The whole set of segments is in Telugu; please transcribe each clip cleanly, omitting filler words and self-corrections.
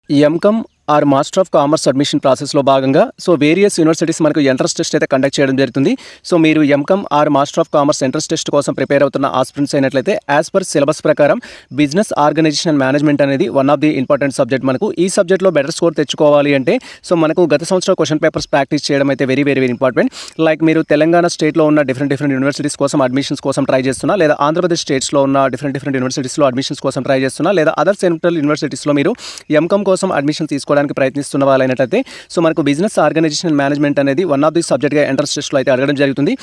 ఎంకమ్ or master of commerce admission ప్రాసెస్లో భాగంగా వేరియస్ యూనివర్సిటీస్ మనకు ఎంట్రన్స్ టెస్ట్ అయితే కండక్ట్ చేయడం జరుగుతుంది. మీరు MCom or master of commerce entrance test కోసం ప్రిపేర్ అవుతున్న ఆస్పిరెంట్స్ అయినట్లయితే యాజ్ పర్ సిలబస్ ప్రకారం బిజినెస్ ఆర్గనైజేషన్ అండ్ మేనేజ్మెంట్ అనేది one of the important subject. మనకు ఈ సబ్జెక్ట్లో బెటర్ స్కోర్ తెచ్చుకోవాలి అంటే మనకు గత సంవత్సరం క్వశ్చన్ పేపర్స్ ప్రాక్టీస్ చేయడం అయితే very very very important. Like మీరు తెలంగాణ స్టేట్లో ఉన్న డిఫరెంట్ యూనివర్సిటీస్ కోసం అడ్మిషన్స్ కోసం ట్రై చేస్తున్నా, లేదా ఆంధ్రప్రదేశ్ స్టేట్స్లో ఉన్న డిఫరెంట్ యూనివర్సిటీస్లో అడ్మిషన్స్ కోసం ట్రై చేస్తున్నా, లేదా అదర్ సెంట్రల్ యూనివర్సిటీస్లో మీరు ఎంకమ్ కోసం అడ్మిషన్ తీసుకోవడానికి ప్రయత్నిస్తున్న వాళ్ళైనట్లయితే మనకు బిజినెస్ ఆర్గనైజేషన్ అండ్ మేనేజ్మెంట్ అనేది వన్ ఆఫ్ ది సబ్జెక్ట్గా ఎంట్రన్స్ టెస్ట్లో అయితే అడగడం జరుగుతుంది.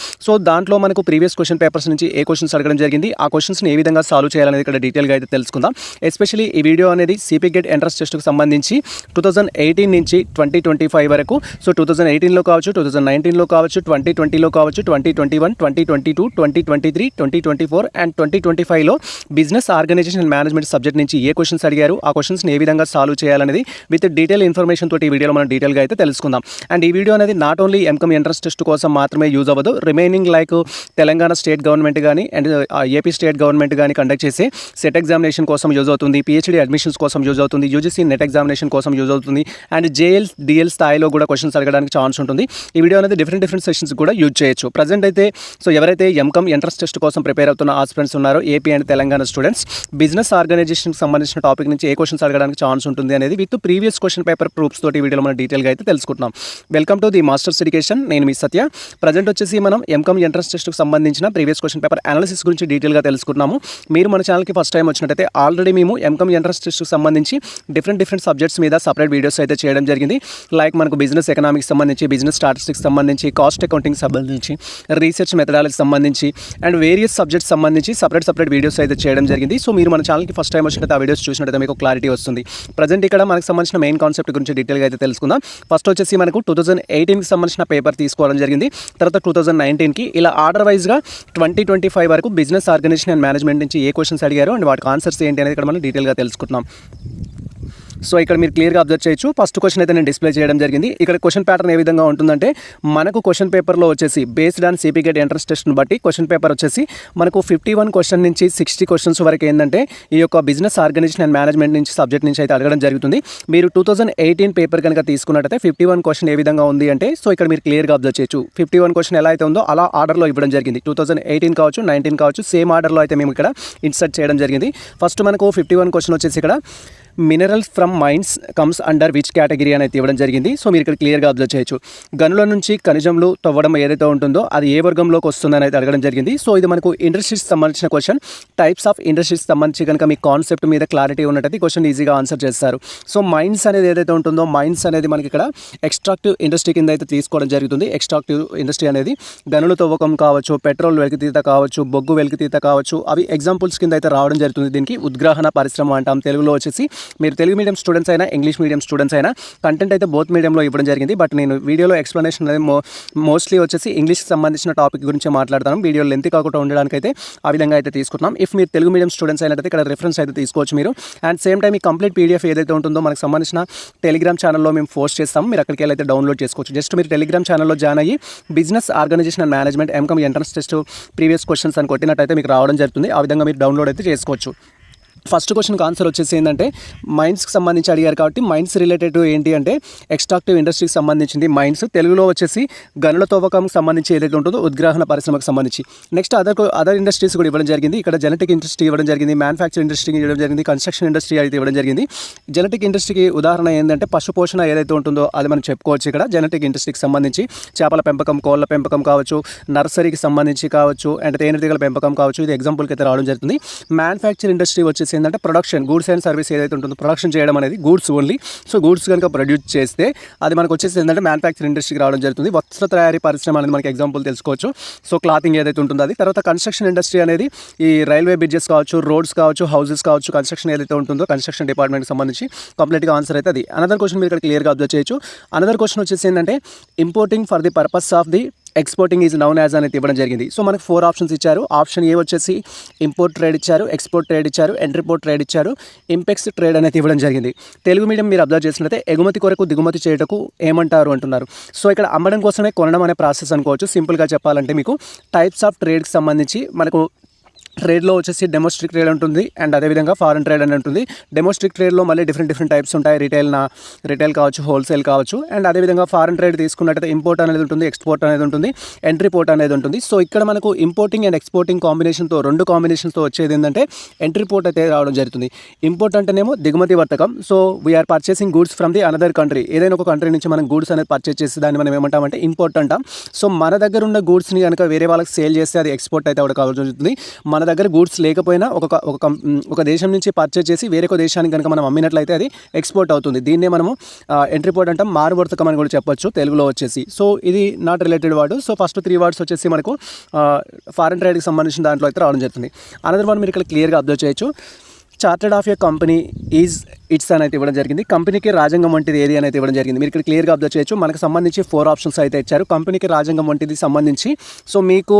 దాంట్లో మనకు ప్రీవియస్ క్వశ్చన్ పేపర్స్ నుంచి ఏ క్వశ్చన్స్ అడగడం జరిగింది, ఆ క్వశ్చన్స్ని ఏ విధంగా సాల్వ్ చేయాలనేది ఇక్కడ డీటెయిల్గా అయితే తెలుసుకుందాం. ఎస్పెషల్లీ ఈ వీడియో అనేది సిపి గేట్ ఎంట్రన్స్ టెస్ట్కి సంబంధించి 2018 నుంచి 2025 వరకు 2018లో కావచ్చు, 2019లో కావచ్చు, 2020లో కావచ్చు, 2021, 2022, 2023, 2024 అండ్ 2025లో business organisation and management subject నుంచి ఏ క్వశ్చన్స్ అడిగారు, ఆ క్వశ్చన్స్ని ఏ విధంగా సాల్వ్ చేయాలనేది విత్ డీటెయిల్ ఇన్ఫర్మేషన్ తోటి ఈ వీడియోలో మనం డీటెయిల్గా అయితే తెలుసుకుందాం. అండ్ ఈ వీడియో అనేది నాట్ ఓన్లీ ఎంకమ్ ఎంట్రన్స్ టెస్ట్ కోసం మాత్రమే యూజ్ అవ్వదు, remaining like Telangana state government కానీ అండ్ ఏపీ స్టేట్ గవర్నమెంట్ కానీ కండక్ట్ చేసే సెట్ ఎగ్జామినేషన్ కోసం యూజ్ అవుతుంది, పిహెచ్డీ అడ్మిషన్స్ కోసం యూజ్ అవుతుంది, యూజీసీ నెట్ ఎగ్జామినేషన్ కోసం యూజ్ అవుతుంది, అండ్ జేఎల్ డిఎల్ స్థాయిలో కూడా క్వశ్చన్స్ అడగడానికి ఛాన్స్ ఉంటుంది. ఈ వీడియో అనేది డిఫరెంట్ సెషన్స్ కూడా యూజ్ చేయొచ్చు. ప్రజెంట్ అయితే ఎవరైతే ఎంకమ్ ఎంట్రన్స్ టెస్ట్ కోసం ప్రిపేర్ అవుతున్న ఆస్పిరెంట్స్ ఉన్నారో AP and Telangana students, business ఆర్గనైజేషన్కి సంబంధించిన టాపిక్ నుంచి ఏ క్వశ్చన్స్ అడగడానికి ఛాన్స్ ఉంటుంది అనేది with previous question paper proofs తోటి వీడియోలో మనం డీటెయిల్గా అయితే తెలుసుకుంటున్నాం. Welcome to the Masters Education. నేను మీ సత్య. ప్రజెంట్ వచ్చేసి మనం ఎంకమ్ ఎంట్రన్స్ టెస్ట్కి సంబంధించిన ప్రీవియస్ క్వశ్చన్ పేపర్ అనాలిసిస్ గురించి డీటెయిల్గా తెలుసుకుంటున్నాము. మీరు మన ఛానల్కి ఫస్ట్ టైం వచ్చినట్టయితే ఆల్రెడీ మేము ఎంకమ్ ఎంట్రన్స్ టెస్ట్కి సంబంధించి డిఫరెంట్ సబ్జెక్ట్స్ మీద సపరేట్ వీడియోస్ అయితే చేయడం జరిగింది. లైక్ మనకు బిజినెస్ ఎకనామిక్స్ సంబంధించి, బిజినెస్ స్టాటిస్టిక్స్ సంబంధించి, కాస్ట్ అకౌంటింగ్ సంబంధించి, రీసెర్చ్ మెథడాలజీ సంబంధించి అండ్ వేరియస్ సబ్జెక్ట్స్ సంబంధించి సపరేట్ వీడియోస్ అయితే చేయడం జరిగింది. మీరు మన ఛానల్కి ఫస్ట్ టైం వచ్చినట్టు ఆ వీడియోస్ చూసినట్టయితే మీకు క్లారిటీ వస్తుంది. ప్రజెంట్ ఇక్కడ మనకు సంబంధించిన మెయిన్ కాన్సెప్ట్ గురించి డీటెయిల్గా అయితే తెలుసుకుందాం. ఫస్ట్ వచ్చేసి మనకు 2018కి సంబంధించిన పేపర్ తీసుకోవడం జరిగింది. తర్వాత 2019కి ఇలా ఆర్డర్ వైజ్గా 2025 వరకు బిజినెస్ ఆర్గనైజేషన్ అండ్ మేనేజ్మెంట్ నుంచి ఏ క్వశ్చన్స్ అడిగారు అండ్ వాటికి ఆన్సర్స్ ఏంటి అనేది ఇక్కడ మనం డీటెయిల్గా తెలుసుకుంటున్నాం. ఇక్కడ మీరు క్లియర్గా అబ్జర్వ్ చేయొచ్చు. ఫస్ట్ క్వశ్చన్ అయితే నేను డిస్ప్లే చేయడం జరిగింది. ఇక్కడ క్వశ్చన్ ప్యాటర్న్ ఏ విధంగా ఉంటుందంటే మనకు క్వశ్చన్ పేపర్లో వచ్చేసి based on CP GET entrance టెస్ట్ని బట్టి క్వశ్చన్ పేపర్ వచ్చేసి మనకు 51 క్వశ్చన్ నుంచి 60 క్వశ్చన్స్ వరకు ఏంటంటే ఈ యొక్క బిజినెస్ ఆర్గనైజేషన్ అండ్ మేనేజ్మెంట్ నుంచి సబ్జెక్ట్ నుంచి అయితే అడగడం జరుగుతుంది. మీరు 2018 పేపర్ కనుక తీసుకున్నట్టయితే 51 క్వశ్చన్ ఏ విధంగా ఉంది అంటే ఇక్కడ మీరు క్లియర్గా అబ్జర్వ్ చేయొచ్చు. 51 క్వశ్చన్ ఎలా అయితే ఉందో అలా ఆర్డర్లో ఇవ్వడం జరిగింది. 2018 కావచ్చు, 19 కావచ్చు, సేమ్ ఆర్డర్లో అయితే మేము ఇక్కడ ఇన్సర్ట్ చేయడం జరిగింది. ఫస్ట్ మనకు 51 క్వశ్చన్ వచ్చేసి ఇక్కడ minerals from mines comes under which category అనేది ఇవ్వడం జరిగింది. మీరు ఇక్కడ క్లియర్గా అబ్జర్వ్ చేయొచ్చు. గనుల నుంచి ఖనిజంలు తవ్వడం ఏదైతే ఉంటుందో అది ఏ వర్గంలోకి వస్తుందని అయితే అడగడం జరిగింది. ఇది మనకు ఇండస్ట్రీస్ సంబంధించిన క్వశ్చన్. టైప్స్ ఆఫ్ ఇండస్ట్రీస్ సంబంధించి కనుక మీ కాన్సెప్ట్ మీద క్లారిటీ ఉన్నట్టయితే క్వశ్చన్ ఈజీగా ఆన్సర్ చేస్తారు. మైన్స్ అనేది ఏదైతే ఉంటుందో మైన్స్ అనేది మనకి ఇక్కడ ఎక్స్ట్రాక్టివ్ ఇండస్ట్రీ కింద అయితే తీసుకోవడం జరుగుతుంది. ఎక్స్ట్రాక్టివ్ ఇండస్ట్రీ అనేది గనుల తవ్వకం కావచ్చు, పెట్రోల్ వెలికితీత కావచ్చు, బొగ్గు వెలికితీత కావచ్చు, అవి ఎగ్జాంపుల్స్ కింద అయితే రావడం జరుగుతుంది. దీనికి ఉద్గ్రహణ పరిశ్రమ అంటాం తెలుగులో వచ్చేసి. మీరు తెలుగు మీడియం స్టూడెంట్స్ అయినా ఇంగ్లీష్ మీడియం స్టూడెంట్స్ అయినా కంటెంట్ అయితే బోత్ మీడియంలో ఇవ్వడం జరిగింది. బట్ నేను వీడియోలో ఎక్స్ప్లెనేషన్ అనేది మోస్ట్లీ వచ్చేసి ఇంగ్లీష్కి సంబంధించిన టాపిక్ గురించి మాట్లాడతాను. వీడియో లెంత్ కాకుండా ఉండడానికి అయితే ఆ విధంగా అయితే తీసుకుంటున్నాం. ఇఫ్ మీరు తెలుగు మీడియం స్టూడెంట్స్ అయినట్లయితే ఇక్కడ రిఫరెన్స్ అయితే తీసుకోవచ్చు మీరు. అండ్ సేమ్ టైం ఈ కంప్లీట్ పీడిఎఫ్ ఏదైతే ఉంటుందో మనకు సంబంధించిన టెలిగ్రామ్ ఛానల్లో మేము పోస్ట్ చేస్తాము. మీరు అక్కడికి వెళ్ళి అయితే డౌన్లోడ్ చేసుకోవచ్చు. జస్ట్ మీరు టెలిగ్రామ్ ఛానల్లో జాయిన్ అయ్యి business organisation and management MCom entrance test previous questions అని కొట్టినట్టయితే మీకు రావడం జరుగుతుంది. ఆ విధంగా మీరు డౌన్లోడ్ అయితే చేసుకోవచ్చు. ఫస్ట్ క్వశ్చన్కి ఆన్సర్ వచ్చేసి ఏంటంటే మైన్స్కి సంబంధించి అడిగారు కాబట్టి మైన్స్ రిలేటెడ్ ఏంటి అంటే ఎక్స్ట్రాక్టివ్ ఇండస్ట్రీకి సంబంధించింది మైన్స్. తెలుగులో వచ్చేసి గనుల తవ్వకంకి సంబంధించి ఏదైతే ఉంటుందో ఉద్గ్రహణ పరిశ్రమకు సంబంధించి. నెక్స్ట్ అదర్ ఇండస్ట్రీస్ కూడా ఇవ్వడం జరిగింది. ఇక్కడ జెనెటిక్ ఇండస్ట్రీ ఇవ్వడం జరిగింది, మ్యానుఫ్యాక్చరింగ్ ఇండస్ట్రీ ఇవ్వడం జరిగింది, కన్స్ట్రక్షన్ ఇండస్ట్రీ అయితే ఇవ్వడం జరిగింది. జెనెటిక్ ఇండస్ట్రీకి ఉదాహరణ ఏంటంటే పశుపోషణ ఏదైతే ఉంటుందో అది మనం చెప్పుకోవచ్చు. ఇక్కడ జెనెటిక్ ఇండస్ట్రీకి సంబంధించి చేపల పెంపకం, కోళ్ళ పెంపకం కావచ్చు, నర్సరీకి సంబంధించి కావచ్చు, అండ్ తేనెటీగల పెంపకం కావచ్చు. ఇది ఎగ్జాంపుల్కి అయితే రావడం జరుగుతుంది. మ్యానుఫ్యాక్చరింగ్ ఇండస్ట్రీ వచ్చేసి ఏంటంటే ప్రొడక్షన్, గూడ్స్ అండ్ సర్వీస్ ఏదైతే ఉంటుందో ప్రొడక్షన్ చేయడం అనేది గూడ్స్ ఓన్లీ. గూడ్స్ కనుక ప్రొడ్యూస్ చేస్తే అది మనకు వచ్చేసి ఏంటంటే మ్యానుఫ్యాక్చరింగ్ ఇండస్ట్రీకి రావడం జరుగుతుంది. వస్త్ర తయారీ పరిశ్రమ అనేది మనకి ఎగ్జాంపుల్ తెలుసుకోవచ్చు. క్లాతింగ్ ఏదైతే ఉంటుందో అది. తర్వాత కన్స్ట్రక్షన్ ఇండస్ట్రీ అనేది ఈ రైల్వే బ్రిడ్జెస్ కావచ్చు, రోడ్స్ కావచ్చు, హౌసెస్ కావచ్చు, కన్స్ట్రక్షన్ ఏదైతే ఉంటుందో కన్స్ట్రక్షన్ డిపార్ట్మెంట్కి సంబంధించి కంప్లీట్గా ఆన్సర్ అయితే అది. అనదర్ క్వశ్చన్ మీరు ఇక్కడ క్లియర్గా అబ్జర్వ్ చేయొచ్చు. అనదర్ క్వశ్చన్ వచ్చేసి ఏంటంటే importing for the purpose of the exporting is noun as అనేది ఇవ్వడం జరిగింది. మనకు 4 ఆప్షన్స్ ఇచ్చారు. ఆప్షన్ ఏ వచ్చేసి ఇంపోర్ట్ ట్రేడ్ ఇచ్చారు, ఎక్స్పోర్ట్ ట్రేడ్ ఇచ్చారు, ఎంట్రీపోర్ట్ ట్రేడ్ ఇచ్చారు, ఇంపెక్స్ ట్రేడ్ అనేది ఇవ్వడం జరిగింది. తెలుగు మీడియం మీరు అబ్జర్వ్ చేసినట్లయితే ఎగుమతి కొరకు దిగుమతి చేయటకు ఏమంటారు అంటున్నారు. ఇక్కడ అమ్మడం కోసమే కొనడం అనే ప్రాసెస్ అనుకోవచ్చు. సింపుల్గా చెప్పాలంటే మీకు టైప్స్ ఆఫ్ ట్రేడ్కి సంబంధించి మనకు ట్రేడ్లో వచ్చేసి డొమెస్టిక్ ట్రేడ్ ఉంటుంది అండ్ అదేవిధంగా ఫారెన్ ట్రేడ్ అని ఉంటుంది. డొమెస్టిక్ ట్రేడ్లో మళ్ళీ డిఫరెంట్ టైప్స్ ఉంటాయి. రిటైల్ కావచ్చు, హోల్సేల్ కావచ్చు. అండ్ అదేవిధంగా ఫారెన్ ట్రేడ్ తీసుకున్నట్టయితే ఇంపోర్ట్ అనేది ఉంటుంది, ఎక్స్పోర్ట్ అనేది ఉంటుంది, ఎంట్రీ పోర్ట్ అనేది ఉంటుంది. సో ఇక్కడ మనకు ఇంపోర్టింగ్ అండ్ ఎక్స్పోర్టింగ్ కాంబినేషన్తో, రెండు కాంబినేషన్స్తో వచ్చేది ఏంటంటే ఎంట్రీ పోర్ట్ అయితే రావడం జరుగుతుంది. ఇంపోర్ట్ అంటేనేమో దిగుమతి వర్తకం. So we are purchasing goods from the another country. ఏదైనా ఒక కంట్రీ నుంచి మనం గూడ్స్ అనేది పర్చేస్ చేసి దాన్ని మనం ఏమంటామంటే ఇంపోర్ట్ అంటాం. సో మన దగ్గర ఉన్న గూడ్స్ని కనుక వేరే వాళ్ళకి సేల్ చేస్తే అది ఎక్స్పోర్ట్ అయితే అవడం కావాల్సి ఉంటుంది. మన దగ్గర గూడ్స్ లేకపోయినా ఒక దేశం నుంచి పర్చేజ్ చేసి వేరే ఒక దేశానికి కనుక మనం అమ్మినట్లయితే అది ఎక్స్పోర్ట్ అవుతుంది. దీన్నే మనము ఎంట్రీ పోర్ట్ అంటాం, మారువర్తకం అని కూడా చెప్పొచ్చు తెలుగులో వచ్చేసి. సో ఇది not related word. So first 3 words వచ్చేసి మనకు ఫారెన్ ట్రేడ్కి సంబంధించిన దాంట్లో అయితే రావడం జరుగుతుంది. అనదర్ వన్ మీరు ఇక్కడ క్లియర్గా అబ్జర్వ్ చేయొచ్చు. Chartered of A company is it's అని అయితే ఇవ్వడం జరిగింది. కంపెనీకి రాజ్యాంగం వంటిది ఏది అని అయితే ఇవ్వడం జరిగింది. మీరు ఇక్కడ క్లియర్గా అబ్జర్వ్ చేయొచ్చు. మనకు సంబంధించి 4 ఆప్షన్స్ అయితే ఇచ్చారు. కంపెనీకి రాజ్యాంగం వంటిది సంబంధించి సో మీకు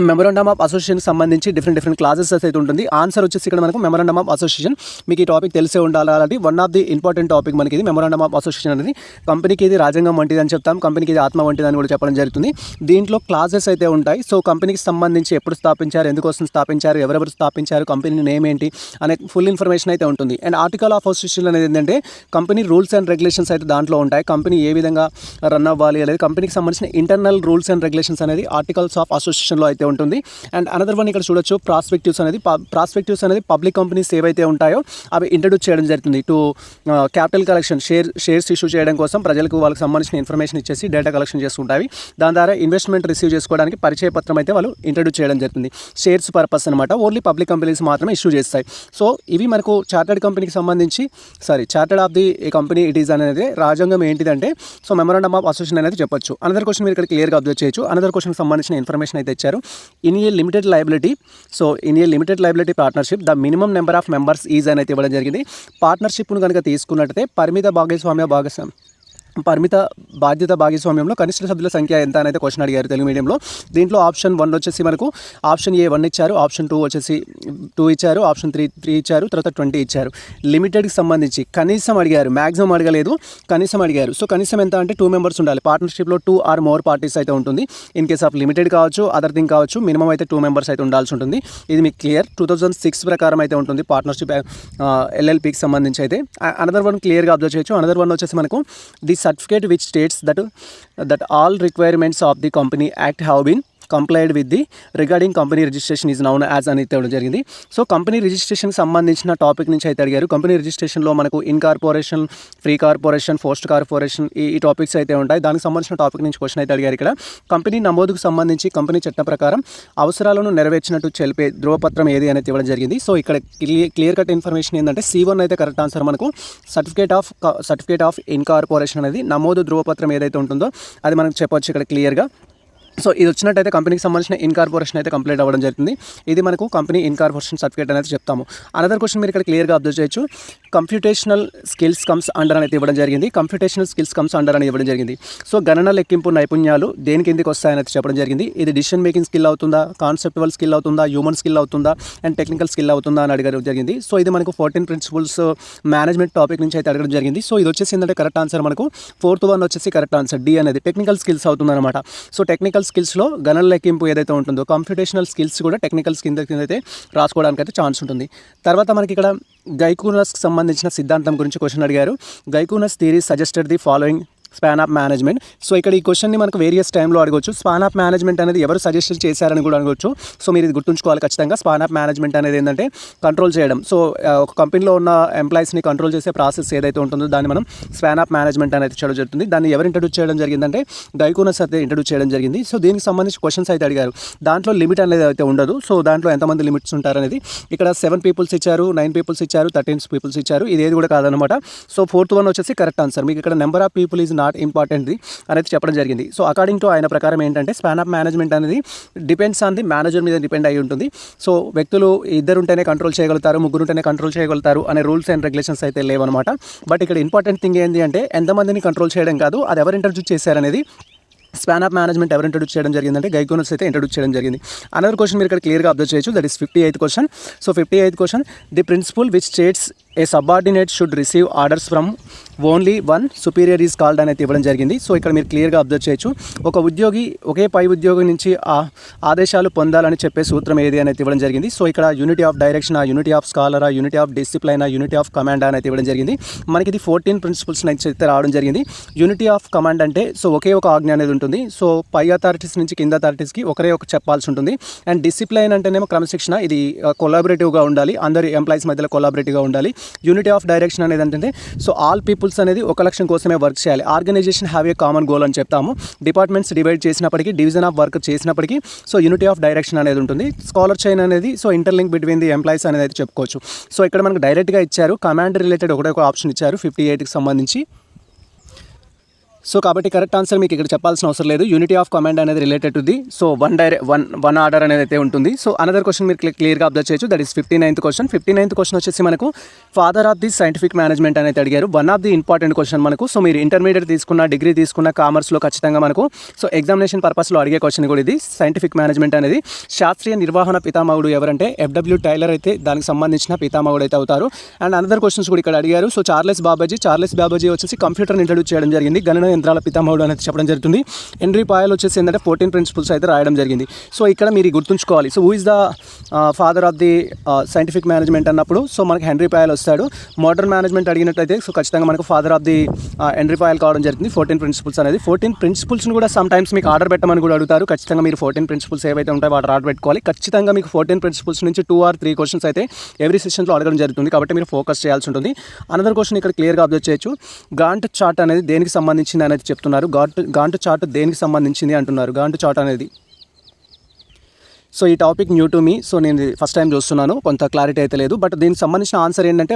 మెమోరాండమ్ ఆఫ్ అసోసియేషన్కి సంబంధించి డిఫరెంట్ క్లాసెస్ అయితే ఉంటుంది. ఆన్సర్ వచ్చేసి ఇక్కడ మనకు మెమోరాండమ్ ఆఫ్ అసోసియేషన్. మీకు ఈ టాపిక్ తెలిసే ఉండాలి. అలాంటి one of the important topic మనకి ఇది మెమోరాండమ్ ఆఫ్ అసోసియేషన్ అనేది. కంపెనీకి ఇది రాజ్యాంగం వంటిది అని చెప్తాం, కంపెనీకి ఇది ఆత్మ వంటిది అని కూడా చెప్పడం జరుగుతుంది. దీంట్లో క్లాసెస్ అయితే ఉంటాయి. సో కంపెనీకి సంబంధించి ఎప్పుడు స్థాపించారు, ఎందుకోసం స్థాపించారు, ఎవరెవరు స్థాపించారు, కంపెనీ నేమ్ ఏంటి అనే ఫుల్ ఇన్ఫర్మేషన్ అయితే ఉంటుంది. అండ్ ఆర్టికల్ ఆఫ్ అసోసియేషన్ అనేది ఏంటంటే కంపెనీ రూల్స్ అండ్ రెగ్యులేషన్స్ అయితే దాంట్లో ఉంటాయి. కంపెనీ ఏ విధంగా రన్ అవ్వాలి అనేది కంపెనీకి సంబంధించిన ఇంటర్నల్ రూల్స్ అండ్ రెగ్యులేషన్స్ అనేది ఆర్టికల్స్ ఆఫ్ అసోసియేషన్లో అయితే ఉంటుంది. అండ్ అనదర్ వన్ ఇక్కడ చూడొచ్చు ప్రాస్పెక్టివ్స్ అనేది పబ్లిక్ కంపెనీస్ ఏవైతే ఉంటాయో అవి ఇంట్రడ్యూస్ చేయడం జరుగుతుంది. To capital collection, shares issue చేయడం కోసం ప్రజలకు వాళ్ళకి సంబంధించిన ఇన్ఫర్మేషన్ ఇచ్చేసి డేటా కలెక్షన్ చేసుకుంటాయి. దాని ద్వారా ఇన్వెస్ట్మెంట్ రిసీవ్ చేసుకోవడానికి పరిచయ పత్రం అయితే వాళ్ళు ఇంట్రడ్యూస్ చేయడం జరుగుతుంది. షేర్స్ పర్పస్ అనమాట. ఓన్లీ పబ్లిక్ కంపెనీస్ మాత్రమే ఇష్యూ చేస్తాయి. సో ఇవి మనకు chartered of the company it is అనేది రాజ్యాంగం ఏంటిదంటే సో మెమోరాండమ్ ఆఫ్ అసోసియేషన్ అనేది చెప్పొచ్చు. అనదర్ క్వశ్చన్ మీరు ఇక్కడ క్లియర్గా అబ్జర్వ్ చేయొచ్చు. అనదర్ క్వశ్చన్ సంబంధించిన ఇన్ఫర్మేషన్ అయితే ఇచ్చారు. In a limited liability partnership the minimum number of members is అని అయితే ఇవ్వడం జరిగింది. పార్ట్నర్షిప్ను కనుక తీసుకున్నట్టయితే పరిమిత బాధ్యత భాగస్వామ్యంలో కనిష్ట సభ్యుల సంఖ్య ఎంత అనేది క్వశ్చన్ అడిగారు తెలుగు మీడియంలో. దీంట్లో ఆప్షన్ 1 వచ్చేసి మనకు ఆప్షన్ ఏ 1 ఇచ్చారు, ఆప్షన్ 2 వచ్చేసి 2 ఇచ్చారు, ఆప్షన్ 3 ఇచ్చారు, తర్వాత 20 ఇచ్చారు. లిమిటెడ్కి సంబంధించి కనీసం అడిగారు, మ్యాక్సిమం అడగలేదు, కనీసం అడిగారు. సో కనీసం ఎంత అంటే 2 మెంబర్స్ ఉండాలి. పార్ట్నర్షిప్లో 2 ఆర్ మోర్ పార్టీస్ అయితే ఉంటుంది. ఇన్ కేస్ ఆఫ్ లిమిటెడ్ కావచ్చు, అదర్ థింగ్ కావచ్చు, మినిమం అయితే 2 మెంబర్స్ అయితే ఉండాల్సి ఉంటుంది. ఇది మీకు క్లియర్. 2006 ప్రకారం అయితే ఉంటుంది పార్ట్నర్షిప్ LLPకి సంబంధించి అయితే. అనదర్ వన్ క్లియర్గా అబ్జర్వ్ చేయొచ్చు. అనదర్ వన్ వచ్చేసి మనకు the certificate which states that all requirements of the Company Act have been complied with the regarding company registration is noun as అని ఇవ్వడం జరిగింది. సో కంపెనీ రిజిస్ట్రేషన్కి సంబంధించిన టాపిక్ నుంచి అయితే అడిగారు. కంపెనీ రిజిస్ట్రేషన్లో మనకు incorporation, free corporation, post corporation ఈ టాపిక్స్ అయితే ఉంటాయి. దానికి సంబంధించిన టాపిక్ నుంచి క్వశ్చన్ అయితే అడిగారు. ఇక్కడ కంపెనీ నమోదుకు సంబంధించి కంపెనీ చట్టం ప్రకారం అవసరాలను నెరవేర్చినట్టు తెలిపే ధృవపత్రం ఏది అనేది ఇవ్వడం జరిగింది. సో ఇక్కడ క్లియర్ కట్ ఇన్ఫర్మేషన్ ఏంటంటే C1 అయితే కరెక్ట్ ఆన్సర్. మనకు సర్టిఫికేట్ ఆఫ్ ఇన్కార్పొరేషన్ అనేది నమోదు ధృవపత్రం ఏదైతే ఉంటుందో అది మనకు చెప్పొచ్చు ఇక్కడ క్లియర్గా. సో ఇది వచ్చినట్టయితే కంపెనీకి సంబంధించిన ఇన్కార్పొరేషన్ అయితే కంప్లీట్ అవ్వడం జరుగుతుంది. ఇది మనకు కంపెనీ ఇన్కార్పొరేషన్ సర్టిఫికేట్ అనేది చెప్తాము. అనదర్ క్వశ్చన్ మీరు ఇక్కడ క్లియర్గా అబ్జర్వ్ చేయొచ్చు. కంప్యూటేషనల్ స్కిల్స్ కమ్స్ అండర్ అనేది ఇవ్వడం జరిగింది. కంప్యూటేషనల్ స్కిల్స్ కమ్స్ అండర్ అని ఇవ్వడం జరిగింది. సో గణన లెక్కింపు నైపుణ్యాలు దేనికి కిందికి వస్తాయని చెప్పడం జరిగింది. ఇది డిసిషన్ మేకింగ్ స్కిల్ అవుతుందా, కాన్సెప్టువల్ స్కిల్ అవుతుందా, హ్యూమన్ స్కిల్ అవుతుందా, అండ్ టెక్నికల్ స్కిల్ అవుతుందా అని అడగడం జరిగింది. సో ఇది మనకు 14 ప్రిన్సిపల్స్ మేనేజ్మెంట్ టాపిక్ నుంచి అయితే అడగడం జరిగింది. సో ఇది వచ్చేసి ఏంటంటే కరెక్ట్ ఆన్సర్ మనకు 4th వన్ వచ్చేసి కరెక్ట్ ఆన్సర్ D అనేది టెక్నికల్ స్కిల్స్ అవుతుందన్నమాట. సో టెక్నికల్ స్కిల్స్లో గణన లెక్కింపు ఏదైతే ఉంటుందో కంప్యూటేషనల్ స్కిల్స్ కూడా టెక్నికల్ కింద అయితే రాసుకోవడానికి అయితే ఛాన్స్ ఉంటుంది. తర్వాత మనకి ఇక్కడ గైకునస్కి సంబంధించిన సిద్ధాంతం గురించి క్వశ్చన్ అడిగారు. Graicunas theory suggested the following span of management. So ఇక్కడ ఈ క్వశ్చన్ని మనకు వేరియస్ టైంలో అడగవచ్చు. స్పాన్ ఆఫ్ మేనేజ్మెంట్ అనేది ఎవరు సజెస్ట్ చేశారని కూడా అడగవచ్చు. సో మీరు ఇది గుర్తుంచుకోవాలి ఖచ్చితంగా. స్పాన్ ఆఫ్ మేనేజ్మెంట్ అనేది ఏంటంటే కంట్రోల్ చేయడం. సో ఒక కంపెనీలో ఉన్న ఎంప్లాయీస్ని కంట్రోల్ చేసే ప్రాసెస్ ఏదైతే ఉంటుందో దాన్ని మనం స్పాన్ ఆఫ్ మేనేజ్మెంట్ అనేది చేయడం జరుగుతుంది. దాన్ని ఎవరు ఇంట్రడ్యూస్ చేయడం జరిగిందంటే గైకునస్ అయితే ఇంట్రడ్యూస్ చేయడం జరిగింది. సో దీనికి సంబంధించి క్వశ్చన్స్ అయితే అడిగారు. దాంట్లో లిమిట్ అనేది అయితే ఉండదు. సో దాంట్లో ఎంతమంది లిమిట్స్ ఉంటారనేది ఇక్కడ 7 పీపుల్స్ ఇచ్చారు, 9 పీపుల్స్ ఇచ్చారు, 13 పీపుల్స్ ఇచ్చారు. ఇది ఏది కూడా కాదనమాట. సో 4th వన్ వచ్చేసి కరెక్ట్ ఆన్సర్. మీకు ఇక్కడ number of people is not important అనేది చెప్పడం జరిగింది. సో అకార్డింగ్ టు ఆయన ప్రకారం ఏంటంటే స్పాన్ ఆఫ్ మేనేజ్మెంట్ అనేది డిపెండ్స్ ఆన్ ది మేనేజర్ మీద డిపెండ్ అయి ఉంటుంది. సో వ్యక్తులు 2 ఉంటేనే కంట్రోల్ చేయగలుగుతారు, 3 ఉంటేనే కంట్రోల్ చేయగలుగుతారు అనే రూల్స్ అండ్ రెగ్యులేషన్స్ అయితే లేవన్నమాట. బట్ ఇక్కడ ఇంపార్టెంట్ థింగ్ ఏంటి అంటే ఎంతమందిని కంట్రోల్ చేయడం కాదు, అది ఎవరు ఇంట్రడ్యూస్ చేశారనేది. స్పాన్ ఆఫ్ మేనేజ్మెంట్ ఎవరు ఇంట్రడ్యూస్ చేయడం జరిగిందంటే గైకోనస్ అయితే ఇంట్రడ్యూస్ చేయడం జరిగింది. అనదర్ క్వశ్చన్ మీరు ఇక్కడ క్లియర్గా అబ్జర్వ్ చేయొచ్చు. That is 58th question. So 58th question the principle which states A subordinate should receive orders from only one superior is called అనేది ఇవ్వడం జరిగింది. సో ఇక్కడ మీరు క్లియర్గా అబ్జర్వ్ చేయొచ్చు. ఒక ఉద్యోగి ఒకే పై ఉద్యోగి నుంచి ఆదేశాలు పొందాలని చెప్పే సూత్రం ఏది అనేది ఇవ్వడం జరిగింది. సో ఇక్కడ unity of direction, unity of scholar, unity of discipline, unity of command అనేది ఇవ్వడం జరిగింది. మనకి ఇది 14 ప్రిన్సిపల్స్ అయితే రావడం జరిగింది. యూనిటీ ఆఫ్ కమాండ్ అంటే సో ఒకే ఒక ఆజ్ఞ అనేది ఉంటుంది. సో పై అథారిటీస్ నుంచి కింద అథారిటీస్కి ఒకరే ఒక చెప్పాల్సి ఉంటుంది. అండ్ డిసిప్లైన్ అంటేనేమో క్రమశిక్షణ, ఇది కొలాబరేటివ్గా ఉండాలి, అందరి ఎంప్లాయీస్ మధ్యలో కొలాబరేటివ్గా ఉండాలి. యూనిటీ ఆఫ్ డైరెక్షన్ అనేది ఏంటంటే సో ఆల్ పీపుల్స్ అనేది ఒక లక్ష్యం కోసమే వర్క్ చేయాలి. Organisation have a common goal అని చెప్తాము. డిపార్ట్మెంట్స్ డివైడ్ చేసినప్పటికీ, డివిజన్ ఆఫ్ వర్క్ చేసినప్పటికీ సో యూనిటీ ఆఫ్ డైరెక్షన్ అనేది ఉంటుంది. స్కాలర్ చైన్ అనేది so interlink between the employees అనేది అయితే చెప్పుకోవచ్చు. సో ఇక్కడ మనకు డైరెక్ట్గా ఇచ్చారు, కమాండ్ రిలేటెడ్ ఒకటే ఒక ఆప్షన్ ఇచ్చారు 58కి సంబంధించి. సో కాబట్టి కరెక్ట్ ఆన్సర్ మీకు ఇక్కడ చెప్పాల్సిన అవసరం లేదు. యూనిటీ ఆఫ్ కమాండ్ అనేది related to the so one order అనేది అయితే ఉంటుంది. సో అనదర్ క్వశ్చన్ మీరు క్లియర్గా అబ్జర్వ్ చేయొచ్చు. That is 59th question. 59th question వచ్చేసి మనకు father of the scientific management అనేది అడిగారు. One of the important question మనకు. సో మీరు ఇంటర్మీడియట్ తీసుకున్న, డిగ్రీ తీసుకున్న, కామర్స్లో ఖచ్చితంగా మనకు సో ఎగ్జామినేషన్ పర్పస్లో అడిగే క్వశ్చన్ కూడా ఇది. సైంటిఫిక్ మేనేజ్మెంట్ అనేది శాస్త్రీయ నిర్వహణ పితామహుడు ఎవరంటే FW టైలర్ అయితే దానికి సంబంధించిన పితామహుడు అయితే అవుతారు. అండ్ అనదర్ క్వశ్చన్స్ కూడా ఇక్కడ అడిగారు. సో చార్లెస్ బాబాజీ వచ్చేసి కంప్యూటర్ని ఇంట్రడ్యూస్ చేయడం జరిగింది. గణన యంత్రాల పితామహుడు అనేది చెప్పడం జరుగుతుంది. హెన్రీ పాయల్ వచ్చేసి ఏంటంటే 14 ప్రిన్సిపల్స్ అయితే రాయడం జరిగింది. సో ఇక్కడ మీరు గుర్తుంచుకోవాలి. So who is the father of the scientific management అన్నప్పుడు సో మనకి హెన్రీ పాయల్ వస్తాడు. మోడర్న్ మేనేజ్మెంట్ అడిగినట్లయితే సో ఖచ్చితంగా మనకు father of the henry Payal కావడం జరుగుతుంది. 14 ప్రిన్సిపల్స్ అనేది. 14 ప్రిన్సిపల్స్ని కూడా సమ్ టైమ్స్ మీకు ఆర్డర్ పెట్టమని కూడా అడుగుతారు. ఖచ్చితంగా మీరు 14 ప్రిన్సిపల్స్ ఏవైతే ఉంటాయో వాటి ఆర్డర్ పెట్టుకోవాలి. ఖచ్చితంగా మీకు 14 ప్రిన్సిపల్స్ నుంచి 2 or 3 క్వశ్చన్స్ అయితే ఎవ్రీ సెషన్లో అడగడం జరుగుతుంది. కాబట్టి మీరు ఫోకస్ చేయాల్సి ఉంటుంది. అనదర్ క్వశ్చన్ ఇక్కడ క్లియర్గా అబ్జర్వ్ చేయొచ్చు. గాంట్ చార్ట్ అనేది దేనికి సంబంధించింది అనేది చెప్తున్నారు. గాంట్ చార్ట్ దేనికి సంబంధించింది అంటున్నారు. గాంట్ చార్ట్ అనేది సో ఈ topic new to me. So నేను ఫస్ట్ టైం చూస్తున్నాను, కొంత క్లారిటీ అయితే లేదు. బట్ దీనికి సంబంధించిన ఆన్సర్ ఏంటంటే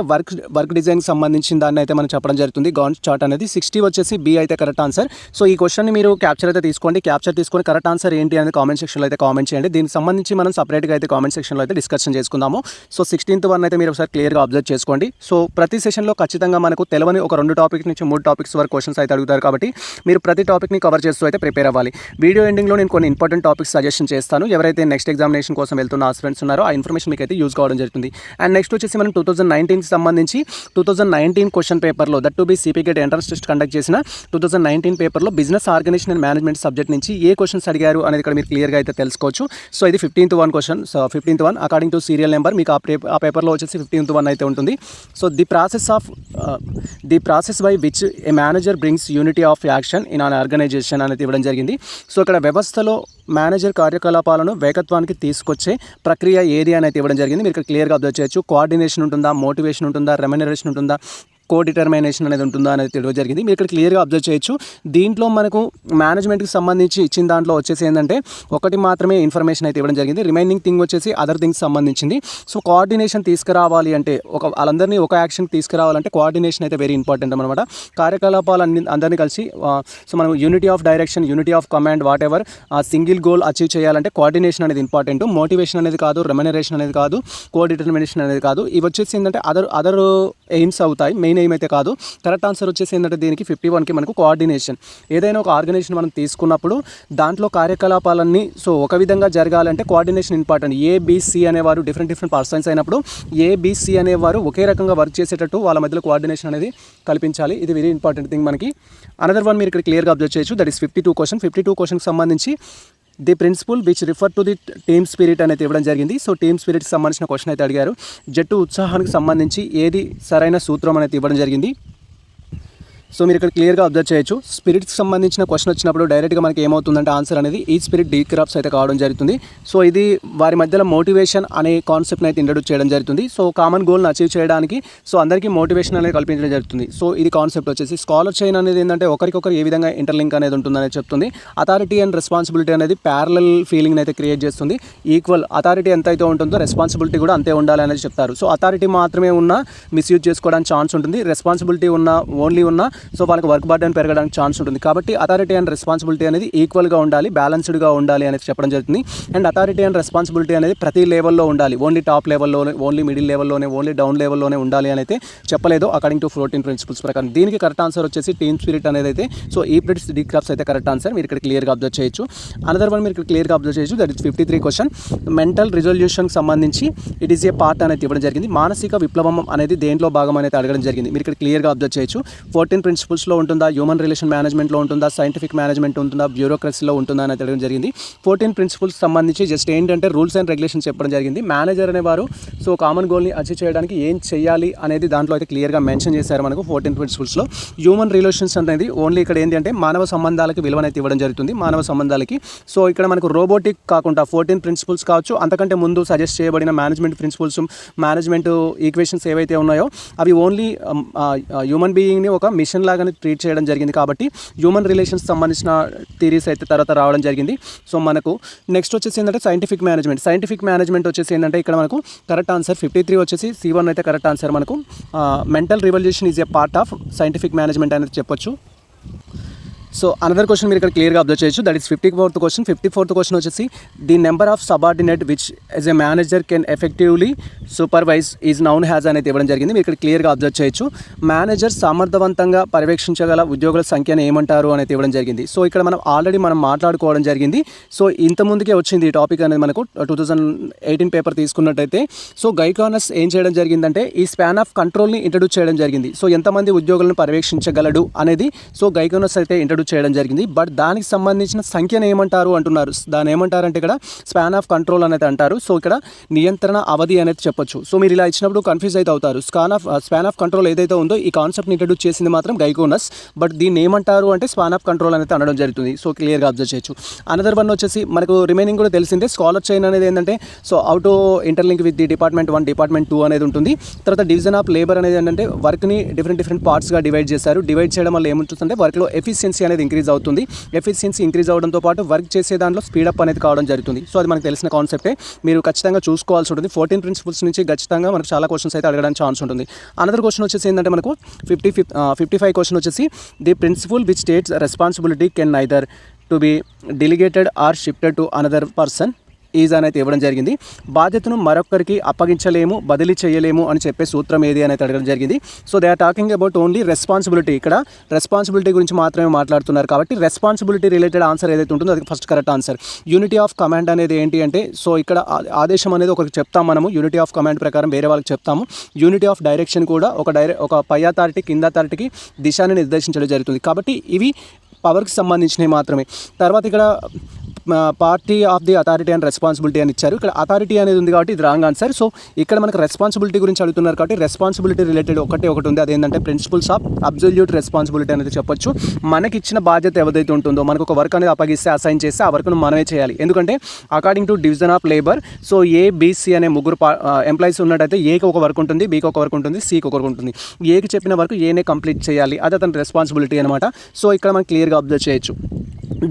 వర్క్ డిజైన్కి సంబంధించిన దాన్ని అయితే మనం చెప్పడం జరుగుతుంది. గాంట్ చార్ట్ అనేది 60 వచ్చేసి బి అయితే కరెక్ట్ ఆన్సర్. సో ఈ క్వశ్చన్ని మీరు క్యాప్చర్ అయితే తీసుకోండి. క్యాప్చర్ తీసుకొని కరెక్ట్ ఆన్సర్ ఏంటి అనేది కామెంట్ సెక్షన్లో అయితే కామెంట్ చేయండి. దీనికి సంబంధించి మనం సపరేట్గా అయితే కామెంట్ సెక్షన్లో అయితే డిస్కషన్ చేసుకుందాము. సో 16th వన్ అయితే మీరు ఒకసారి క్లియర్గా అబ్జర్వ్ చేసుకోండి. సో ప్రతి సెషన్లో ఖచ్చితంగా మనకు తెలవని ఒక 2 టాపిక్స్ నుంచి 3 టాపిక్స్ వరకు క్వశ్చన్స్ అయితే అడుగుతారు. కాబట్టి మీరు ప్రతి టాపిక్ని కవర్ చేస్తూ అయితే ప్రిపేర్ అవ్వాలి. వీడియో ఎండింగ్లో నేను కొన్ని ఇంపార్టెంట్ టాపిక్స్ సజెషన్ చేస్తాను. ఎవరైతే నెక్స్ట్ ఎగ్జామినేషన్ కోసం వెళ్తున్న ఆస్పిరెంట్స్ ఉన్నారో ఆ ఇన్ఫర్మేషన్ మీకు అయితే యూజ్ కావడం జరుగుతుంది. అండ్ నెక్స్ట్ వచ్చేసి మనం 2019కి సంబంధించి 2019 క్వశ్చన్ పేపర్లో that to be CPGET entrance test conduct చేసిన 2019 పేపర్లో business organisation and management subject నుంచి ఏ క్వశ్చన్స్ అడిగారు అనేది ఇక్కడ మీరు క్లియర్గా అయితే తెలుసుకోవచ్చు. సో ఇది 15th one question. So 15th one according to serial number మీకు ఆ పేపర్లో వచ్చేసి 15th వన్ అయితే ఉంటుంది. So the process by which a manager brings unity of action in an organisation అనేది ఇవ్వడం జరిగింది. సో ఇక్కడ వ్యవస్థలో మేనేజర్ కార్యకలాపాలను వేగత్వానికి తీసుకొచ్చే ప్రక్రియ ఏది అనేది ఇవ్వడం జరిగింది. మీరు ఇక్కడ క్లియర్గా అబ్జర్వ్ చేయొచ్చు. కోఆర్డినేషన్ ఉంటుందా, మోటివేషన్ ఉంటుందా, రెమ్యునరేషన్ ఉంటుందా, కోడిటర్మినేషన్ అనేది ఉంటుందా అనేది తెలియడం జరిగింది. మీరు ఇక్కడ క్లియర్గా అబ్జర్వ్ చేయొచ్చు. దీంట్లో మనకు మేనేజ్మెంట్కి సంబంధించి ఇచ్చిన దాంట్లో వచ్చేసి ఏంటంటే ఒకటి మాత్రమే ఇన్ఫర్మేషన్ అయితే ఇవ్వడం జరిగింది. రిమైనింగ్ థింగ్ వచ్చేసి అదర్ థింగ్స్ సంబంధించింది. సో కోఆర్డినేషన్ తీసుకురావాలి అంటే వాళ్ళందరినీ ఒక యాక్షన్ తీసుకురావాలంటే కోఆర్డినేషన్ అయితే వెరీ ఇంపార్టెంట్ అనమాట. కార్యకలాపాలన్నీ అందరినీ కలిసి సో మనం unity of direction, unity of command, what ever single goal achieve చేయాలంటే కోఆర్డినేషన్ అనేది ఇంపార్టెంట్. మోటివేషన్ అనేది కాదు, రెమ్యునరేషన్ అనేది కాదు, కోడిటర్మినేషన్ అనేది కాదు. ఇవి వచ్చేసి ఏంటంటే అదర్ ఎయిమ్స్ అవుతాయి, మెయిన్ ఎయిమ్ అయితే కాదు. కరెక్ట్ ఆన్సర్ వచ్చేసి ఏంటంటే దీనికి 51కి మనకు కోఆర్డినేషన్. ఏదైనా ఒక ఆర్గనైజేషన్ మనం తీసుకున్నప్పుడు దాంట్లో కార్యకలాపాలన్నీ సో ఒక విధంగా జరగాలంటే కోఆర్డినేషన్ ఇంపార్టెంట్. ఏబిసి అనేవారు డిఫరెంట్ పర్సన్స్ అయినప్పుడు ఏబిసి అనేవారు ఒకే రకంగా వర్క్ చేసేటట్టు వాళ్ళ మధ్యలో కోఆర్డినేషన్ అనేది కల్పించాలి. ఇది వెరీ ఇంపార్టెంట్ థింగ్ మనకి. అనదర్ వన్ మీరు ఇక్కడ క్లియర్గా అబ్జర్వ్ చేయొచ్చు. That is 52 question. 52 క్వశ్చన్కి సంబంధించి the principle which refer to the team spirit అనేది ఇవ్వడం జరిగింది. సో టీమ్ స్పిరిట్కి సంబంధించిన క్వశ్చన్ అయితే అడిగారు. జట్టు ఉత్సాహానికి సంబంధించి ఏది సరైన సూత్రం అనేది ఇవ్వడం జరిగింది. సో మీరు ఇక్కడ క్లియర్గా అబ్జర్వ్ చేయొచ్చు. స్పిరిట్స్కి సంబంధించిన క్వశ్చన్ వచ్చినప్పుడు డైరెక్ట్గా మనకి ఏమవుతుందంటే ఆన్సర్ అనేది ఈ స్పిరిట్ డీక్రాప్స్ అయితే కావడం జరుగుతుంది. సో ఇది వారి మధ్యలో మోటివేషన్ అనే కాన్సెప్ట్ని అయితే ఇంట్రడ్యూస్ చేయడం జరుగుతుంది. సో కామన్ గోల్ని అచీవ్ చేయడానికి సో అందరికీ మోటివేషన్ అనేది కల్పించడం జరుగుతుంది. సో ఇది కాన్సెప్ట్ వచ్చేసి స్కాలర్ చైన్ అనేది ఏంటంటే ఒకరికొకరు ఏ విధంగా ఇంటర్లింక్ అనేది ఉంటుందనేది చెప్తుంది. అథారిటీ అండ్ రెస్పాన్సిబిలిటీ అనేది ప్యారలల్ ఫీలింగ్ అయితే క్రియేట్ చేస్తుంది. ఈక్వల్ అథారిటీ ఎంత అయితే ఉంటుందో రెస్పాన్సిబిలిటీ కూడా అంతే ఉండాలి అనేది చెప్తారు. సో అథారిటీ మాత్రమే ఉన్నా మిస్యూజ్ చేసుకోవడానికి ఛాన్స్ ఉంటుంది. రెస్పాన్సిబిలిటీ ఓన్లీ ఉన్న సో వాళ్ళకి వర్క్ బర్డెన్ పెరగడానికి ఛాన్స్ ఉంటుంది. కాబట్టి అథారిటీ అండ్ రెస్పాన్సిబిలిటీ అనేది ఈక్వల్గా ఉండాలి, బ్యాలెన్స్డ్గా ఉండాలి అనేది చెప్పడం జరుగుతుంది. అండ్ అథారిటీ అండ్ రెస్పాన్సిబిలిటీ అనేది ప్రతి లెవెల్లో ఉండాలి, ఓన్లీ టాప్ లెవెల్లోనే, ఓన్లీ మిడిల్ లెవెల్లోనే, ఓన్లీ డౌన్ లెవెల్లోనే ఉండాలి అని అయితే చెప్పలేదు అకార్డింగ్ టు 14 ప్రిన్సిపల్స్ ప్రకారం. దీనికి కరెక్ట్ ఆన్సర్ వచ్చేసి టీమ్ స్పిరిట్ అనేది అయితే సో ఈ ప్రిట్స్ డి క్రాఫ్ట్స్ అయితే కరెక్ట్ ఆన్సర్. మీరు ఇక్కడ క్లియర్గా అబ్జర్వ్ చేయొచ్చు. అనదర్ వన్ మీరు ఇక్కడ క్లియర్గా అబ్జర్వ్ చేయొచ్చు. That is 53 question. మెంటల్ రిజల్యూషన్కి సంబంధించి ఇట్ ఈస్ ఏ పార్ట్ అనేది ఇవ్వడం జరిగింది. మానసిక విప్లవం అనేది దేంట్లో భాగం అనేది అడగడం జరిగింది. మీరు ఇక్కడ క్లియర్గా అబ్జర్వ్ చేయొచ్చు. 14 ప్రిన్సిపల్స్లో ఉంటుందా, హ్యూమన్ రిలేషన్ మేనేజ్మెంట్లో ఉంటుందా, సైంటిఫిక్ మేనేజ్మెంట్ ఉంటుందా, బ్యూరోక్రసీలో ఉంటుందా అనేది అడగడం జరిగింది. 14 ప్రిన్సిపల్స్ సంబంధించి జస్ట్ ఏంటంటే రూల్స్ అండ్ రెగ్యులేషన్స్ చెప్పడం జరిగింది. మేనేజర్ అనేవారు సో కామన్ గోల్ని అచీవ్ చేయడానికి ఏం చేయాలి అనేది దాంట్లో అయితే క్లియర్గా మెన్షన్ చేశారు మనకు 14 ప్రిన్సిపల్స్లో. హ్యూమన్ రిలేషన్స్ అనేది ఓన్లీ ఇక్కడ ఏంటి అంటే మానవ సంబంధాలకు విలువనైతే ఇవ్వడం జరుగుతుంది, మానవ సంబంధాలకి. సో ఇక్కడ మనకు రోబోటిక్ కాకుండా 14 ప్రిన్సిపల్స్ కావచ్చు, అంతకంటే ముందు సజెస్ట్ చేయబడిన మేనేజ్మెంట్ ప్రిన్సిపల్స్, మేనేజ్మెంట్ ఈక్వేషన్స్ ఏవైతే ఉన్నాయో అవి ఓన్లీ హ్యూమన్ బీయింగ్ని ఒక మిషన్ లాగానే ట్రీట్ చేయడం జరిగింది. కాబట్టి హ్యూమన్ రిలేషన్స్ సంబంధించిన థియరీస్ అయితే తర్వాత రావడం జరిగింది. సో మనకు నెక్స్ట్ వచ్చేసి ఏంటంటే సైంటిఫిక్ మేనేజ్మెంట్. సైంటిఫిక్ మేనేజ్మెంట్ వచ్చేసి ఏంటంటే ఇక్కడ మనకు కరెక్ట్ ఆన్సర్ 53 వచ్చేసి C1 అయితే కరెక్ట్ ఆన్సర్. మనకు mental revolution is a part of scientific management అనేది చెప్పొచ్చు. సో అనదర్ క్వశ్చన్ మీరు ఇక్కడ క్లియర్గా అబ్జర్వ్ చేయొచ్చు. That is 54th question. 54th question వచ్చేసి the number of subordinate which as a manager can effectively supervise is known has అనేది ఇవ్వడం జరిగింది. మీరు ఇక్కడ క్లియర్గా అబ్జర్వ్ చేయొచ్చు. మేనేజర్ సమర్థవంతంగా పర్యవేక్షించగల ఉద్యోగుల సంఖ్యను ఏమంటారు అనేది ఇవ్వడం జరిగింది. సో ఇక్కడ మనం ఆల్రెడీ మాట్లాడుకోవడం జరిగింది. సో ఇంత ముందుకే వచ్చింది ఈ టాపిక్ అనేది మనకు 2018 పేపర్ తీసుకున్నట్టయితే. సో గైకానస్ ఏం చేయడం జరిగిందంటే ఈ స్పాన్ ఆఫ్ కంట్రోల్ని ఇంట్రడ్యూస్ చేయడం జరిగింది. సో ఎంతమంది ఉద్యోగులను పర్యవేక్షించగలడు అనేది సో గైకానస్ అయితే ఇంట్రడ్యూస్ చేయడం జరిగింది. బట్ దానికి సంబంధించిన సంఖ్యను ఏమంటారు అంటున్నారు. దాన్ని ఏమంటారంటే ఇక్కడ స్పాన్ ఆఫ్ కంట్రోల్ అనేది అంటారు. సో ఇక్కడ నియంత్రణ అవధి అనేది చెప్పొచ్చు. సో మీరు ఇలా ఇచ్చినప్పుడు కన్ఫ్యూజ్ అయితే అవుతారు. స్పాన్ ఆఫ్ కంట్రోల్ ఏదైతే ఉందో ఈ కాన్సెప్ట్ని ఇంట్రడ్యూస్ చేసింది మాత్రం గైకోనస్, బట్ దీన్ని ఏమంటారు అంటే స్పాన్ ఆఫ్ కంట్రోల్ అనేది అనడం జరుగుతుంది. సో క్లియర్గా అబ్జర్వ్ చేయొచ్చు. అనదర్ వన్ వచ్చేసి మనకు రిమైనింగ్ కూడా తెలిసిందే. స్కాలర్ చైన్ అనేది ఏంటంటే so out interlink with the department 1, department 2 అనేది ఉంటుంది. తర్వాత డివిజన్ ఆఫ్ లేబర్ అనేది ఏంటంటే వర్క్ని డిఫరెంట్ పార్ట్స్గా డివైడ్ చేశారు. డివైడ్ చేయడం వల్ల ఏముంటుందంటే వర్క్లో ఎఫిషియన్సీ అనేది ఇంక్రీజ్ అవుతుంది. ఎఫిషియన్సీ ఇంక్రీజ్ అవడంతో పాటు వర్క్ చేసే దాంట్లో స్పీడప్ అనేది కావడం జరుగుతుంది. సో అది మనకు తెలిసిన కాన్సెప్టే, మీరు ఖచ్చితంగా చూసుకోవాల్సి ఉంటుంది. 14 ప్రిన్సిపల్స్ నుంచి ఖచ్చితంగా మనకు చాలా క్వశ్చన్స్ అయితే అడగడానికి ఛాన్స్ ఉంటుంది. అనదర్ క్వశ్చన్ వచ్చేసి ఏంటంటే మనకు 55 క్వశ్చన్ వచ్చేసి the principle which states responsibility can neither to be delegated or shifted to another person is అనేది ఇవ్వడం జరిగింది. బాధ్యతను మరొకరికి అప్పగించలేము, బదిలీ చేయలేము అని చెప్పే సూత్రం ఏది అనేది అడగడం జరిగింది. So they are talking about only responsibility. ఇక్కడ రెస్పాన్సిబిలిటీ గురించి మాత్రమే మాట్లాడుతున్నారు. కాబట్టి రెస్పాన్సిబిలిటీ రిలేటెడ్ ఆన్సర్ ఏదైతే ఉంటుందో అది first correct answer. Unity of command అనేది ఏంటి అంటే సో ఇక్కడ ఆదేశం అనేది ఒకరికి చెప్తాం మనము, యూనిటీ ఆఫ్ కమాండ్ ప్రకారం వేరే వాళ్ళకి చెప్తాము. యూనిటీ ఆఫ్ డైరెక్షన్ కూడా ఒక పై అథారిటీ కింద అథారిటీకి దిశని నిర్దేశించడం జరుగుతుంది. కాబట్టి ఇవి పవర్కి సంబంధించినవి మాత్రమే. తర్వాత ఇక్కడ party of the authority and responsibility అని ఇచ్చారు. ఇక్కడ అథారిటీ అనేది ఉంది కాబట్టి ఇది రాంగ్ ఆన్సర్. సో ఇక్కడ మనకు రెస్పాన్సిబిలిటీ గురించి అడుగుతున్నారు కాబట్టి రెస్పాన్సిబిలిటీ రిలేటెడ్ ఒకటి ఉంది. అదేంటంటే ప్రిన్సిపల్స్ ఆఫ్ అబ్సల్యూట్ రెస్పాన్సిబిలిటీ అనేది చెప్పొచ్చు. మనకి ఇచ్చిన బాధ్యత ఏదైతే ఉంటుందో మనకు ఒక వర్క్ అనేది అప్పగిస్తే అసైన్ చేస్తే ఆ వర్క్ను మనమే చేయాలి. ఎందుకంటే according to division of labour so A, B, C అనే ముగ్గురు ఎంప్లాయీస్ ఉన్నట్టయితే Aకి ఒక వర్క్ ఉంటుంది, Bకి ఒక వర్క్ ఉంటుంది, Cకి ఒక వర్క్ ఉంటుంది. Aకి చెప్పిన వర్క్ Aనే కంప్లీట్ చేయాలి, అది అతని రెస్పాన్సిబిలిటీ అనమాట. సో ఇక్కడ మనం క్లియర్గా అబ్జర్వ్ చేయొచ్చు.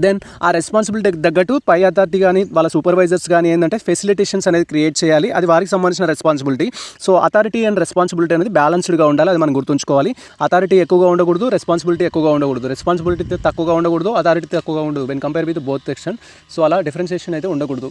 దెన్ ఆ రెస్పాన్సిబిలిటీకి తగ్గట్టు పై అథారిటీ కానీ వాళ్ళ సూపర్వైజర్స్ కానీ ఏంటంటే ఫెసిలిటేషన్స్ అనేది క్రియేట్ చేయాలి, అది వారికి సంబంధించిన responsibility. So authority and responsibility అనేది బ్యాలెన్స్డ్గా ఉండాలి, అది మనం గుర్తుంచుకోవాలి. అథారిటీ ఎక్కువగా ఉండకూడదు, రెస్పాన్సిబిలిటీ ఎక్కువగా ఉండకూడదు, రెస్పాన్సిబిలిటీ తక్కువగా ఉండకూడదు, అథారిటీ తక్కువగా ఉండదు when compare with both section. So అలా డిఫరెన్షియేషన్ అయితే ఉండకూడదు.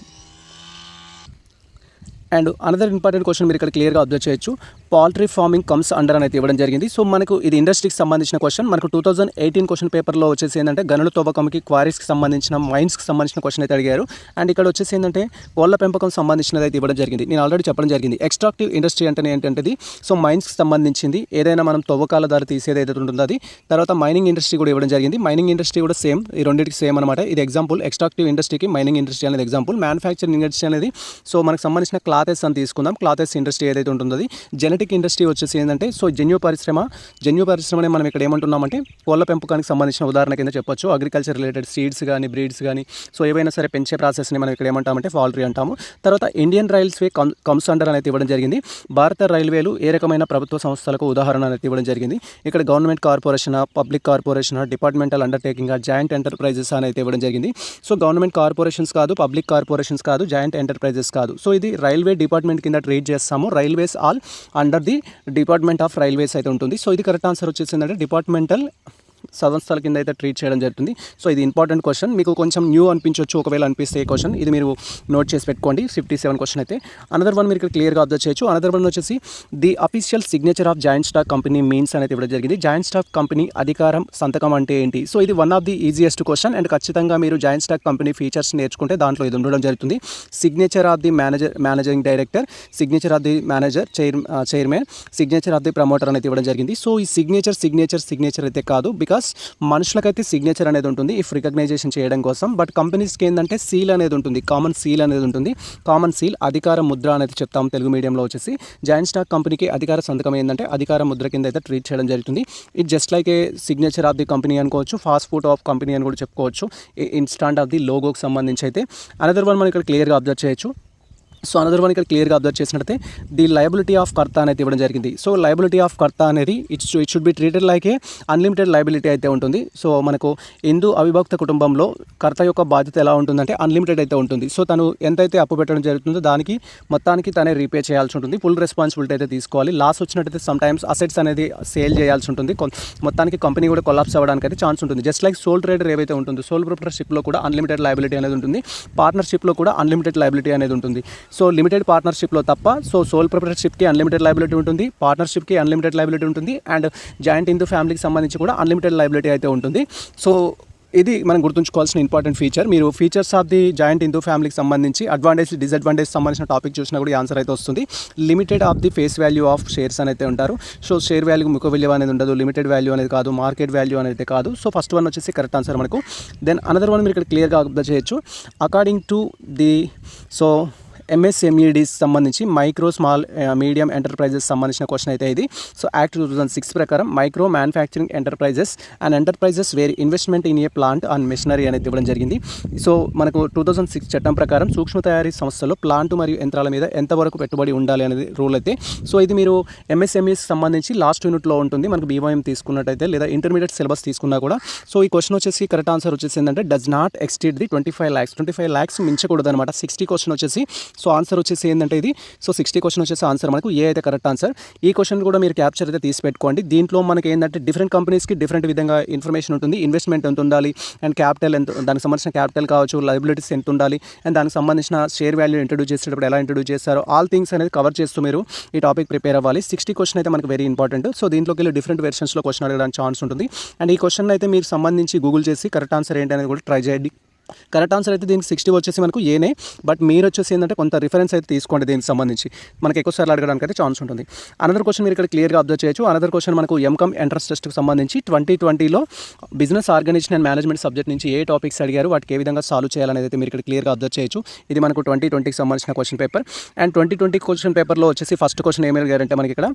అండ్ అనదర్ ఇంపార్టెంట్ క్వశ్చన్ మీరు ఇక్కడ క్లియర్గా అబ్జర్వ్ చేయొచ్చు. పౌల్ట్రీ ఫార్మింగ్ కమ్స్ అండర్ అనేది ఇవ్వడం జరిగింది. సో మనకు ఇది ఇండస్ట్రీకి సంబంధించిన క్వశ్చన్. మనకు 2018 క్వశ్చన్ పేపర్లో వచ్చేసి ఏంటంటే గనుల తవ్వకంకి, క్వారీస్కి సంబంధించిన, మైన్స్కి సంబంధించిన క్వశ్చన్ అయితే అడిగారు. అండ్ ఇక్కడ వచ్చేసి ఏంటంటే కోళ్ళ పెంపకం సంబంధించినది అయితే ఇవ్వడం జరిగింది. నేను ఆల్రెడీ చెప్పడం జరిగింది. ఎక్స్ట్రాక్టివ్ ఇండస్ట్రీ అంటే ఏంటంటే సో మైన్స్కి సంబంధించింది, ఏదైనా మనం తవ్వకాల ద్వారా తీసేది ఏదైతే ఉంటుందో అది. తర్వాత మైనింగ్ ఇండస్ట్రీ కూడా ఇవ్వడం జరిగింది. మైనింగ్ ఇండస్ట్రీ కూడా సేమ్, ఈ రెండింటికి సేమ్ అనమాట. ఇది ఎగ్జాంపుల్. ఎక్స్ట్రాక్టివ్ ఇండస్ట్రీకి మైనింగ్ ఇండస్ట్రీ అనేది ఎగ్జాంపుల్. మ్యానుఫ్యాక్చరింగ్ ఇండస్ట్రీ అనేది సో మనకు సంబంధించిన క్లాతెస్ అని తీసుకుందాం. క్లాతెస్ ఇండస్ట్రీ ఏదైతే ఉంటుందో అది. జెనెటిక్ ఇండస్ట్రీ వచ్చేసి ఏంటంటే సో జన్యు పరిశ్రమని మనం ఇక్కడ ఏమంటున్నామంటే కోళ్ళ పెంపకానికి సంబంధించిన ఉదాహరణ కింద చెప్పొచ్చు. అగ్రికల్చర్ రిలేటెడ్ సీడ్స్ కానీ, బ్రీడ్స్ కానీ సో ఏవైనా సరే పెంచే ప్రాసెస్ని మనం ఇక్కడ ఏమంటామంటే పౌల్ట్రీ అంటాము. తర్వాత ఇండియన్ రైల్వే కమ్స్ అండర్ అనేది ఇవ్వడం జరిగింది. భారత రైల్వేలు ఏ రకమైన ప్రభుత్వ సంస్థలకు ఉదాహరణ అనేది ఇవ్వడం జరిగింది. ఇక్కడ government corporation, public corporation, departmental undertaking, joint enterprises అనేది ఇవ్వడం జరిగింది. సో గవర్నమెంట్ కార్పొరేషన్స్ కాదు, పబ్లిక్ కార్పొరేషన్స్ కాదు, జాయింట్ ఎంటర్ప్రైజెస్ కాదు. సో ఇది రైల్వే డిపార్ట్మెంట్ కింద ట్రీట్ చేస్తాము. Railways all under the department of railways అయితే ఉంటుంది. సో ఇది కరెక్ట్ ఆన్సర్ వచ్చేసిందంటే డిపార్ట్మెంటల్ సంస్థల కింద అయితే ట్రీట్ చేయడం జరుగుతుంది. సో ఇది ఇంపార్టెంట్ క్వశ్చన్, మీకు కొంచెం న్యూ అనిపించవచ్చు ఒకవేళ అనిపిస్తే ఈ క్వశ్చన్, ఇది మీరు నోట్ చేసి పెట్టుకోండి. 57 క్వశ్చన్ అయితే. అనదర్ వన్ మీరు ఇక్కడ క్లియర్గా అబ్జర్వ్ చేయొచ్చు. అనదర్ వన్ వచ్చేసి the official signature of joint stock company means అనేది ఇవ్వడం జరిగింది. జాయింట్ స్టాక్ కంపెనీ అధికారం సంతకం అంటే ఏంటి? సో ఇది one of the easiest question and ఖచ్చితంగా మీరు జాయింట్ స్టాక్ కంపెనీ ఫీచర్స్ నేర్చుకుంటే దాంట్లో ఇది ఉండడం జరుగుతుంది. Signature of the managing director, signature of the manager, chairman, signature of the promoter అనేది ఇవ్వడం జరిగింది. సో ఈ సిగ్నేచర్ అయితే కాదు, బికాస్ మనుషులకైతే సిగ్నేచర్ అనేది ఉంటుంది ఇఫ్ రికగ్నైజేషన్ చేయడం కోసం. బట్ కంపెనీస్కి ఏంటంటే సీల్ అనేది ఉంటుంది, కామన్ సీల్ అనేది ఉంటుంది. కామన్ సీల్ అధికార ముద్ర అనేది చెప్తాం తెలుగు మీడియంలో వచ్చేసి. జాయింట్ స్టాక్ కంపెనీకి అధికార సంతకం ఏంటంటే అధికార ముద్ర కింద అయితే ట్రీట్ చేయడం జరుగుతుంది. It just like A signature of the company అనుకోవచ్చు, ఫాస్ట్ ఫుడ్ ఆఫ్ కంపెనీ అని కూడా చెప్పుకోవచ్చు ఇన్స్టాంట్ ఆఫ్ ది లోగోకి సంబంధించి అయితే. అనదర్ వన్ మనం ఇక్కడ క్లియర్గా అబ్జర్వ్ చేయొచ్చు. సో అనదర్ వన్ ఇక్కడ క్లియర్గా అబ్జర్వ్ చేసినట్లయితే ది లయబిలిటీ ఆఫ్ కర్త అనేది ఇవ్వడం జరిగింది. సో లయబిలిటీ ఆఫ్ కర్త అనేది it should be treated like A unlimited liability అయితే ఉంటుంది. సో మనకు హిందూ అవిభక్త కుటుంబంలో కర్త యొక్క బాధ్యత ఎలా ఉంటుందంటే అన్లిమిటెడ్ అయితే ఉంటుంది. సో తను ఎంతైతే అప్పు పెట్టడం జరుగుతుందో దానికి మొత్తానికి తనే రీపే చేయాల్సి ఉంటుంది. ఫుల్ రెస్పాన్సిబిలిటీ అయితే తీసుకోవాలి. లాస్ వచ్చినట్టయితే సమ్ టైమ్స్ అసెట్స్ అనేది సేల్ చేయాల్సి ఉంటుంది. మొత్తానికి కంపెనీ కూడా కొలాప్స్ అవ్వడానికి అయితే ఛాన్స్ ఉంటుంది. జస్ట్ లైక్ సోల్ ట్రేడర్ ఏవైతే ఉంటుందో సోల్ ప్రొప్రైటర్షిప్లో కూడా అన్లిమిటెడ్ లయబిలిటీ అనేది ఉంటుంది. పార్ట్నర్షిప్లో కూడా అన్లిమిటెడ్ లయబిలిటీ అనేది ఉంటుంది. సో లిమిటెడ్ పార్ట్నర్షిప్లో తప్ప. సో సోల్ ప్రొప్రైటర్షిప్కి అన్లిమిటెడ్ లయబిలిటీ ఉంటుంది, పార్ట్నర్షిప్కి అన్లిమిటెడ్ లయబిలిటీ ఉంటుంది అండ్ జాయింట్ హిందూ ఫ్యామిలీకి సంబంధించి కూడా అన్లిమిటెడ్ లయబిలిటీ అయితే ఉంటుంది. సో ఇది మనం గుర్తుంచుకోవాల్సిన ఇంపార్టెంట్ ఫీచర్. మీరు features of the joint Hindu ఫ్యామిలీకి సంబంధించి అడ్వాంటేజ్ డిసడ్వాంటేజ్ సంబంధించిన టాపిక్ చూసినా కూడా ఆన్సర్ అయితే వస్తుంది. Limited of the face value of shares అని అయితే ఉంటారు. సో షేర్ వాల్యూ ముఖ విలువ అనేది ఉండదు, లిమిటెడ్ వాల్యూ అనేది కాదు, మార్కెట్ వాల్యూ అనేది కాదు. సో ఫస్ట్ వన్ వచ్చేసి కరెక్ట్ ఆన్సర్ మనకు. దెన్ అనదర్ వన్ మీరు ఇక్కడ క్లియర్గా అబ్జర్వ్ చేయొచ్చు. అకార్డింగ్ టు ది MSMEDs సంబంధించి మైక్రో స్మాల్ మీడియం ఎంటర్ప్రైజెస్ సంబంధించిన క్వశ్చన్ అయితే ఇది. సో యాక్ట్ 2006 ప్రకారం micro manufacturing enterprises and enterprises where investment in a plant and machinery అనేది ఇవ్వడం జరిగింది. సో మనకు 2006 చట్టం ప్రకారం సూక్ష్మ తయారీ సంస్థల్లో ప్లాంట్ మరియు యంత్రాల మీద ఎంతవరకు పెట్టుబడి ఉండాలి అనేది రూల్ అయితే. సో ఇది మీరు MSMEs సంబంధించి లాస్ట్ యూనిట్లో ఉంటుంది. మనకు BYM తీసుకున్నట్టయితే లేదా ఇంటర్మీడియట్ సిలబస్ తీసుకున్నా కూడా. సో ఈ క్వశ్చన్ వచ్చేసి కరెక్ట్ ఆన్సర్ వచ్చేసి ఏంటంటే డస్ నాట్ ఎక్స్టీడ్ ది 25 lakhs మించకూడదు అనమాట. 60 క్వశ్చన్ వచ్చేసి. సో ఆన్సర్ వచ్చేసి ఏంటంటే ఇది. సో 60 క్వశ్చన్ వచ్చేసి ఆన్సర్ మనకు ఏ అయితే కరెక్ట్ ఆన్సర్. ఈ క్వశ్చన్ కూడా మీరు క్యాప్చర్ అయితే తీసి పెట్టుకోండి. దీంట్లో మనకి ఏంటంటే డిఫరెంట్ కంపెనీస్కి డిఫరెంట్ విధంగా ఇన్ఫర్మేషన్ ఉంటుంది. ఇన్వెస్ట్మెంట్ ఎంత ఉండాలి అండ్ క్యాపిటల్ ఎంత, దానికి సంబంధించిన క్యాపిటల్ కావచ్చు, లయబిలిటీస్ ఎంత ఉండాలి అండ్ దానికి సంబంధించిన షేర్ వాల్యూ ఇంట్రడ్యూస్ చేసేటప్పుడు ఎలా ఇంట్రడ్యూస్ చేస్తారో ఆల్ థింగ్స్ అనేది కవర్ చేస్తూ మీరు ఈ టాపిక్ ప్రిపేర్ అవ్వాలి. 60 క్వశ్చన్ అయితే మనకు వెరీ ఇంపార్టెంట్. సో దీంట్లోకి వెళ్ళి డిఫరెంట్ వెర్షన్స్లో క్వశ్చన్ అడగడానికి ఛాన్స్ ఉంటుంది. అండ్ ఈ క్వశ్చన్ అయితే మీరు సంబంధించి గూగుల్ చేసి కరెక్ట్ ఆన్సర్ ఏంటి అనేది కూడా ట్రై చేయండి. కరెక్ట్ ఆన్సర్ అయితే దీనికి 60 వచ్చేసి మనకు ఏనే. బట్ మీరు వచ్చేసి ఏంటంటే కొంత రిఫరెన్స్ అయితే తీసుకోండి దీనికి సంబంధించి, మనకి ఎక్కువ సార్లు అడగడానికి అయితే ఛాన్స్ ఉంటుంది. అనదర్ క్వశ్చన్ మీరు ఇక్కడ క్లియర్గా అబ్జర్వ్ చేయొచ్చు. అనదర్ క్వశ్చన్ మనకు ఎంకమ్ ఎంట్రన్స్ టెస్ట్కి సంబంధించి 2020లో business organisation and management subject నుంచి ఏ టాపిక్స్ అడిగారు, వాటికి ఏ విధంగా సాల్వ్ చేయాలనేది అయితే మీరు ఇక్కడ క్లియర్గా అబ్జర్వ్ చేయొచ్చు. ఇది మనకు 2020కి సంబంధించిన క్వశ్చన్ పేపర్. అండ్ 2020 క్వశ్చన్ పేపర్లో వచ్చేసి ఫస్ట్ క్వశ్చన్ ఏమి అడిగారంటే మనకి ఇక్కడ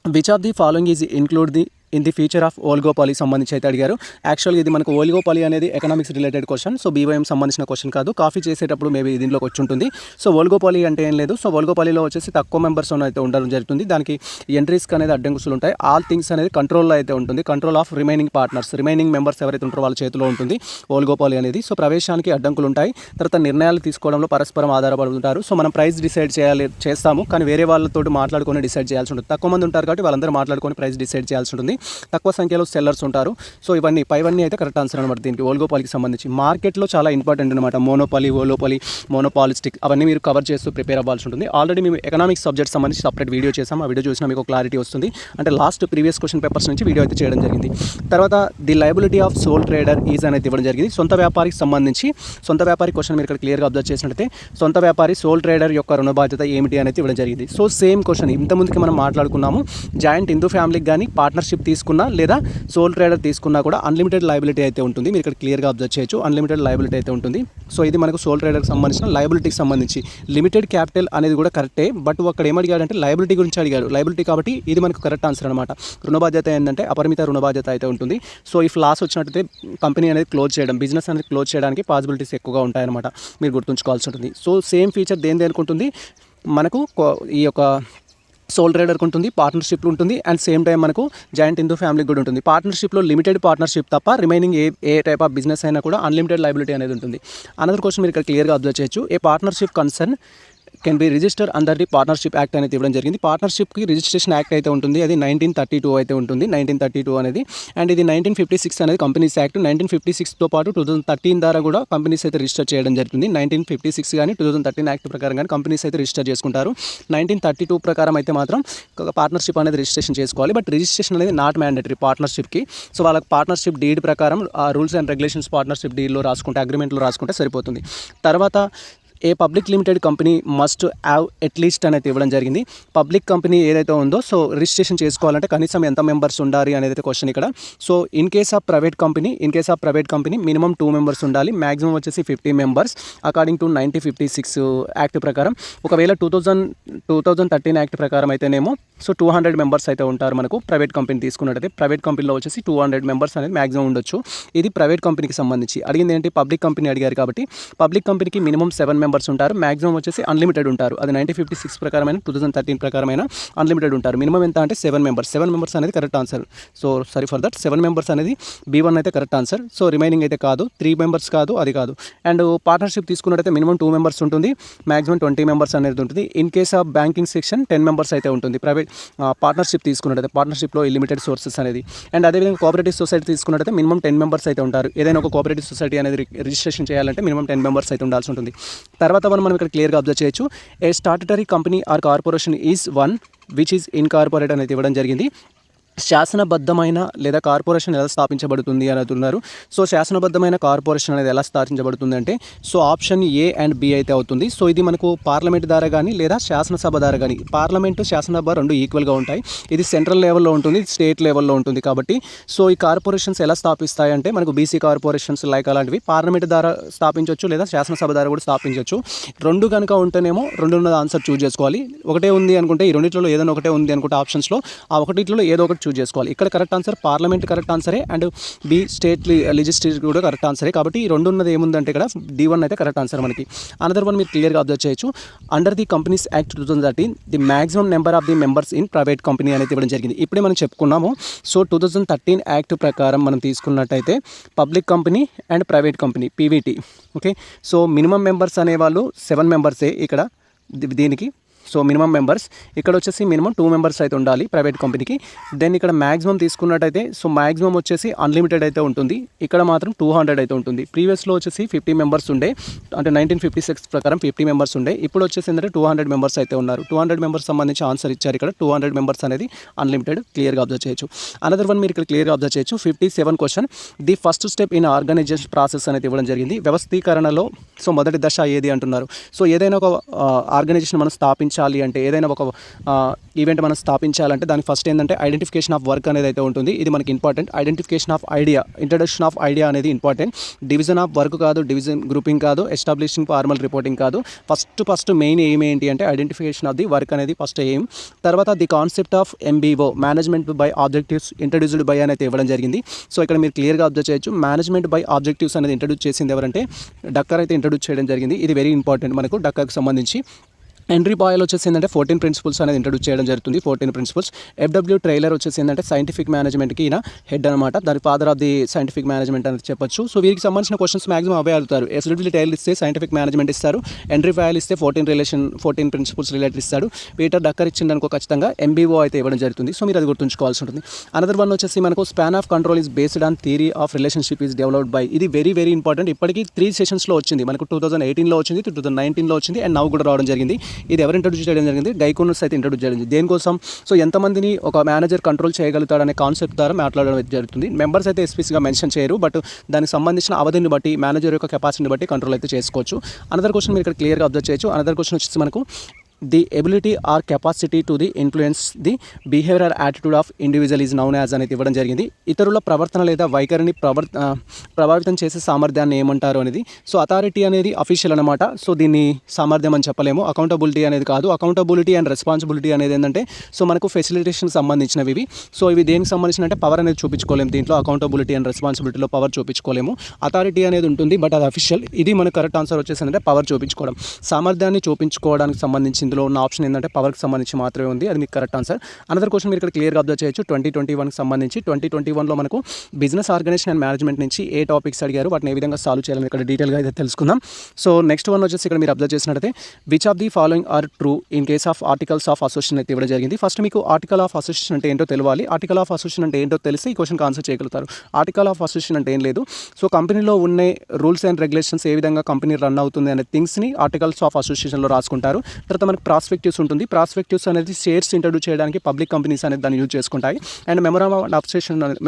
which of the following is include the in the future of oligopoly సంబంధించి అయితే అడిగారు. యాక్చువల్గా ఇది మనకు ఓల్గోపాలి అనేది economics related question. So BYM సంబంధించిన క్వశ్చన్ కాదు. కాఫీ చేసేటప్పుడు మేబీ దీంట్లోకి వచ్చి ఉంటుంది. సో ఓల్గోపాలి అంటే ఏం లేదు. సో ఓల్గోపాలిలో వచ్చేసి తక్కువ మెంబర్స్ అయితే ఉండడం జరుగుతుంది. దానికి ఎంట్రీస్కి అనేది అడ్డంకులు ఉంటాయి. ఆల్ థింగ్స్ అనేది కంట్రోల్లో అయితే ఉంటుంది. Control of remaining partners, remaining members ఎవరైతే ఉంటారో వాళ్ళ చేతిలో ఉంటుంది ఓల్గోపాలి అనేది. సో ప్రవేశానికి అడ్డంకులు ఉంటాయి. తర్వాత నిర్ణయాలు తీసుకోవడంలో పరస్పరం ఆధారపడుతుంటారు. సో మనం ప్రైస్ డిసైడ్ చేస్తాము కానీ వేరే వాళ్ళతో మాట్లాడుకొని డిసైడ్ చేయాల్సి ఉంటుంది. తక్కువ మంది ఉంటారు కాబట్టి వాళ్ళందరూ మాట్లాడుకొని ప్రైస్ డిసైడ్ చేయాల్సి ఉంటుంది. తక్కువ సంఖ్యలో సెల్లర్స్ ఉంటారు. సో పైవన్నీ అయితే కరెక్ట్ ఆన్సర్ అనమాట దీనికి ఓల్గోపాలికి సంబంధించి. మార్కెట్లో చాలా ఇంపార్టెంట్ అనమాట. మోనోపాలి, ఓలోపాలి, మోనోపాలిస్టిక్ అవన్నీ మీరు కవర్ చేస్తూ ప్రిపేర్ అవ్వాల్సి ఉంటుంది. ఆల్రెడీ మేము ఎకనామిక్స్ సబ్జెక్ట్ సంబంధించి సపరేట్ వీడియో చేసాం. ఆ వీడియో చూసినా మీకు క్లారిటీ వస్తుంది. అంటే లాస్ట్ ప్రీవియస్ క్వశ్చన్ పేపర్స్ నుంచి వీడియో అయితే చేయడం జరిగింది. తర్వాత the liability of sole trader is అనేది ఇవ్వడం జరిగింది. సొంత వ్యాపారికి సంబంధించి సొంత వ్యాపారి క్వశ్చన్ మీరు ఇక్కడ క్లియర్గా అబ్జర్వ్ చేసినట్లయితే సొంత వ్యాపారి సోల్ ట్రేడర్ యొక్క రుణ బాధ్యత ఏమిటి అనేది ఇవ్వడం జరిగింది. సో సేమ్ క్వశ్చన్ ఇంతకుముందుకి మనం మాట్లాడుకున్నాము. జాయింట్ హిందూ ఫ్యామిలీకి కానీ పార్ట్నర్షిప్ తీసుకున్నా లేదా సోల్ ట్రేడర్ తీసుకున్నా కూడా అన్లిమిటెడ్ లయబిలిటీ అయితే ఉంటుంది. మీరు ఇక్కడ క్లియర్గా అబ్జర్వ్ చేయొచ్చు. అన్లిమిటెడ్ లయబిలిటీ అయితే ఉంటుంది. సో ఇది మనకు సోల్ ట్రేడర్కి సంబంధించిన లయబిలిటీకి సంబంధించి. లిమిటెడ్ క్యాపిటల్ అనేది కూడా కరెక్టే. బట్ అక్కడ ఏమడిగాడంటే లయబిలిటీ గురించి అడిగాడు. లయబిలిటీ కాబట్టి ఇది మనకు కరెక్ట్ ఆన్సర్ అనమాట. రుణ బాధ్యత ఏంటంటే అపరిమిత రుణ బాధ్యత అయితే ఉంటుంది. సో ఇఫ్ లాస్ వచ్చినట్టయితే కంపెనీ అనేది క్లోజ్ చేయడం, బిజినెస్ అనేది క్లోజ్ చేయడానికి పాసిబిలిటీస్ ఎక్కువగా ఉంటాయన్నమాట. మీరు గుర్తుంచుకోవాల్సి ఉంటుంది. సో సేమ్ ఫీచర్ దేని అనుకుంటుంది మనకు ఈ యొక్క సోల్ ట్రేడర్కి ఉంటుంది, పార్ట్నర్షిప్లు ఉంటుంది అండ్ సేమ్ టైం మనకు జాయింట్ హిందూ ఫ్యామిలీకి కూడా ఉంటుంది. పార్ట్నర్షిప్లో లిమిటెడ్ పార్ట్నర్షిప్ తప్ప remaining A type of business అయినా కూడా అన్లిమిటెడ్ లయబిలిటీ అనేది ఉంటుంది. అనదర్ క్వశ్చన్ మీరు ఇక్కడ క్లియర్గా అబ్జర్వ్ చేయొచ్చు. ఏ partnership concern can be register under the partnership act అనేది ఇవ్వడం జరిగింది. పార్ట్నర్షిప్కి రిజిస్ట్రేషన్ యాక్ట్ అయితే ఉంటుంది, అది 1932 అయితే ఉంటుంది, 1932 అనేది. అండ్ ఇది 1956 అనేది కంపెనీస్ యాక్ట్. 1956తో పాటు 2013 ద్వారా కూడా కంపెనీస్ అయితే రిజిస్టర్ చేయడం జరుగుతుంది. 1956 కానీ 2013 యాక్ట్ ప్రకారం కానీ కంపెనీస్ అయితే రిజిస్టర్ చేసుకుంటారు. 1932 ప్రకారం అయితే మాత్రం పార్ట్నర్షిప్ అనేది రిజిస్ట్రేషన్ చేసుకోవాలి. బట్ రిజిస్ట్రేషన్ అనేది నాట్ మ్యాండేటరీ పార్ట్నర్షిప్కి. సో వాళ్ళకి పార్ట్నర్షిప్ డీడ్ ప్రకారం ఆ రూల్స్ అండ్ రెగ్యులేషన్స్ పార్ట్నర్షిప్ డీడ్లో రాసుకుంటే, అగ్రిమెంట్లో రాసుకుంటే సరిపోతుంది. తర్వాత a public limited company must have at least అనేది ఇవ్వడం జరిగింది. పబ్లిక్ కంపెనీ ఏదైతే ఉందో సో రిజిస్ట్రేషన్ చేసుకోవాలంటే కనీసం ఎంత మెంబర్స్ ఉండాలి అనేది అయితే క్వశ్చన్ ఇక్కడ. So in case of private company minimum 2 members ఉండాలి, మ్యాక్సిమం వచ్చేసి 50 మెంబర్స్ అకార్డింగ్ టు 1956 యాక్ట్ ప్రకారం. ఒకవేళ 2013 యాక్ట్ ప్రకారం అయితేనేమో సో 200 మెంబర్స్ అయితే ఉంటారు మనకు. ప్రైవేట్ కంపెనీ తీసుకున్నట్టయితే ప్రైవేట్ కంపెనీలో వచ్చేసి 200 మెంబర్స్ అనేది మ్యాక్సిమం ఉండొచ్చు. ఇది ప్రైవేట్ కంపెనీకి సంబంధించి. అడిగింది ఏంటి, పబ్లిక్ కంపెనీ అడిగారు కాబట్టి పబ్లిక్ కంపెనీకి మినిమం 7 మెంబర్స్ ఉంటారు, మ్యాక్సిమం వచ్చేసి అన్లిమిటెడ్ ఉంటారు. అది 1956 ప్రకారమైన 2013 ప్రకారమైన అన్లిమిటెడ్ ఉంటారు. మినిమం ఎంత అంటే 7 మెంబర్స్ అనేది correct answer. So sorry for that, 7 members అనేది B1 అయితే కరెక్ట్ ఆన్సర్. సో రిమైనింగ్ అయితే కాదు, 3 మెంబర్స్ కాదు, అది కాదు. అండ్ పార్ట్నర్షిప్ తీసుకున్నట్టయితే మినిమం 2 మెంబర్స్ ఉంటుంది, మ్యాక్సిమం 20 మెంబర్స్ అనేది ఉంటుంది. In case of banking section 10 members అయితే ఉంటుంది. ప్రైవేట్ పార్ట్నర్షిప్ తీసుకున్నట్టయితే పార్ట్నర్షిప్లో లిమిటెడ్ సోర్సెస్ అనేది. అండ్ అదేవిధంగా కోఆపరేటివ్ సొసైటీ తీసుకున్నట్టయితే మినిమం 10 మెంబర్స్ అయితే ఉంటారు. ఏదైనా ఒక కోఆపరేటివ్ సొసైటీ అనేది రిజిస్ట్రేషన్ చేయాలంటే మినిమం 10 మెంబర్స్ అయితే ఉండాల్సి ఉంటుంది. తర్వాత మనం ఇక్కడ క్లియర్గా అబ్జర్వ్ చేయొచ్చు. A statutory company or corporation is one which is incorporate అనేది ఇవ్వడం జరిగింది. శాసనబద్ధమైన లేదా కార్పొరేషన్ ఎలా స్థాపించబడుతుంది అని అంటున్నారు. సో శాసనబద్ధమైన కార్పొరేషన్ అనేది ఎలా స్థాపించబడుతుంది అంటే so option A and B అయితే అవుతుంది. సో ఇది మనకు పార్లమెంట్ ద్వారా కానీ లేదా శాసనసభ ద్వారా కానీ, పార్లమెంటు శాసనసభ రెండు ఈక్వల్గా ఉంటాయి. ఇది సెంట్రల్ లెవెల్లో ఉంటుంది, స్టేట్ లెవెల్లో ఉంటుంది. కాబట్టి సో ఈ కార్పొరేషన్స్ ఎలా స్థాపిస్తాయి అంటే మనకు బీసీ కార్పొరేషన్స్ లైక్ అలాంటివి పార్లమెంట్ ద్వారా స్థాపించవచ్చు లేదా శాసనసభ ద్వారా కూడా స్థాపించవచ్చు. రెండు కనుక ఉంటేనేమో రెండున్న ఆన్సర్ చూజ్ చేసుకోవాలి. ఒకటే ఉంది అనుకుంటే ఈ రెండిట్లో ఏదైనా ఒకటే ఉంది అనుకుంటే ఆప్షన్స్లో ఆ ఒకటిలో ఏదో ఒకటి చూజ్ చేసుకోవాలి. ఇక్కడ కరెక్ట్ ఆన్సర్ పార్లమెంట్ కరెక్ట్ ఆన్సరే అండ్ బి స్టేట్ లెజిస్లేచర్ కూడా కరెక్ట్ ఆన్సరే. కాబట్టి ఈ రెండు ఉన్నది ఏముందంటే ఇక్కడ D1 అయితే కరెక్ట్ ఆన్సర్ మనకి. అనదర్ వన్ మీరు క్లియర్గా అబ్జర్వ్ చేయొచ్చు. Under the companies act 2013 the maximum number of the members in private company అనేది ఇవ్వడం జరిగింది. ఇప్పుడే మనం చెప్పుకున్నాము. సో 2013 యాక్ట్ ప్రకారం మనం తీసుకున్నట్టయితే public company and private company PVT, okay. So minimum members అనేవాళ్ళు 7 మెంబర్సే ఇక్కడ దీనికి. సో మినిమం మెంబర్స్ ఇక్కడ వచ్చేసి మినిమం 2 మెంబర్స్ అయితే ఉండాలి ప్రైవేట్ కంపెనీకి. దెన్ ఇక్కడ మ్యాక్సిమం తీసుకున్నట్టయితే సో మ్యాక్సిమం వచ్చేసి అన్లిమిటెడ్ అయితే ఉంటుంది. ఇక్కడ మాత్రం 200 అయితే ఉంటుంది. ప్రీవియస్లో వచ్చేసి 50 మెంబర్స్ ఉండే, అంటే 1956 ప్రకారం 50 మెంబర్స్ ఉండే. ఇప్పుడు వచ్చేసి ఏంటంటే 200 మెంబర్స్ అయితే ఉన్నారు. 200 మెంబర్స్ సంబంధించి ఆన్సర్ ఇచ్చారు ఇక్కడ. 200 మెంబర్స్ అనేది అన్లిమిటెడ్ క్లియర్గా అబ్జర్వ్ చేయొచ్చు. అనదర్ వన్ మీరు ఇక్కడ క్లియర్గా అబ్జర్వ్ చేయొచ్చు. 57 question. The first step in organisation process అనేది ఇవ్వడం జరిగింది. వ్యవస్థీకరణలో సో మొదటి దశ ఏది అంటున్నారు. సో ఏదైనా ఒక ఆర్గనైజేషన్ మనం స్థాపించాలి అంటే, ఏదైనా ఒక ఈవెంట్ మనం స్థాపించాలంటే దానికి ఫస్ట్ ఏంటంటే ఐడెంటిఫికేషన్ ఆఫ్ వర్క్ అనేది అయితే ఉంటుంది. ఇది మనకి important. Identification of idea, introduction of idea అనేది ఇంపార్టెంట్. డివిజన్ ఆఫ్ వర్క్ కాదు, డివిజన్ గ్రూపింగ్ కాదు, ఎస్టాబ్లిషింగ్ ఫార్మల్ రిపోర్టింగ్ కాదు. ఫస్ట్ మెయిన్ ఎయిమ్ ఏంటి అంటే ఐడెంటిఫికేషన్ ఆఫ్ ది వర్క్ అనేది ఫస్ట్ ఎయిమ్. తర్వాత the concept of MBO, management by objectives introduced by అనేది ఇవ్వడం జరిగింది. సో ఇక్కడ మీరు క్లియర్గా అబ్జర్వ్ చేయొచ్చు. మేనేజ్మెంట్ బై ఆబ్జెక్టివ్స్ అనేది ఇంట్రడ్యూస్ చేసింది ఎవరంటే డక్కర్ అయితే ఇంట్రడ్యూస్ చేయడం జరిగింది. ఇది వెరీ ఇంపార్టెంట్ మనకు డక్కర్కి సంబంధించి. ఎంట్రీ బాయ్లో వచ్చేసి ఏంటంటే 14 ప్రిన్సిపల్స్ అనేది ఇంట్రడ్యూస్ చేయడం జరుగుతుంది. 14 ప్రిన్సిపల్స్. FW ట్రైలర్ వచ్చేసి ఏంటంటే సైంటిఫిక్ మేనేజ్మెంట్కి ఈయన హెడ్ అనమాట. దాని father of the scientific management అని చెప్పొచ్చు. సో వీరికి సంబంధించిన క్వశ్చన్స్ మాక్సిమం అవే అడుగుతారు. SW ట్రైలర్ ఇస్తే సైంటిఫిక్ మేనేజ్మెంట్ ఇస్తారు. ఎంట్రీ బాయ్ ఇస్తే 14 ప్రిన్సిపల్స్ రిలేటెడ్ ఇస్తాడు. పీటర్ డక్కర్ ఇచ్చిందనుకో ఖచ్చితంగా MBO అయితే ఇవ్వడం జరుగుతుంది. సో మీరు అది గుర్తుంచుకోవాల్సి ఉంటుంది. అనదర్ వన్ వచ్చేసి మనకు span of control is based on theory of relationship is developed by. ఇది వెరీ వెరీ ఇంపార్టెంట్. ఇప్పటికీ 3 సెషన్స్లో వచ్చింది మనకు. 2018లో వచ్చింది, 2019లో వచ్చింది అండ్ నవ్వు కూడా రావడం జరిగింది. ఇది ఎవరు ఇంట్రడ్యూస్ జరిగింది? గైకోనస్ అయితే ఇంట్రడ్యూస్ జరిగింది. దేనికోసం? సో ఎంతమందిని ఒక మేనేజర్ కంట్రోల్ చేయగలుగుతాడనే కాన్సెప్ట్ ద్వారా మాట్లాడడం జరుగుతుంది. మెంబర్స్ అయితే ఎస్పెసిఫిక్గా మెన్షన్ చేయరు, బట్ దానికి సంబంధించిన అవధిని బట్టి మేనేజర్ యొక్క కెపాసిటీని బట్టి కంట్రోల్ అయితే చేసుకోవచ్చు. అనదర్ క్వశ్చన్ మీరు ఇక్కడ క్లియర్గా అబ్జర్వ్ చేయొచ్చు. అనదర్ క్వశ్చన్ వచ్చేసి మనకు the ability or capacity to the influence the behaviour attitude of individual is noun as అనేది ఇవ్వడం జరిగింది. ఇతరుల ప్రవర్తన లేదా వైఖరిని ప్రభావితం చేసే సామర్థ్యాన్ని ఏమంటారు అనేది. సో అథారిటీ అనేది అఫీషియల్ అనమాట. సో దీన్ని సామర్థ్యం అని చెప్పలేము. అకౌంటబిలిటీ అనేది కాదు. అకౌంటబిలిటీ అండ్ రెస్పాన్సిబిలిటీ అనేది ఏంటంటే సో మనకు ఫెసిలిటేషన్ సంబంధించినవి ఇవి. సో ఇవి దేనికి సంబంధించిన అంటే పవర్ అనేది చూపించుకోలేము. దీంట్లో అకౌంటబిలిటీ అండ్ రెస్పాన్సిబిలిటీలో పవర్ చూపించుకోలేము. అథారిటీ అనేది ఉంటుంది బట్ అది అఫీషియల్. ఇది మనకు కరెక్ట్ ఆన్సర్ వచ్చేసిందంటే పవర్ చూపించుకోవడం. సామర్థ్యాన్ని చూపించుకోవడానికి సంబంధించి ఇందులో ఉన్న ఆప్షన్ ఏంటంటే పవర్కి సంబంధించి మాత్రమే ఉంది, అది మీకు కరెక్ట్ ఆన్సర్. అనదర్ క్వశ్చన్ మీరు ఇక్కడ క్లియర్గా అబ్జర్వ్ చేయొచ్చు. 2021కి సంబంధించి 2021లో మనకు బిజినెస్ ఆర్గనైజేషన్ అండ్ మేనేజ్మెంట్ నుంచి ఏ టాపిక్స్ అడిగారు, వాటిని ఏ విధంగా సాల్వ్ చేయాలని ఇక్కడ డీటెయిల్గా అయితే తెలుసుకుందాం. సో నెక్స్ట్ వన్ వచ్చేసి ఇక్కడ మీరు అబ్జర్వ్ చేసినట్టయితే which of the following are true in case of articles of association అయితే ఇవ్వడం జరిగింది. ఫస్ట్ మీకు ఆర్టికల్ ఆఫ్ అసోసియేషన్ అంటే ఏంటో తెలియాలి. ఆర్టికల్ ఆఫ్ అసోసియేషన్ అంటే ఏంటో తెలిసి ఈ క్వశ్చన్కి ఆన్సర్ చేయగలుగుతారు. ఆర్టికల్ ఆఫ్ అసోసియేషన్ అంటే ఏం లేదు, సో కంపెనీలో ఉన్న రూల్స్ అండ్ రెగ్యులేషన్స్ ఏ విధంగా కంపెనీ రన్ అవుతుంది అనే థింగ్స్ని ఆర్టికల్స్ ఆఫ్ అసోసియేషన్లో రాసుకుంటారు. తర్వాత మనకు ప్రాస్పెక్టివ్స్ ఉంటుంది. ప్రాస్పెక్టివ్స్ అనేది షేర్స్ ఇంట్రడ్యూస్ చేయడానికి పబ్లిక్ కంపెనీస్ అనేది దాన్ని యూజ్ చేసుకుంటాయి. అండ్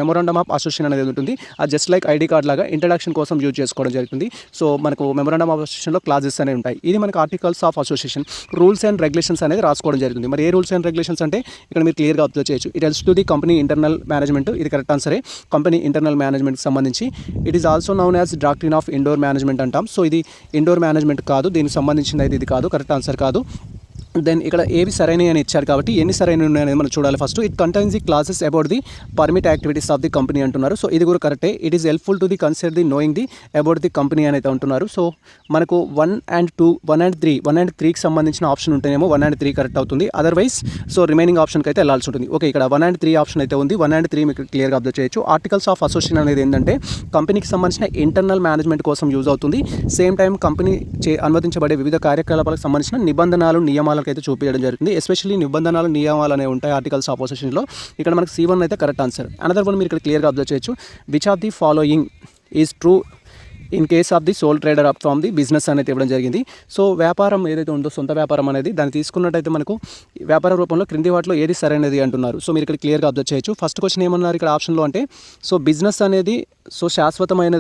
మెమోరాండమ్ ఆఫ్ అసోసియేషన్ అనేది ఉంటుంది, అది జస్ట్ లైక్ ఐడి కార్డ్ లాగా ఇంట్రడక్షన్ కోసం యూజ్ చేసుకోవడం జరుగుతుంది. సో మనకు మెమోరాండమ్ ఆఫ్ అసోసియేషన్లో క్లాజెస్ అనేవి ఉంటాయి. ఇది మనకు articles of association. Rules and regulations అనేది రాసుకోవడం జరుగుతుంది. మరి ఏ రూల్స్ అండ్ రెగ్యులేషన్స్ అంటే ఇక్కడ మీరు క్లియర్గా అబ్జర్వ్ చేయొచ్చు. It helps to the company internal management, ఇది కరెక్ట్ ఆన్సరే. కంపెనీ ఇంటర్నల్ మేనేజ్మెంట్కి సంబంధించి it is also known as doctrine of indoor management అంటాం. సో ఇది ఇండోర్ మేనేజ్మెంట్ కాదు, దీనికి సంబంధించింది అయితే ఇది కాదు, కరెక్ట్ ఆన్సర్ కాదు. దెన్ ఇక్కడ ఏవి సరైనవి అని ఇచ్చారు కాబట్టి ఎన్ని సరైనవి ఉన్నాయనేది మనం చూడాలి. First it contains the classes about the permit activities of the company అంటున్నారు. సో ఇది కూడా కరెక్టే. It is helpful to the consider the knowing the about the company అని అయితే అంటున్నారు. సో మనకు 1 and 2, 1 and 3కి సంబంధించిన ఆప్షన్ ఉంటేనేమో 1 and 3 కరెక్ట్ అవుతుంది. అదర్వైజ్ సో రిమైనింగ్ ఆప్షన్కి అయితే వెళ్ళాల్సి ఉంటుంది. ఓకే, ఇక్కడ 1 and 3 ఆప్షన్ అయితే ఉంది. 1 and 3 మీకు క్లియర్గా అబ్జర్వ్ చేయొచ్చు. ఆర్టికల్స్ ఆఫ్ అసోసియేషన్ అనేది ఏంటంటే కంపెనీకి సంబంధించిన ఇంటర్నల్ మేనేజ్మెంట్ కోసం యూజ్ అవుతుంది. సేమ్ టైం కంపెనీ అనుమతించబడే వివిధ కార్యకలాపాలకు సంబంధించిన నిబంధనలు నియమాలకు అయితే చూపించడం జరుగుతుంది. ఎస్పెషల్లీ నిబంధనలు నియమాలు అనేవి ఉంటాయి ఆర్టికల్స్ ఆఫ్ అసోసియేషన్లో. ఇక్కడ మనకు C1 అయితే కరెక్ట్ ఆన్సర్. అనదర్ వన్ మీరు ఇక్కడ క్లియర్గా అబ్జర్వ్ చేయొచ్చు. Which of the following is true in case of the sole trader up from the business అనేది ఇవ్వడం జరిగింది. సో వ్యాపారం ఏదైతే ఉందో సొంత వ్యాపారం అనేది దాన్ని తీసుకున్నట్టయితే మనకు వ్యాపార రూపంలో క్రింది వాటిలో ఏది సరైనది అంటున్నారు. సో మీరు ఇక్కడ క్లియర్గా అబ్జర్వ్ చేయొచ్చు. ఫస్ట్ క్వశ్చన్ ఏమన్నారు ఇక్కడ ఆప్షన్లో అంటే సో బిజినెస్ అనేది సో శాశ్వతమైన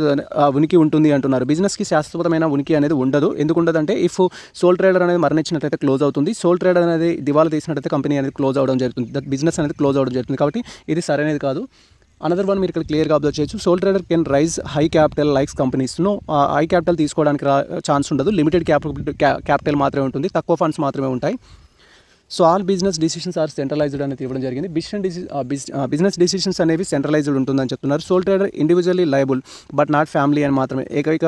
ఉనికి ఉంటుంది అంటున్నారు. బిజినెస్కి శాశ్వతమైన ఉనికి అనేది ఉండదు. ఎందుకు ఉండదంటే ఇఫ్ సోల్ ట్రేడర్ అనేది మరణించినట్లయితే క్లోజ్ అవుతుంది. సోల్ ట్రేడర్ అనేది దివాలా తీసినట్లయితే కంపెనీ అనేది క్లోజ్ అవడం జరుగుతుంది, దట్ బిజినెస్ అనేది క్లోజ్ అవడం జరుగుతుంది. కాబట్టి ఇది సరైనది కాదు. అనదర్ వన్ మీరు ఇక్కడ క్లియర్గా అబ్జర్వ్ చేయొచ్చు. Sole trader can raise high capital likes కంపెనీస్ను హై క్యాపిటల్ తీసుకోవడానికి ఛాన్స్ ఉండదు. లిమిటెడ్ క్యాపిటల్ మాత్రమే ఉంటుంది, తక్కువ ఫండ్స్ మాత్రమే ఉంటాయి. So all business decisions are centralised అనేది ఇవ్వడం జరిగింది. బిజినెస్ డిసిషన్స్ అనేవి సెంట్రలైజ్డ్ ఉంటుందని చెప్తున్నారు. Sole trader individually liable but not family అని మాత్రమే ఏకైక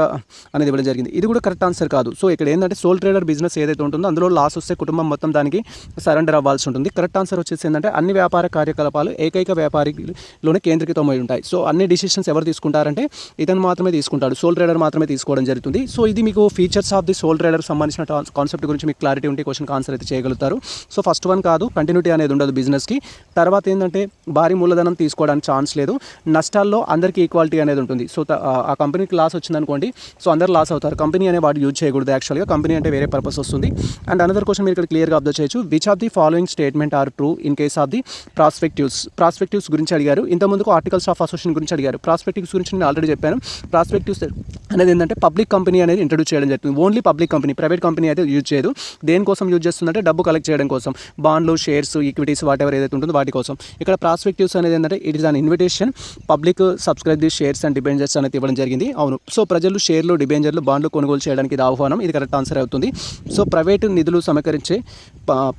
అనేది ఇవ్వడం జరిగింది. ఇది కూడా కరెక్ట్ ఆన్సర్ కాదు. సో ఇక్కడ ఏంటంటే సోల్ ట్రేడర్ బిజినెస్ ఏదైతే ఉంటుందో అందులో లాస్ వస్తే కుటుంబం మొత్తం దానికి సరెండర్ అవ్వాల్సి ఉంటుంది. కరెక్ట్ ఆన్సర్ వచ్చేసి ఏంటంటే అన్ని వ్యాపార కార్యకలాపాలు ఏకైక వ్యాపారిలోనే కేంద్రీకృతమై ఉంటాయి. సో అన్ని డిసిషన్స్ ఎవరు తీసుకుంటారంటే ఇతను మాత్రమే తీసుకుంటాడు, సోల్ ట్రేడర్ మాత్రమే తీసుకోవడం జరుగుతుంది. సో ఇది మీకు features of the sole trader సంబంధించిన కాన్సెప్ట్ గురించి మీకు క్లారిటీ ఉంటే క్వశ్చన్కి ఆన్సర్ అయితే చేయగలుగుతారు. సో ఫస్ట్ వన్ కాదు, కంటిన్యూటీ అనేది ఉండదు బిజినెస్కి. తర్వాత ఏంటంటే భారీ మూలధనం తీసుకోవడానికి ఛాన్స్ లేదు. నష్టాల్లో అందరికీ ఈక్వాలిటీ అనేది ఉంటుంది. సో ఆ కంపెనీకి లాస్ వచ్చిందనుకోండి, సో అందరు లాస్ అవుతారు. కంపెనీ అనే వాడు యూజ్ చేయకూడదు. యాక్చువల్గా కంపెనీ అంటే వేరే పర్పస్ వస్తుంది. అండ్ అనదర్ క్వశ్చన్ మీరు ఇక్కడ క్లియర్గా అబ్జర్వ్ చేయొచ్చు. Which of the following statement are true in case of the prospectus గురించి అడిగారు. ఇంతకుముందుకు ఆర్టికల్స్ ఆఫ్ అసోసియేషన్ గురించి అడిగారు. ప్రాస్పెక్టివ్స్ గురించి నేను ఆల్రెడీ చెప్పాను. ప్రాస్పెక్టివ్స్ అనేది ఏంటంటే పబ్లిక్ కంపెనీ అనేది ఇంట్రడ్యూస్ చేయడం జరుగుతుంది. Only public company, private company అయితే యూజ్ చేయదు. దేనికోసం యూజ్ చేస్తుందంటే డబ్బు కలెక్ట్ చేయడం కోసం, బాండ్లు, షేర్స్, ఈక్విటీస్ వాట్ ఎవర్ ఏదైతే ఉంటుందో వాటి కోసం. ఇక్కడ ప్రాస్పెక్టివ్స్ అనేది ఏంటంటే it is an invitation public subscribe the shares and debentures అనేది ఇవ్వడం జరిగింది. అవును, సో ప్రజలు షేర్లు, డిబెంచర్లు, బాండ్లు కొనుగోలు చేయడానికి ఇది ఆహ్వానం. ఇది కరెక్ట్ ఆన్సర్ అవుతుంది. సో ప్రైవేటు నిధులు సమకరించే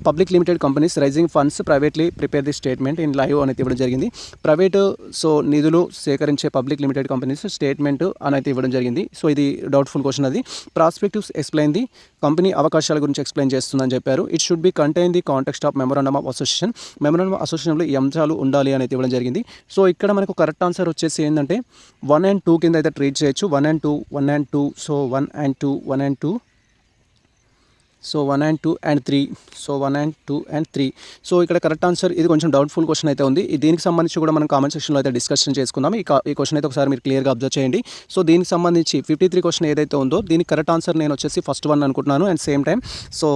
public limited companies raising funds privately prepare the statement in lieu అనేది ఇవ్వడం జరిగింది. ప్రైవేటు సో నిధులు సేకరించే పబ్లిక్ లిమిటెడ్ కంపెనీస్ స్టేట్మెంట్ అనేది ఇవ్వడం జరిగింది. సో ఇది డౌట్ఫుల్ క్వశ్చన్. అది ప్రాస్పెక్టివ్స్ ఎక్స్ప్లెయిన్ ది కంపెనీ అవకాశాల గురించి ఎక్స్ప్లెయిన్ చేస్తుందని చెప్పారు. It should be contain the context of memorandum of association. Memorandum of అసోసియేషన్లో ఈ అంశాలు ఉండాలి అనేది ఇవ్వడం జరిగింది. సో ఇక్కడ మనకు కరెక్ట్ ఆన్సర్ వచ్చేసి ఏంటంటే 1 and 2 కింద అయితే ట్రీట్ చేయొచ్చు. 1 and 2 so 1 and 2 so 1 and 2 and 3 so 1 and 2 and 3. So ఇక్కడ కరెక్ట్ ఆన్సర్. ఇది కొంచెం డౌట్ఫుల్ క్వశ్చన్ అయితే ఉంది. దీనికి సంబంధించి కూడా మనం కామెంట్ సెక్షన్లో అయితే డిస్కషన్ చేసుకుందాం. ఈ క్వశ్చన్ అయితే ఒకసారి మీరు క్లియర్గా అబ్జర్వ్ చేయండి. సో దీనికి సంబంధించి 53 క్వశ్చన్ ఏదైతే ఉందో దీనికి కరెక్ట్ ఆన్సర్ నేను వచ్చేసి ఫస్ట్ వన్ అనుకుంటున్నాను. And same time so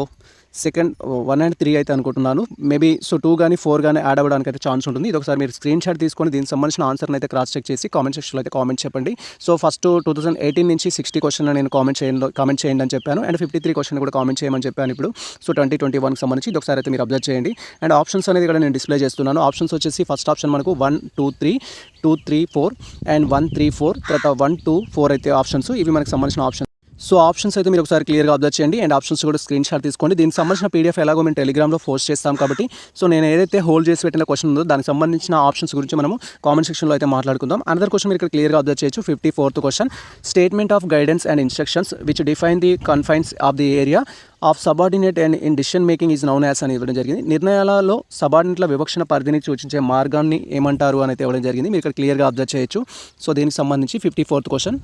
second 1 and 3 అయితే అనుకుంటున్నాను. మేబీ సో 2 కానీ 4 కానీ యాడ్ అవ్వడానికి అయితే ఛాన్స్ ఉంటుంది. ఇది ఒకసారి మీరు స్క్రీన్ షాట్ తీసుకొని దీనికి సంబంధించిన ఆన్సర్ని అయితే క్రాస్ చెక్ చేసి కామెంట్ సెక్షన్లో అయితే కామెంట్ చెప్పండి. సో ఫస్ట్ 2018 నుంచి 60 క్వశ్చన్ నేను కామెంట్ చేయండి అని చెప్పాను. అండ్ 53 క్వశ్చన్ కూడా కామెంట్ చేయమని చెప్పాను ఇప్పుడు. సో 2021కి సంబంధించి ఇది ఒకసారి అయితే మీరు అబ్జర్వ్ చేయండి. అండ్ ఆప్షన్స్ అనేది ఇక్కడ నేను డిస్ప్లే చేస్తున్నాను. ఆప్షన్స్ వచ్చేసి ఫస్ట్ ఆప్షన్ మనకు 1, 2, 3 4 అండ్ 1, 3, 4 తర్వాత 1, 2, 4 అయితే ఆప్షన్స్. ఇవి మనకు సంబంధించిన ఆప్షన్. సో ఆప్షన్స్ అయితే మీరు ఒకసారి క్లియర్గా అబ్జర్వ్ చేయండి అండ్ ఆప్షన్స్ కూడా స్క్రీన్ షాట్ తీసుకోండి. దీనికి సంబంధించిన పీడిఎఫ్ ఎలాగో మేము టెలిగ్రామ్లో పోస్ట్ చేస్తాం కాబట్టి సో నేను ఏదైతే హోల్డ్ చేసి పెట్టిన క్వశ్చన్ ఉందో దానికి సంబంధించిన ఆప్షన్స్ గురించి మనము కామెంట్ సెక్షన్లో అయితే మాట్లాడుకుందాం. అనదర్ క్వశ్చన్ మీరు ఇక్కడ క్లియర్గా అబ్జర్వ్ చేయొచ్చు. 54th question, statement of guidance and instructions which define the confines of the area of subordinate and in decision making is noun as అని ఇవ్వడం జరిగింది. నిర్ణయాలలో సబార్డినేట్ల వివక్షణ పరిధిని సూచించే మార్గాన్ని ఏమంటారు అని అయితే ఇవ్వడం జరిగింది. మీరు ఇక్కడ క్లియర్గా అబ్జర్వ్ చేయొచ్చు. సో దీనికి సంబంధించి 54th క్వశ్చన్.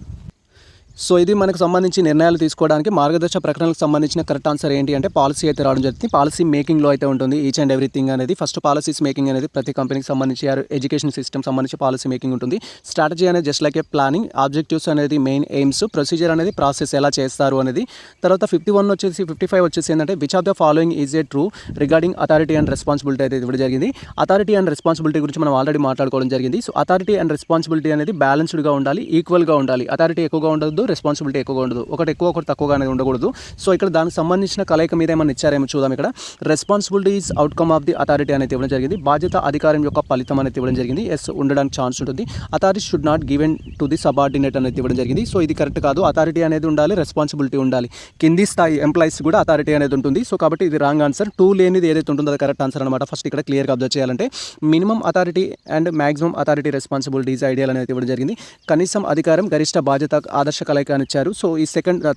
సో ఇది మనకు సంబంధించి నిర్ణయాలు తీసుకోవడానికి మార్గదర్శక ప్రకటనలకు సంబంధించిన కరెక్ట్ ఆన్సర్ ఏంటి అంటే పాలసీ అయితే రావడం జరుగుతుంది. పాలసీ మేకింగ్లో అయితే ఉంటుంది ఈచ్ అండ్ ఎవ్రీథింగ్ అనేది. ఫస్ట్ పాలసీస్ మేకింగ్ అనేది ప్రతి కంపెనీకి సంబంధించి ఎడ్యుకేషన్ సిస్టమ్ సంబంధించి పాలసీ మేకింగ్ ఉంటుంది. స్ట్రాటజీ అనేది జస్ట్ లైక్ ఏ ప్లానింగ్, ఆబ్జెక్టివ్స్ అనేది మెయిన్ ఎయిమ్స్, ప్రొసీజర్ అనేది ప్రాసెస్ ఎలా చేస్తారు అనేది. తర్వాత 51 వచ్చేసి 55 వచ్చేసి ఏంటంటే which of the following is a true regarding authority and responsibility అయితే ఇవ్వడం జరిగింది. అథారిటీ అండ్ రెస్పాన్సిబిలిటీ గురించి మనం ఆల్రెడీ మాట్లాడుకోవడం జరిగింది. సో అథారిటీ అండ్ రెస్పాన్సిబిలిటీ అనేది బ్యాలెన్స్డ్గా ఉండాలి, ఈక్వల్గా ఉండాలి. అథారిటీ ఎక్కువగా ఉండదు, రెస్పాన్సిబిలిటీ ఎక్కువగా ఉండదు, ఒకటి ఎక్కువ ఒకటి తక్కువగా అనేది ఉండకూడదు. సో ఇక్కడ దానికి సంబంధించిన కలయిక మీద ఏమైనా ఇచ్చారేమో చూద్దాం. ఇక్కడ responsibility is outcome of the authority అనేది ఇవ్వడం జరిగింది. బాధ్యత అధికారం యొక్క ఫలితం అనేది ఇవ్వడం జరిగింది. ఎస్ ఉండడానికి ఛాన్స్ ఉంటుంది. Authority should not given to the subordinate అనేది ఇవ్వడం జరిగింది. సో ఇది కరెక్ట్ కాదు. అథారిటీ అనేది ఉండాలి, రెస్పాన్సిబిలిటీ ఉండాలి. కింది స్థాయి ఎంప్లాయీస్ కూడా అథారిటీ అనేది ఉంటుంది. సో కాబట్టి ఇది రాంగ్ ఆన్సర్. 2 లేనిది ఏదైతే ఉంటుందో అది కరెక్ట్ ఆన్సర్ అనమాట. ఫస్ట్ ఇక్కడ క్లియర్గా అబ్జర్వ్ చేయాలంటే minimum authority and maximum authority responsibilities ideal అనేది ఇవ్వడం జరిగింది. కనీసం అధికారం, గరిష్ట బాధ్యత, ఆదర్శ కలయిక అని ఇచ్చారు. సో ఈ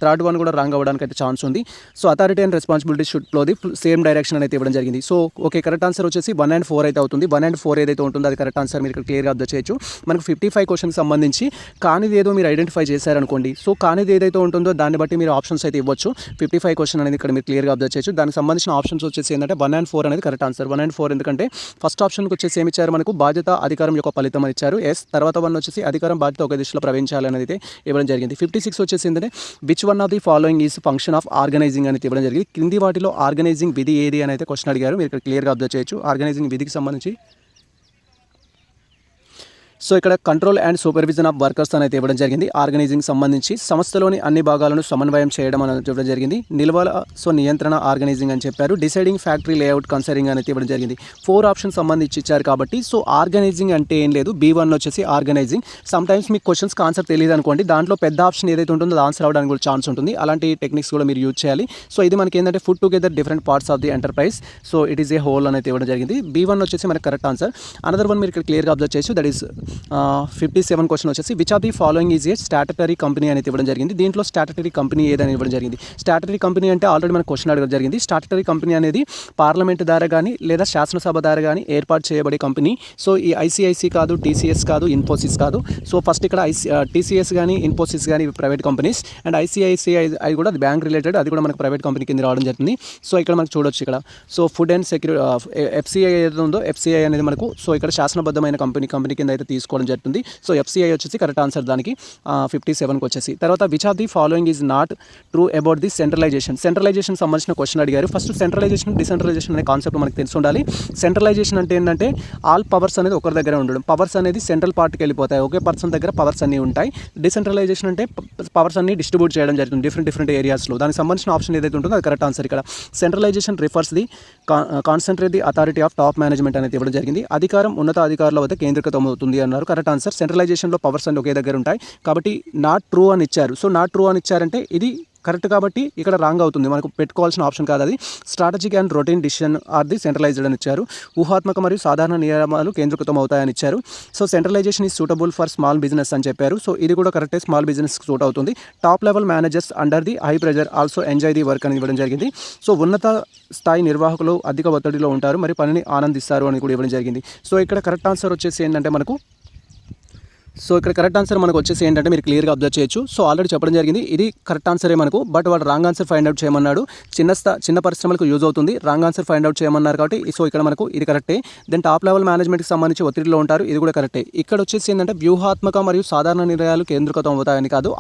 థర్డ్ వన్ కూడా రాంగ్ అవ్వడానికి అయితే ఛాన్స్ ఉంది. So authority and responsibility should flow the same direction అయితే ఇవ్వడం జరిగింది. సో ఓకే, కరెక్ట్ ఆన్సర్ వచ్చేసి 1 and 4 అయితే అవుతుంది. 1 and 4 ఏదైతే ఉంటుందో అది కరెక్ట్ ఆన్సర్. మీరు ఇక్కడ క్లియర్గా అబ్జర్వ్ చేయొచ్చు. మనకు 55 క్వశ్చన్కి సంబంధించి కానిది ఏదో మీరు ఐడెంటిఫై చేశారనుకోండి. సో కానిది ఏదైతే ఉంటుందో దాన్ని బట్టి మీరు ఆప్షన్స్ అయితే ఇవ్వచ్చు. 55 క్వశ్చన్ అనేది ఇక్కడ మీరు క్లియర్గా అబ్జర్వ్ చేయొచ్చు. దానికి సంబంధించిన ఆప్షన్స్ వచ్చేసి ఏంటంటే 1 and 4 అనేది కరెక్ట్ ఆన్సర్. 1 and 4 ఎందుకంటే ఫస్ట్ ఆప్షన్కి వచ్చేసి ఏమి ఇచ్చారు, మనకు బాధ్యత అధికారం యొక్క ఫలితం అని ఇచ్చారు. ఎస్. తర్వాత 1 వచ్చేసి అధికారం బాధ్యత ఒక దిశలో ప్రవహించాలి అనేది అయితే ఇవ్వడం జరిగింది. 56 వచ్చేసి ఏంటంటే which one of the following is function of organising అనేది ఇవ్వడం జరిగింది. క్రింది వాటిలో ఆర్గనైజింగ్ విధి ఏది అని అయితే క్వశ్చన్ అడిగారు. మీరు ఇక్కడ క్లియర్గా అబ్జర్వ్ చేయొచ్చు. ఆర్గనైజింగ్ విధికి సంబంధించి సో ఇక్కడ control and supervision of workers అనేది ఇవ్వడం జరిగింది. ఆర్గనైజింగ్ సంబంధించి సంస్థలోని అన్ని భాగాలను సమన్వయం చేయడం అనేది ఇవ్వడం జరిగింది. నిల్వల నియంత్రణ ఆర్గనైజింగ్ అని చెప్పారు. డిసైడింగ్ ఫ్యాక్టరీ లేఅవుట్ కన్సరింగ్ అనేది ఇవ్వడం జరిగింది. 4 ఆప్షన్ సంబంధించి ఇచ్చారు కాబట్టి సో ఆర్గనైజింగ్ అంటే ఏం లేదు. B1 వచ్చేసి ఆర్గనైజింగ్. సమ్ టైమ్స్ మీకు క్వశ్చన్స్కి ఆన్సర్ తెలియదు అనుకోండి, దాంట్లో పెద్ద ఆప్షన్ ఏదైతే ఉంటుందో అది ఆన్సర్ అవ్వడానికి కూడా ఛాన్స్ ఉంటుంది. అలాంటి టెక్నిక్స్ కూడా మీరు యూజ్ చేయాలి. సో ఇది మనకి ఏంటంటే food together different parts of the enterprise. So it is a whole అనేది ఇవ్వడం జరిగింది. B1 వచ్చేసి మనకి కరెక్ట్ ఆన్సర్. అనదర్ వన్ మీరు ఇక్కడ క్లియర్గా అబ్జర్వ్ చేయొచ్చు. దట్ ఈస్ 57 క్వశ్చన్ వచ్చేసి which of the following is a statutory company అనేది ఇవ్వడం జరిగింది. దీంట్లో స్టాట్యుటరీ కంపెనీ ఏదని ఇవ్వడం జరిగింది. స్టాట్యుటరీ కంపెనీ అంటే ఆల్రెడీ మనకు క్వశ్చన్ అడగడం జరిగింది. స్టాట్యుటరీ కంపెనీ అనేది పార్లమెంట్ ద్వారా కానీ లేదా శాసనసభ ద్వారా కానీ ఏర్పాటు చేయబడే కంపెనీ. సో ఈ ఐసిఐసి కాదు, టీసీఎస్ కాదు, ఇన్ఫోసిస్ కాదు. సో ఫస్ట్ ఇక్కడ టీసీఎస్ కానీ ఇన్ఫోసిస్ కానీ ప్రైవేట్ కంపెనీస్ అండ్ ఐసిఐసిఐ అది కూడా బ్యాంక్ రిలేటెడ్, అది కూడా మనకు ప్రైవేట్ కంపెనీ కింద రావడం జరుగుతుంది. సో ఇక్కడ మనకు చూడొచ్చు ఇక్కడ సో ఫుడ్ అండ్ ఎఫ్సిఐ ఏదైతే ఉందో ఎఫ్సిఐ అనేది మనకు సో ఇక్కడ శాసనబద్ధమైన కంపెనీ కింద అయితే తీసుకోవడం జరుగుతుంది. సో ఎఫ్సిఐ వచ్చేసి కరెక్ట్ ఆన్సర్ దానికి 57కి వచ్చేసి. తర్వాత which of the following is not true about the centralisation సంబంధించిన క్వశ్చన్ అడిగారు. ఫస్ట్ సెంట్రలైజేషన్ డిసెంట్రలైజేషన్ అనే కాన్సెప్ట్ మనకు తెలిసి ఉండాలి. సెంట్రలైజేషన్ అంటే ఏంటంటే ఆల్ పవర్స్ అనేది ఒకరి దగ్గర ఉండడం. పవర్స్ అనేది సెంట్రల్ పార్ట్కి వెళ్ళిపోతాయి, ఒకే పర్సన్ దగ్గర పవర్స్ అన్నీ ఉంటాయి. డిసెంట్రలైజేషన్ అంటే పవర్స్ అన్ని డిస్ట్రిబ్యూట్ చేయడం జరుగుతుంది డిఫరెంట్ ఏరియాస్లో. దానికి సంబంధించిన ఆప్షన్ ఏదైతే ఉంటుందో అది కరెక్ట్ ఆన్సర్. ఇక్కడ centralisation refers the concentrate the authority of top management అనేది ఇవ్వడం జరిగింది. అధికారం ఉన్నత అధికారుల వద్ద కేంద్రీకృతం అవుతుంది అన్నారు. Correct answer. సెంట్రలైజేషన్లో పవర్స్ అన్ని ఒకే దగ్గర ఉంటాయి కాబట్టి నాట్ ట్రూ అని ఇచ్చారు. సో నాట్ ట్రూ అని ఇచ్చారంటే ఇది కరెక్ట్ కాబట్టి ఇక్కడ రాంగ్ అవుతుంది. మనకు పెట్టుకోవాల్సిన ఆప్షన్ కాదు అది. Strategic and routine decision are the centralised అని ఇచ్చారు. ఊహాత్మక మరియు సాధారణ నియమాలు కేంద్రీకృతం అవుతాయని ఇచ్చారు. So centralisation is suitable for small business అని చెప్పారు. సో ఇది కూడా కరెక్టే, స్మాల్ బిజినెస్ సూట్ అవుతుంది. Top level managers under the high pressure also enjoy the work అని ఇవ్వడం జరిగింది. సో ఉన్నత స్థాయి నిర్వాహకులు అధిక ఒత్తిడిలో ఉంటారు మరియు పనిని ఆనందిస్తారు అని కూడా ఇవ్వడం జరిగింది. సో ఇక్కడ కరెక్ట్ ఆన్సర్ వచ్చేసి ఏంటంటే మనకు ఇక్కడ కరెక్ట్ ఆన్సర్ మనకు వచ్చేసి ఏంటంటే మీరు క్లియర్గా అబ్జర్వ్ చేయొచ్చు. సో ఆల్రెడీ చెప్పడం జరిగింది ఇది కరెక్ట్ ఆన్సరే మనకు, బట్ వాడు రాంగ్ ఆన్సర్ ఫైండ్ అవుట్ చేయమన్నాడు. చిన్న పరిశ్రమలకు యూజ్ అవుతుంది, రాంగ్ ఆన్సర్ ఫైండ్ అవుట్ చేయమన్నారు కాబట్టి సో ఇక్కడ మనకు ఇది కరెక్టే. దెన్ టాప్ లెవెల్ మేనేజ్మెంట్కి సంబంధించి ఒత్తిడిలో ఉంటారు, ఇది కూడా కరెక్టే. ఇక్కడ వచ్చేసి ఏంటంటే వ్యూహాత్మక మరియు సాధారణ నిర్ణయాలు కేంద్రీకృతం అవుతాయని కాదు,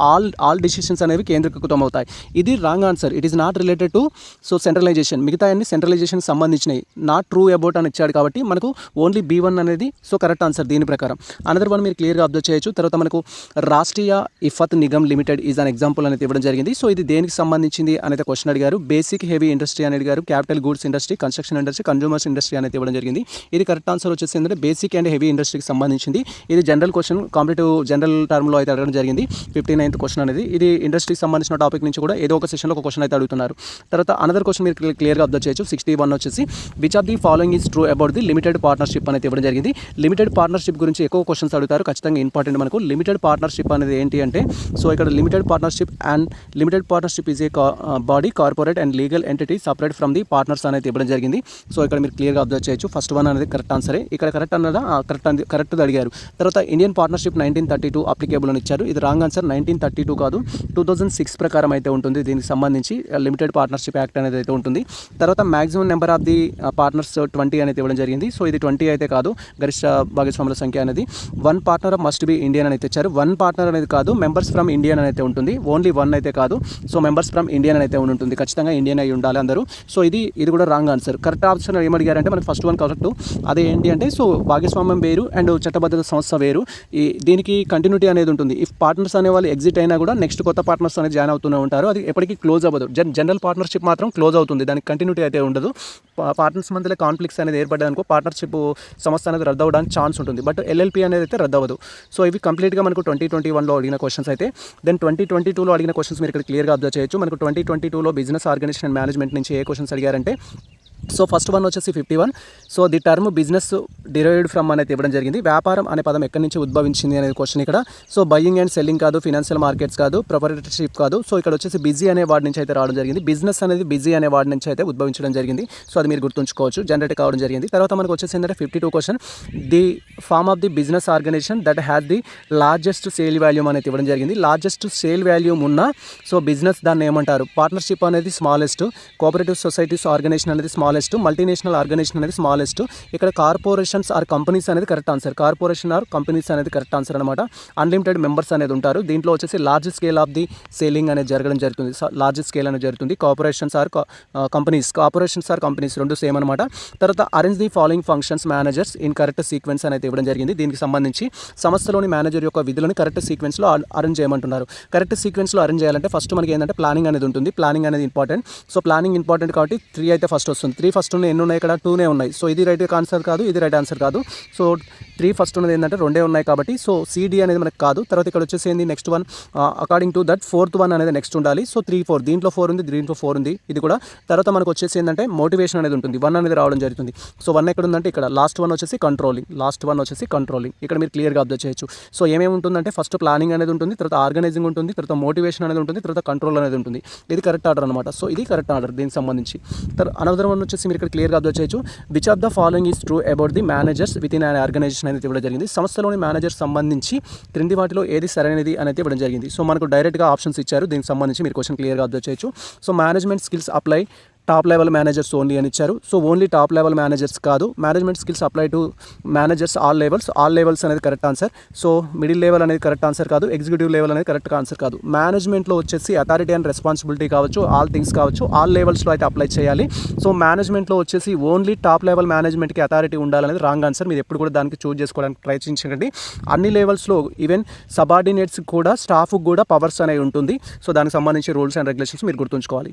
ఆల్ డిసిషన్స్ అనేవి కేంద్రీకృతం అవుతాయి. ఇది wrong answer. It is not related to so centralisation. మిగతా అన్ని సెంట్రలైజేషన్కి సంబంధించినవి. నాట్ ట్రూ అబౌట్ అని ఇచ్చాడు కాబట్టి మనకు ఓన్లీ B1 అనేది సో కరెక్ట్ ఆన్సర్ దీని ప్రకారం. అనదర్ వన్ మీరు క్లియర్గా అబ్జర్వ్ అబ్జర్వ్ చేయొచ్చు. తర్వాత మనకు Rashtriya Ispat Nigam limited is an example అనేది ఇవ్వడం జరిగింది. సో ఇది దేనికి సంబంధించింది అనేది క్వశ్చన్ అడిగారు. బేసిక్ హెవీ ఇండస్ట్రీ అని అడిగారు, capital goods industry, construction industry, consumers industry అనేది ఇవ్వడం జరిగింది. ఇది కరెక్ట్ ఆన్సర్ వచ్చేసి ఏంటంటే బేసిక్ అండ్ హెవీ ఇండస్ట్రీకి సంబంధించింది. ఇది జనరల్ క్వశ్చన్, కాంపిటేటివ్ జనరల్ టర్మ్లో అయితే అడగడం జరిగింది. 59th క్వశ్చన్ అనేది ఇది ఇండస్ట్రీకి సంబంధించిన టాపిక్ నుంచి కూడా ఏదో ఒక సెషన్లో ఒక క్వశ్చన్ అయితే అడుగుతున్నారు. తర్వాత అనదర్ క్వశ్చన్ మీరు క్లియర్గా అబ్జర్వ్ చేయొచ్చు. 61 వచ్చేసి which of the following is true about the limited partnership అనేది ఇవ్వడం జరిగింది. లిమిటెడ్ పార్ట్నర్షిప్ గురించి ఎక్కువ క్వశ్చన్స్ అడుగుతారు, ఖచ్చితంగా ఇంపార్టెంట్ మనకు. లిమిటెడ్ పార్ట్నర్షిప్ అనేది ఏంటి అంటే సో ఇక్కడ limited partnership is a body, corporate and legal entity separate from the partners అనేది ఇవ్వడం జరిగింది. సో ఇక్కడ మీరు క్లియర్గా అబ్జర్వ్ చేయొచ్చు. ఫస్ట్ వన్ అనేది కరెక్ట్ ఆన్సరే. ఇక్కడ కరెక్ట్ అన్నదా కరెక్ట్ అడిగారు. తర్వాత ఇండియన్ పార్ట్నర్షిప్ 1932 అప్లికేబుల్ అని ఇచ్చారు. ఇది రాంగ్ ఆన్సర్. 1932 కాదు, 2006 ప్రకారం అయితే ఉంటుంది. దీనికి సంబంధించి లిమిటెడ్ పార్ట్నర్షిప్ యాక్ట్ అనేది అయితే ఉంటుంది. తర్వాత maximum number of the partners 20 అనేది ఇవ్వడం జరిగింది. సో ఇది 20 అయితే కాదు, గరిష్ట భాగస్వాముల సంఖ్య అనేది. One partner must be Indian అని అయితే ఇచ్చారు. వన్ పార్ట్నర్ అనేది కాదు, మెంబర్స్ ఫ్రమ్ ఇండియన్ అని అయితే ఉంటుంది. ఓన్లీ వన్ అయితే కాదు. సో మెంబర్స్ ఫ్రమ్ ఇండియన్ అని అయితే ఉంటుంది. ఖచ్చితంగా ఇండియన్ అయి ఉండాలి అందరూ. సో ఇది కూడా రాంగ్ ఆన్సర్. కరెక్ట్ ఆప్షన్ ఏమడిగారంటే మనకి ఫస్ట్ వన్ కరెక్ట్. అదే ఏంటి అంటే సో భాగస్వామ్యం వేరు అండ్ చట్టబద్ధత సంస్థ వేరు. దీనికి కంటిన్యూటీ అనేది ఉంటుంది. ఇఫ్ పార్ట్నర్స్ అనే వాళ్ళు ఎగ్జిట్ అయినా కూడా నెక్స్ట్ కొత్త పార్ట్నర్స్ అనేది జాయిన్ అవుతూనే ఉంటారు. అది ఎప్పటికీ క్లోజ్ అవ్వదు. జనరల్ పార్ట్నర్షిప్ మాత్రం క్లోజ్ అవుతుంది, దానికి కంటిన్యూటీ అయితే ఉండదు. పార్ట్నర్స్ మధ్యలో కాన్ఫ్లిక్ట్స్ అనేది ఏర్పడ్డానుకో పార్ట్నర్షిప్ సంస్థ అనేది రద్దు అవ్వడానికి ఛాన్స్ ఉంటుంది. బట్ ఎల్ఎల్పి అనేది అయితే రద్దు అవ్వదు. సో ఇవి కంప్లీట్గా మనకు 2021లో అడిగిన క్వశ్చన్స్ అయితే. దెన్ 2022లో అడిగిన క్వశ్చన్స్ మీరు ఇక్కడ క్లియర్గా అబ్జర్వ్ చేయొచ్చు. మనకు 2022లో బిజినెస్ ఆర్గనైజేషన్ అండ్ మేనేజ్మెంట్ నుంచి ఏ క్వశ్చన్స్ అడిగారంటే సో ఫస్ట్ వన్ వచ్చేసి 51. So the term business derived from అనేది ఇవ్వడం జరిగింది. వ్యాపారం అనే పదం ఎక్కడి నుంచి ఉద్భవించింది అనేది క్వశ్చన్ ఇక్కడ. సో బయింగ్ అండ్ సెల్లింగ్ కాదు, ఫినాన్షియల్ మార్కెట్స్ కాదు, ప్రొపరేటర్షిప్ కాదు. సో ఇక్కడ వచ్చేసి బిజీ అనే వార్డ్ నుంచి అయితే రావడం జరిగింది. బిజినెస్ అనేది బిజీ అనే వార్డ్ నుంచి అయితే ఉద్భవించడం జరిగింది. సో అది మీరు గుర్తుంచుకోవచ్చు, జనరేట్ కావడం జరిగింది. తర్వాత మనకు వచ్చేసి ఏంటంటే 52 question. The form of the business organisation that has the largest sale volume అనేది ఇవ్వడం జరిగింది. లార్జెస్ట్ సేల్ వాల్యూమ్ ఉన్న సో బిజినెస్ దాన్ని ఏమంటారు? పార్ట్నర్షిప్ అనేది స్మాలెస్ట్, కోఆపరేటివ్ సొసైటీస్ ఆర్గనైజేషన్ అనేది స్మాలెస్ట్, మల్టీనేషనల్ ఆర్గనైజేషన్ అనేది స్మాలెస్ట్. ఇక్కడ కార్పొరేషన్స్ ఆర్ కంపెనీస్ అనేది correct answer. Corporation or companies అనేది కరెక్ట్ ఆన్సర్ అనమాట. అన్లిమిటెడ్ మెంబర్స్ అనేది ఉంటారు. దీంట్లో వచ్చేసి large scale of the selling అనేది జరగడం జరుగుతుంది. లార్జ్ స్కేల్ అనేది జరుగుతుంది. కార్పొరేషన్స్ ఆర్ కంపెనీస్ రెండు సేమ్ అనమాట. తర్వాత arrange the following functions managers in correct sequence అనేది ఇవ్వడం జరిగింది. దీనికి సంబంధించి సంస్థలోని మేనేజర్ యొక్క విధులను కరెక్ట్ సీక్వెన్స్లో అరేంజ్ చేయమంటున్నారు. కరెక్ట్ సీక్వెన్స్లో అరేంజ్ చేయాలంటే ఫస్ట్ మనకి ఏంటంటే ప్లానింగ్ అనేది ఉంటుంది. ప్లానింగ్ అనేది ఇంపార్టెంట్. సో ప్లానింగ్ ఇంపార్టెంట్ కాబట్టి 3 అయితే ఫస్ట్ వస్తుంది. 3 ఫస్ట్ ఉన్నాయి, ఎన్ని ఉన్నాయి ఇక్కడ? 2నే ఉన్నాయి. సో ఇది రైట్ ఆన్సర్ కాదు, ఇది రైట్ ఆన్సర్ కాదు. సో 3 ఫస్ట్ ఉన్నది ఏంటంటే 2 ఉన్నాయి కాబట్టి సో సిడి అనేది మనకు కాదు. తర్వాత ఇక్కడ వచ్చేసి ఏంది next one according to that 4th one అనేది నెక్స్ట్ ఉండాలి. సో 3, 4 దీంట్లో 4 ఉంది, దీంట్లో 4 ఉంది, ఇది కూడా. తర్వాత మనకు వచ్చేసి ఏంటంటే మోటివేషన్ అనేది ఉంటుంది. 1 అనేది రావడం జరుగుతుంది. సో 1 ఎక్కడ ఉందంటే ఇక్కడ. లాస్ట్ వన్ వచ్చేసి కంట్రోలింగ్. ఇక్కడ మీరు క్లియర్గా అబ్జర్వ్ చేయొచ్చు. సో ఏమేమి ఉంటుందంటే ఫస్ట్ ప్లానింగ్ అనేది ఉంటుంది, తర్వాత ఆర్గనైజింగ్ ఉంటుంది, తర్వాత మోటివేషన్ అనేది ఉంటుంది, తర్వాత కంట్రోల్ అనేది ఉంటుంది. ఇది కరెక్ట్ ఆర్డర్ అనమాట. సో ఇది కరెక్ట్ ఆర్డర్ దీనికి సంబంధించి. అనదర్ వన్ వచ్చేసి మీరు ఇక్కడ క్లియర్గా అబ్జర్వ్ చేయొచ్చు. Which of the following is true about the managers within an organisation అనేది ఇవ్వడం జరిగింది. సంస్థలోని మేనేజర్స్ సంబంధించి క్రింది వాటిలో ఏది సరైనది అనేది ఇవ్వడం జరిగింది. సో మనకు డైరెక్ట్గా ఆప్షన్స్ ఇచ్చారు. దీనికి సంబంధించి మీరు క్వశ్చన్ క్లియర్గా అబ్జర్వ్ చేయొచ్చు. So management skills apply top level managers only అని ఇచ్చారు. So only top level managers కాదు, management skills apply to managers all levels అనేది correct answer. So middle level అనేది కరెక్ట్ ఆన్సర్ కాదు, ఎగ్జిక్యూటివ్ లెవెల్ అనేది కరెక్ట్ ఆన్సర్ కాదు. మేనేజ్మెంట్లో వచ్చేసి అథారిటీ అండ్ రెస్పాన్సిబిలిటీ కావచ్చు, ఆల్ థింగ్స్ కావచ్చు, ఆల్ లెవెల్స్లో అయితే అప్లై చేయాలి. సో మేనేజ్మెంట్లో వచ్చేసి ఓన్లీ టాప్ లెవెల్ మేనేజ్మెంట్కి అథారిటీ ఉండాలనేది రాంగ్ ఆన్సర్. మీరు ఎప్పుడు కూడా దానికి చూజ్ చేసుకోవడానికి ప్రయత్నించండి. అన్ని లెవెల్స్లో ఈవెన్ సబార్డినేట్స్ కూడా స్టాఫ్కి కూడా పవర్స్ అనేవి ఉంటుంది. సో దానికి సంబంధించి రూల్స్ అండ్ రెగ్యులేషన్స్ మీరు గుర్తుంచుకోవాలి.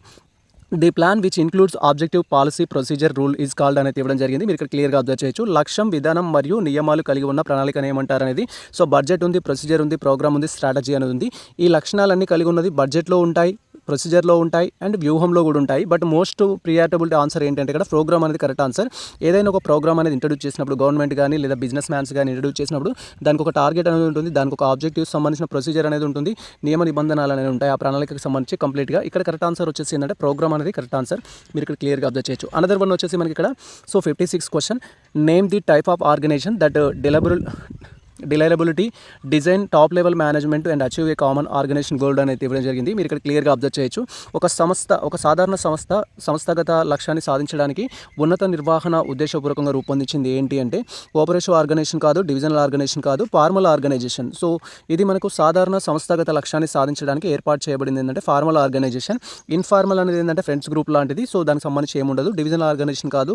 The plan which includes objective, policy, procedure, rule is called అనేది ఇవ్వడం జరిగింది. మీరు ఇక్కడ క్లియర్గా అబ్జర్వ్ చేయొచ్చు. లక్ష్యం, విధానం మరియు నియమాలు కలిగి ఉన్న ప్రణాళికను ఏమంటారు అనేది. సో బడ్జెట్ ఉంది, ప్రొసీజర్ ఉంది, ప్రోగ్రామ్ ఉంది, స్ట్రాటజీ అనేది ఉంది. ఈ లక్షణాలన్నీ కలిగి ఉన్నది బడ్జెట్లో ఉంటాయి, ప్రొసీజర్లో ఉంటాయి అండ్ వ్యూహంలో కూడా ఉంటాయి. బట్ మోస్ట్ ప్రియాటబిలిటీ ఆన్సర్ ఏంటంటే ఇక్కడ ప్రోగ్రామ్ అనేది కరెక్ట్ ఆన్సర్. ఏదైనా ఒక ప్రోగ్రామ్ అనేది ఇంట్రడ్యూస్ చేసినప్పుడు గవర్నమెంట్ కానీ లేదా బిజినెస్ మ్యాన్స్ కానీ ఇంట్రడ్యూస్ చేసినప్పుడు దానికి ఒక టార్గెట్ అనేది ఉంటుంది, దానికి ఒక ఆబ్జెక్టివ్స్ సంబంధించిన ప్రొసీజర్ అనేది ఉంటుంది, నియమ నిబంధనలు అనేవి ఉంటాయి ఆ ప్రణాళికకు సంబంధించి కంప్లీట్గా. ఇక్కడ కరెక్ట్ ఆన్సర్ వచ్చేసి ఏంటంటే ప్రోగ్రామ్ అనేది కరెక్ట్ ఆన్సర్. మీరు ఇక్కడ క్లియర్గా అబ్జర్వ్ చేయొచ్చు. అనదర్ వన్ వచ్చేసి మనకి ఇక్కడ so 56 question. Name the type of organisation that desirability, design, top level management and achieve a common organisation goal అనేది ఇవ్వడం జరిగింది. మీరు ఇక్కడ క్లియర్గా అబ్జర్వ్ చేయొచ్చు. ఒక సాధారణ సంస్థాగత లక్ష్యాన్ని సాధించడానికి ఉన్నత నిర్వహణ ఉద్దేశపూర్వకంగా రూపొందించింది ఏంటి అంటే కోఆపరేటివ్ ఆర్గనైజేషన్ కాదు, డివిజనల్ ఆర్గనైజేషన్ కాదు, ఫార్మల్ ఆర్గనైజేషన్. సో ఇది మనకు సాధారణ సంస్థాగత లక్ష్యాన్ని సాధించడానికి ఏర్పాటు చేయబడింది ఏంటంటే ఫార్మల్ ఆర్గనైజేషన్. ఇన్ఫార్మల్ అనేది ఏంటంటే ఫ్రెండ్స్ గ్రూప్ లాంటిది. సో దానికి సంబంధించి ఏముండదు. డివిజనల్ ఆర్గనైజేషన్ కాదు,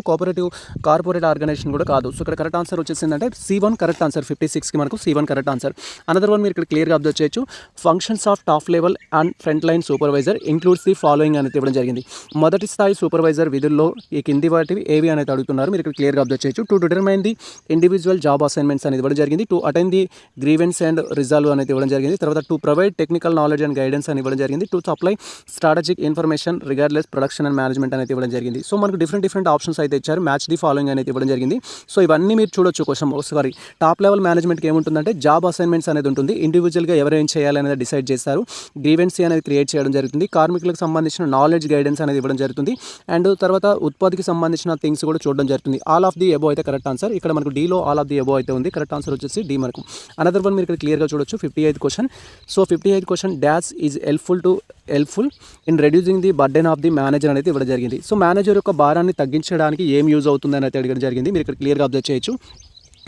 కార్పొరేట్ ఆర్గనైజేషన్ కూడా కాదు. సో ఇక్కడ కరెక్ట్ ఆన్సర్ వచ్చేసి ఏంటంటే C1 కరెక్ట్ ఆన్సర్ 56 వచ్చేసి మనకు C1 correct answer. Another one మీరు ఇక్కడ క్లియర్గా అబ్జర్వ్ చేయొచ్చు. Functions of top level and front line supervisor includes the following అనేది ఇవ్వడం జరిగింది. మొదటి స్థాయి సూపర్వైజర్ విధుల్లో ఈ కింది వాటివి ఏవి అనేది అడుగుతున్నారు. మీరు ఇక్కడ క్లియర్గా అబ్జర్వ్ చేయొచ్చు. To determine the individual job assignments అనేది ఇవ్వడం జరిగింది. To attend the grievance and resolve అనేది ఇవ్వడం జరిగింది. తర్వాత to provide technical knowledge and guidance అని ఇవ్వడం జరిగింది. To supply strategic information regardless production and management అనేది ఇవ్వడం జరిగింది. సో మనకు డిఫరెంట్ ఆప్షన్స్ అయితే ఇచ్చారు. మ్యాచ్ ది ఫాలోయింగ్ అనేది ఇవ్వడం జరిగింది. సో ఇవన్నీ మీరు చూడొచ్చు. క్వశ్చన్ ఒకసారి టాప్ లెవెల్ మేనేజ్మెంట్కి ఏముంటుందంటే జాబ్ అసైన్మెంట్స్ అనేది ఉంటుంది. ఇండివిజువల్గా ఎవరేం చేయాలి అనేది డిసైడ్ చేస్తారు. గ్రీవెన్సీ అనేది క్రియేట్ చేయడం జరుగుతుంది. కార్మికులకు సంబంధించిన నాలెడ్జ్ గైడెన్స్ అనేది ఇవ్వడం జరుగుతుంది. అండ్ తర్వాత ఉత్పత్తికి సంబంధించిన థింగ్స్ కూడా చూడడం జరుగుతుంది. ఆల్ ఆఫ్ ది ఎబో అయితే కరెక్ట్ ఆన్సర్. ఇక్కడ మనకు డీలో ఆల్ ఆఫ్ ది ఎబో అయితే ఉంది. కరెక్ట్ ఆన్సర్ వచ్చేసి డి మనకు. అనదర్ వన్ మీరు ఇక్కడ క్లియర్గా చూడొచ్చు. 58th question. So 58th question dash is helpful in reducing the burden of the manager అనేది ఇవ్వడం జరిగింది. సో మేనేజర్ యొక్క భారాన్ని తగ్గించడానికి ఏం యూజ్ అవుతుంది అనేది అడగడం జరిగింది. మీరు ఇక్కడ క్లియర్గా అబ్జర్వ్ చేయొచ్చు.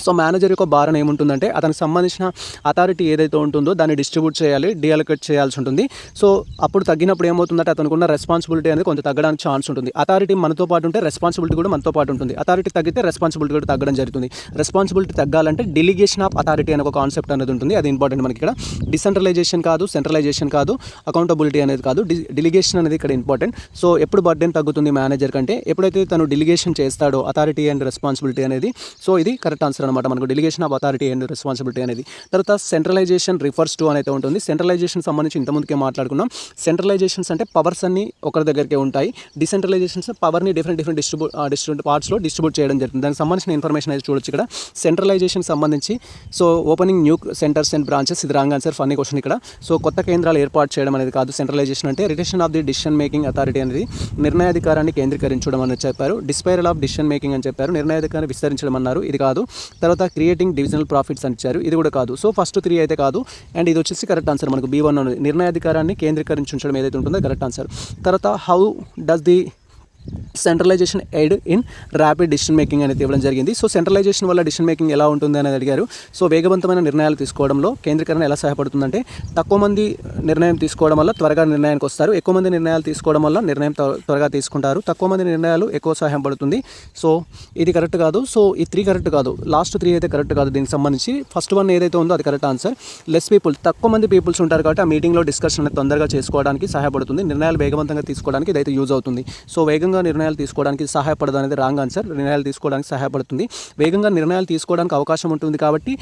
సో మేనేజర్ యొక్క భారం ఏముంటుందంటే అతనికి సంబంధించిన అథారిటీ ఏదైతే ఉంటుందో దాన్ని డిస్ట్రిబ్యూట్ చేయాలి, డీఅలొకేట్ చేయాల్సి ఉంటుంది. సో అప్పుడు తగ్గినప్పుడు ఏమవుతుందంటే అతనికి ఉన్న రెస్పాన్సిబిలిటీ అనేది కొంత తగ్గడానికి ఛాన్స్ ఉంటుంది. అథారిటీ మనతో పాటు ఉంటే రెస్పాన్సిబిలిటీ కూడా మనతో పాటు ఉంటుంది. అథారిటీ తగ్గితే రెస్పాన్సిబిలిటీ కూడా తగ్గడం జరుగుతుంది. రెస్పాన్సిబిలిటీ తగ్గాలంటే డెలిగేషన్ ఆఫ్ అథారిటీ అనే ఒక కాన్సెప్ట్ అనేది ఉంటుంది. అది ఇంపార్టెంట్ మనకి ఇక్కడ. డిసెంట్రలైజేషన్ కాదు, సెంట్రలైజేషన్ కాదు, అకౌంటబిలిటీ అనేది కాదు, డెలిగేషన్ అనేది ఇక్కడ ఇంపార్టెంట్. సో ఎప్పుడు బర్డెన్ తగ్గుతుంది మేనేజర్ కంటే ఎప్పుడైతే తను డెలిగేషన్ చేస్తాడో అథారిటీ అండ్ రెస్పాన్సిబిలిటీ అనేది. సో ఇది కరెక్ట్ ఆన్సర్ అనమాట మనకు. Delegation of authority and responsibility అనేది. తర్వాత సెంట్రలైజేషన్ రిఫర్స్ టు అనేది ఉంటుంది. సెంట్రలైజేషన్ సంబంధించి ఇంతకుముందుకే మాట్లాడుకున్నాం. సెంట్రలైజేషన్స్ అంటే పవర్స్ అన్ని ఒకరి దగ్గరికే ఉంటాయి. డిసెంట్రలైజేషన్స్ పవర్ని డిఫరెంట్ పార్ట్స్లో డిస్ట్రిబ్యూట్ చేయడం జరుగుతుంది. దానికి సంబంధించిన ఇన్ఫర్మేషన్ అయితే చూడొచ్చు ఇక్కడ. సెంట్రలైజేషన్ సంబంధించి so opening new centres and branches, ఇది రాంగ్ ఆన్సర్. ఫన్నీ క్వశ్చన్ ఇక్కడ. సో కొత్త కేంద్రాలు ఏర్పాటు చేయడం అనేది కాదు సెంట్రలైజేషన్ అంటే. Retention of the decision making authority అనేది నిర్ణయాధికారాన్ని కేంద్రీకరించడం అని చెప్పారు. డిస్పైరల్ ఆఫ్ డిసిషన్ మేకింగ్ అని చెప్పారు. నిర్ణయాధికారాన్ని విస్తరించడం అన్నారు, ఇది కాదు. తర్వాత క్రియేటింగ్ డివిజనల్ ప్రాఫిట్స్ అని ఇచ్చారు, ఇది కూడా కాదు. సో ఫస్ట్ 3 అయితే కాదు. అండ్ ఇది వచ్చేసి కరెక్ట్ ఆన్సర్ మనకు. B1 నిర్ణయాధికారాన్ని కేంద్రీకరించి ఉంచడం ఏదైతే ఉంటుందో కరెక్ట్ ఆన్సర్. తర్వాత how does the centralisation aid in rapid decision making అనేది ఇవ్వడం జరిగింది. సో సెంట్రలైజేషన్ వల్ల డిసిషన్ మేకింగ్ ఎలా ఉంటుంది అనేది అడిగారు. సో వేగవంతమైన నిర్ణయాలు తీసుకోవడంలో కేంద్రీకరణ ఎలా సహాయపడుతుందంటే తక్కువ మంది నిర్ణయం తీసుకోవడం వల్ల త్వరగా నిర్ణయానికి వస్తారు, ఎక్కువ మంది నిర్ణయాలు తీసుకోవడం వల్ల నిర్ణయం త్వరగా తీసుకుంటారు, తక్కువ మంది నిర్ణయాలు ఎక్కువ సహాయం పడుతుంది. సో ఇది కరెక్ట్ కాదు. సో ఈ 3 కరెక్ట్ కాదు. లాస్ట్ 3 అయితే కరెక్ట్ కాదు. దీనికి సంబంధించి ఫస్ట్ 1 ఏదైతే ఉందో అది కరెక్ట్ ఆన్సర్. లెస్ పీపుల్, తక్కువ మంది పీపుల్స్ ఉంటారు కాబట్టి ఆ మీటింగ్లో డిస్కషన్ అనేది తొందరగా చేసుకోవడానికి సహాయపడుతుంది. నిర్ణయాలు వేగవంతంగా తీసుకోవడానికి ఇదైతే యూజ్ అవుతుంది. సో వేగంగా నిర్ణయాలు తీసుకోవడానికి సహాయపడదు అనేది రాంగ్ ఆన్సర్. నిర్ణయాలు తీసుకోవడానికి సహాయపడుతుంది. వేగంగా నిర్ణయాలు తీసుకోవడానికి అవకాశం ఉంటుంది కాబట్టి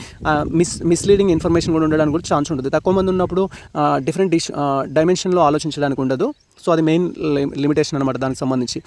మిస్లీడింగ్ ఇన్ఫర్మేషన్ కూడా ఉండడానికి కూడా ఛాన్స్ ఉంటుంది. తక్కువ మంది ఉన్నప్పుడు డిఫరెంట్ డైమెన్షన్లో ఆలోచించడానికి ఉండదు. సో అది మెయిన్ లిమిటేషన్ అనమాట దానికి సంబంధించి.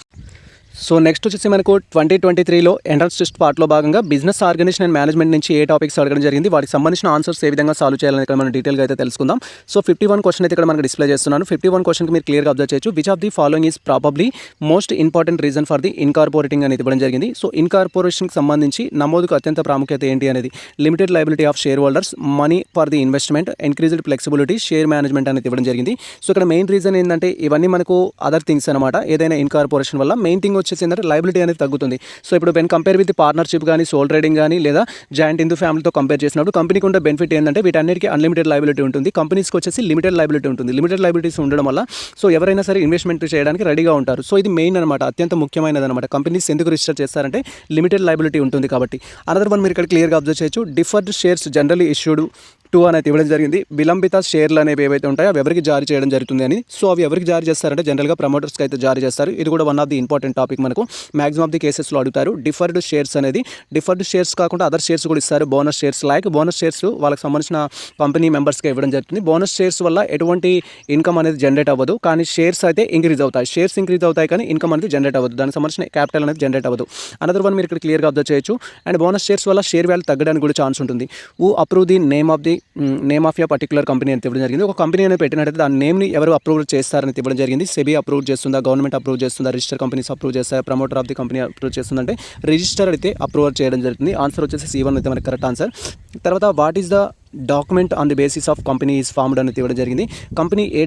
సో నెక్స్ట్ వచ్చేసి మనకు 2023లో ఎంట్రన్స్ టెస్ట్ పార్ట్లో భాగంగా బిజినెస్ ఆర్గనైజేషన్ అండ్ మేనేజ్మెంట్ నుంచి ఏ టాపిక్స్ అడగడం జరిగింది, వాటికి సంబంధించిన ఆన్సర్స్ ఏ విధంగా సాల్వ్ చేయాలని ఇక్కడ మనం డీటెయిల్గా అయితే తెలుసుకుందాం. సో 51 క్వశ్చన్ అయితే ఇక్కడ మనకు డిస్ప్లే చేస్తున్నాను. 51 క్వశ్చన్కి మీరు క్లియర్గా అబ్జర్వ్ చేయొచ్చు. Which of the following is probably most important reason for the incorporating అనేది ఇవ్వడం జరిగింది. సో ఇన్కార్పొరేషన్కి సంబంధించి నమోదుకు అత్యంత ప్రాముఖ్యత ఏంటి అనేది limited liability of share holders, money for the investment, increased flexibility, share management అనేది ఇవ్వడం జరిగింది. సో ఇక్కడ మెయిన్ రీజన్ ఏంటంటే ఇవన్నీ మనకు అదర్ థింగ్స్ అనమాట. ఏదైనా ఇన్కార్పొరేషన్ వల్ల మెయిన్ థింగ్ వచ్చేసి ఏంటంటే లయబిలిటీ అనేది తగ్గుతుంది. సో ఇప్పుడు వెన్ కంపేర్ విత్ పార్ట్నర్షిప్ కానీ, సోల్ ట్రేడింగ్ కానీ, లేదా జాయింట్ హిందూ ఫ్యామిలీతో కంపేర్ చేసినప్పుడు కంపెనీకి ఉండే బెనిఫిట్ ఏంటంటే వీటన్నిటికీ అన్లిమిటెడ్ లయబిలిటీ ఉంటుంది. కంపెనీస్కి వచ్చేసి లిమిటెడ్ లయబిలిటీ ఉంటుంది. లిమిటెడ్ లయబిలిటీస్ ఉండడం వల్ల సో ఎవరైనా సరే ఇన్వెస్ట్మెంట్ చేయడానికి రెడీగా ఉంటారు. సో ఇది మెయిన్ అనమాట, అత్యంత ముఖ్యమైనది అనమాట. కంపెనీస్ ఎందుకు రిజిస్టర్ చేస్తారంటే లిమిటెడ్ లయబిలిటీ ఉంటుంది కాబట్టి. అనదర్ వన్ మీరు ఇక్కడ క్లియర్గా అబ్జర్వ్ చేయొచ్చు. డిఫర్డ్ షేర్స్ జనరల్లీ ఇష్యూడ్ 2 అనేది ఇవ్వడం జరిగింది. విలంబిత షేర్లు అనేవి ఏవైతే ఉంటాయో అవి ఎవరికి జారీ చేయడం జరుగుతుంది అని. సో అవి ఎవరికి జారీ చేస్తారంటే జనరల్గా ప్రమోటర్స్కి అయితే జారీ చేస్తారు. ఇది కూడా one of the important topic మనకు మ్యాక్సిమం ఆఫ్ ది కేసెస్లో అడుగుతారు. డిఫర్డ్ షేర్స్ అనేది డిఫర్డ్ షేర్స్ కాకుండా అదర్ షేర్స్ కూడా ఇస్తారు. బోనస్ షేర్స్ బోనస్ షేర్స్ వాళ్ళకి సంబంధించిన కంపెనీ మెంబర్స్కి ఇవ్వడం జరుగుతుంది. బోనస్ షేర్స్ వల్ల ఎటువంటి ఇన్కమ్ అనేది జనరేట్ అవ్వదు, కానీ షేర్స్ అయితే ఇంక్రీజ్ అవుతాయి. షేర్స్ ఇంక్రీజ్ అవుతాయి కానీ ఇన్కమ్ అనేది జనరేట్ అవ్వదు, దానికి సంబంధించిన క్యాపిటల్ అనేది జనరేట్ అవ్వదు. అనదర్ వన్ మీరు ఇక్కడ క్లియర్గా అబ్జర్వ్ చేయొచ్చు. అండ్ బోనస్ షేర్స్ వల్ల షేర్ వాల్యూ తగ్గడానికి కూడా ఛాన్స్ ఉంటుంది. Approve the name of particular company అని ఇవ్వడం జరిగింది. ఒక కంపెనీ అనేది పెట్టినట్టయితే దాని నేమ్ని ఎవరు అప్రూవ్ చేస్తారని ఇవ్వడం జరిగింది. సెబీ అప్రూవ్ చేస్తుందా, గవర్నమెంట్ అప్రూవ్ చేస్తుందా, రిజిస్టర్ కంపెనీస్ అప్రూవ్ చేస్తారా, promoter of the company approve చేస్తుందంటే రిజిస్టర్ అయితే అప్రూవ్ చేయడం జరుగుతుంది. ఆన్సర్ వచ్చేసి C1 అయితే మనకి కరెక్ట్ ఆన్సర్. తర్వాత what is the document on the basis of company is formed అనేది ఇవ్వడం జరిగింది. కంపెనీ ఏ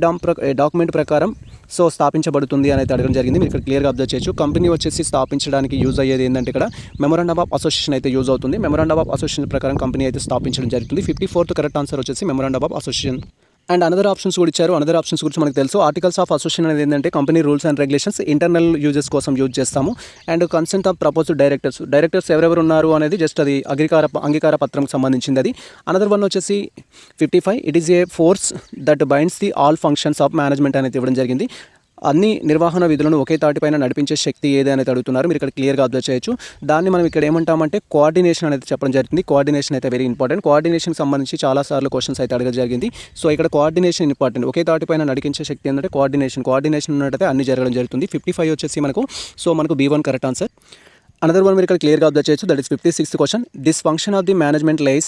డాక్యుమెంట్ ప్రకారం సో స్థాపించబడుతుంది అనేది అడగడం జరిగింది. మీరు ఇక్కడ క్లియర్గా అబ్జర్వ్ చేయొచ్చు. కంపెనీ వచ్చేసి స్థాపించడానికి యూజ్ అయ్యేది ఏంటంటే ఇక్కడ మెమోరాండమ్ ఆఫ్ అసోసియేషన్ అయితే యూజ్ అవుతుంది. మెమోరాండమ్ ఆఫ్ అసోసియేషన్ ప్రకారం కంపెనీ అయితే స్థాపించడం జరుగుతుంది. 54th కరెక్ట్ ఆన్సర్ వచ్చేసి memorandum of association. And another options కూడా ఇచ్చారు. అనదర్ ఆప్షన్స్ గురించి మనకు తెలుసు. ఆర్టికల్స్ ఆఫ్ అసోసియేషన్ అనేది ఏంటంటే company rules and regulations internal uses కోసం యూజ్ చేస్తాము. And consent of proposed directors ఎవరెవరు ఉన్నారు అనేది జస్ట్ అది అంగీకార పత్రం సంబంధించింది అది. అనదర్ వన్ వచ్చేసి 55 it is a force that binds the all functions of management అనేది ఇవ్వడం జరిగింది. అన్ని నిర్వహణ విధులను ఒకే తాటిపైన నడిపించే శక్తి ఏది అనేది అడుగుతున్నారు. మీరు ఇక్కడ క్లియర్గా అబ్జర్వ్ చేయొచ్చు. దాన్ని మనం ఇక్కడ ఏమంటామంటే కోఆర్డినేషన్ అనేది చెప్పడం జరుగుతుంది. కోఆర్డినేషన్ అయితే వెరీ ఇంపార్టెంట్. కోఆర్డినేషన్కి సంబంధించి చాలాసార్లు క్వశ్చన్స్ అయితే అడగడం జరిగింది. సో ఇక్కడ కోఆర్డినేషన్ ఇంపార్టెంట్. ఒకే తాటిపైన నడిపించే శక్తి ఏంటంటే కోఆర్డినేషన్ ఉన్నట్టయితే అన్ని జరగడం జరుగుతుంది. 55 వచ్చేసి మనకు B1 correct answer. Another one మీరు ఇక్కడ క్లియర్గా అబ్జర్వ్ చేయొచ్చు. That is 56th question. This function of the management lies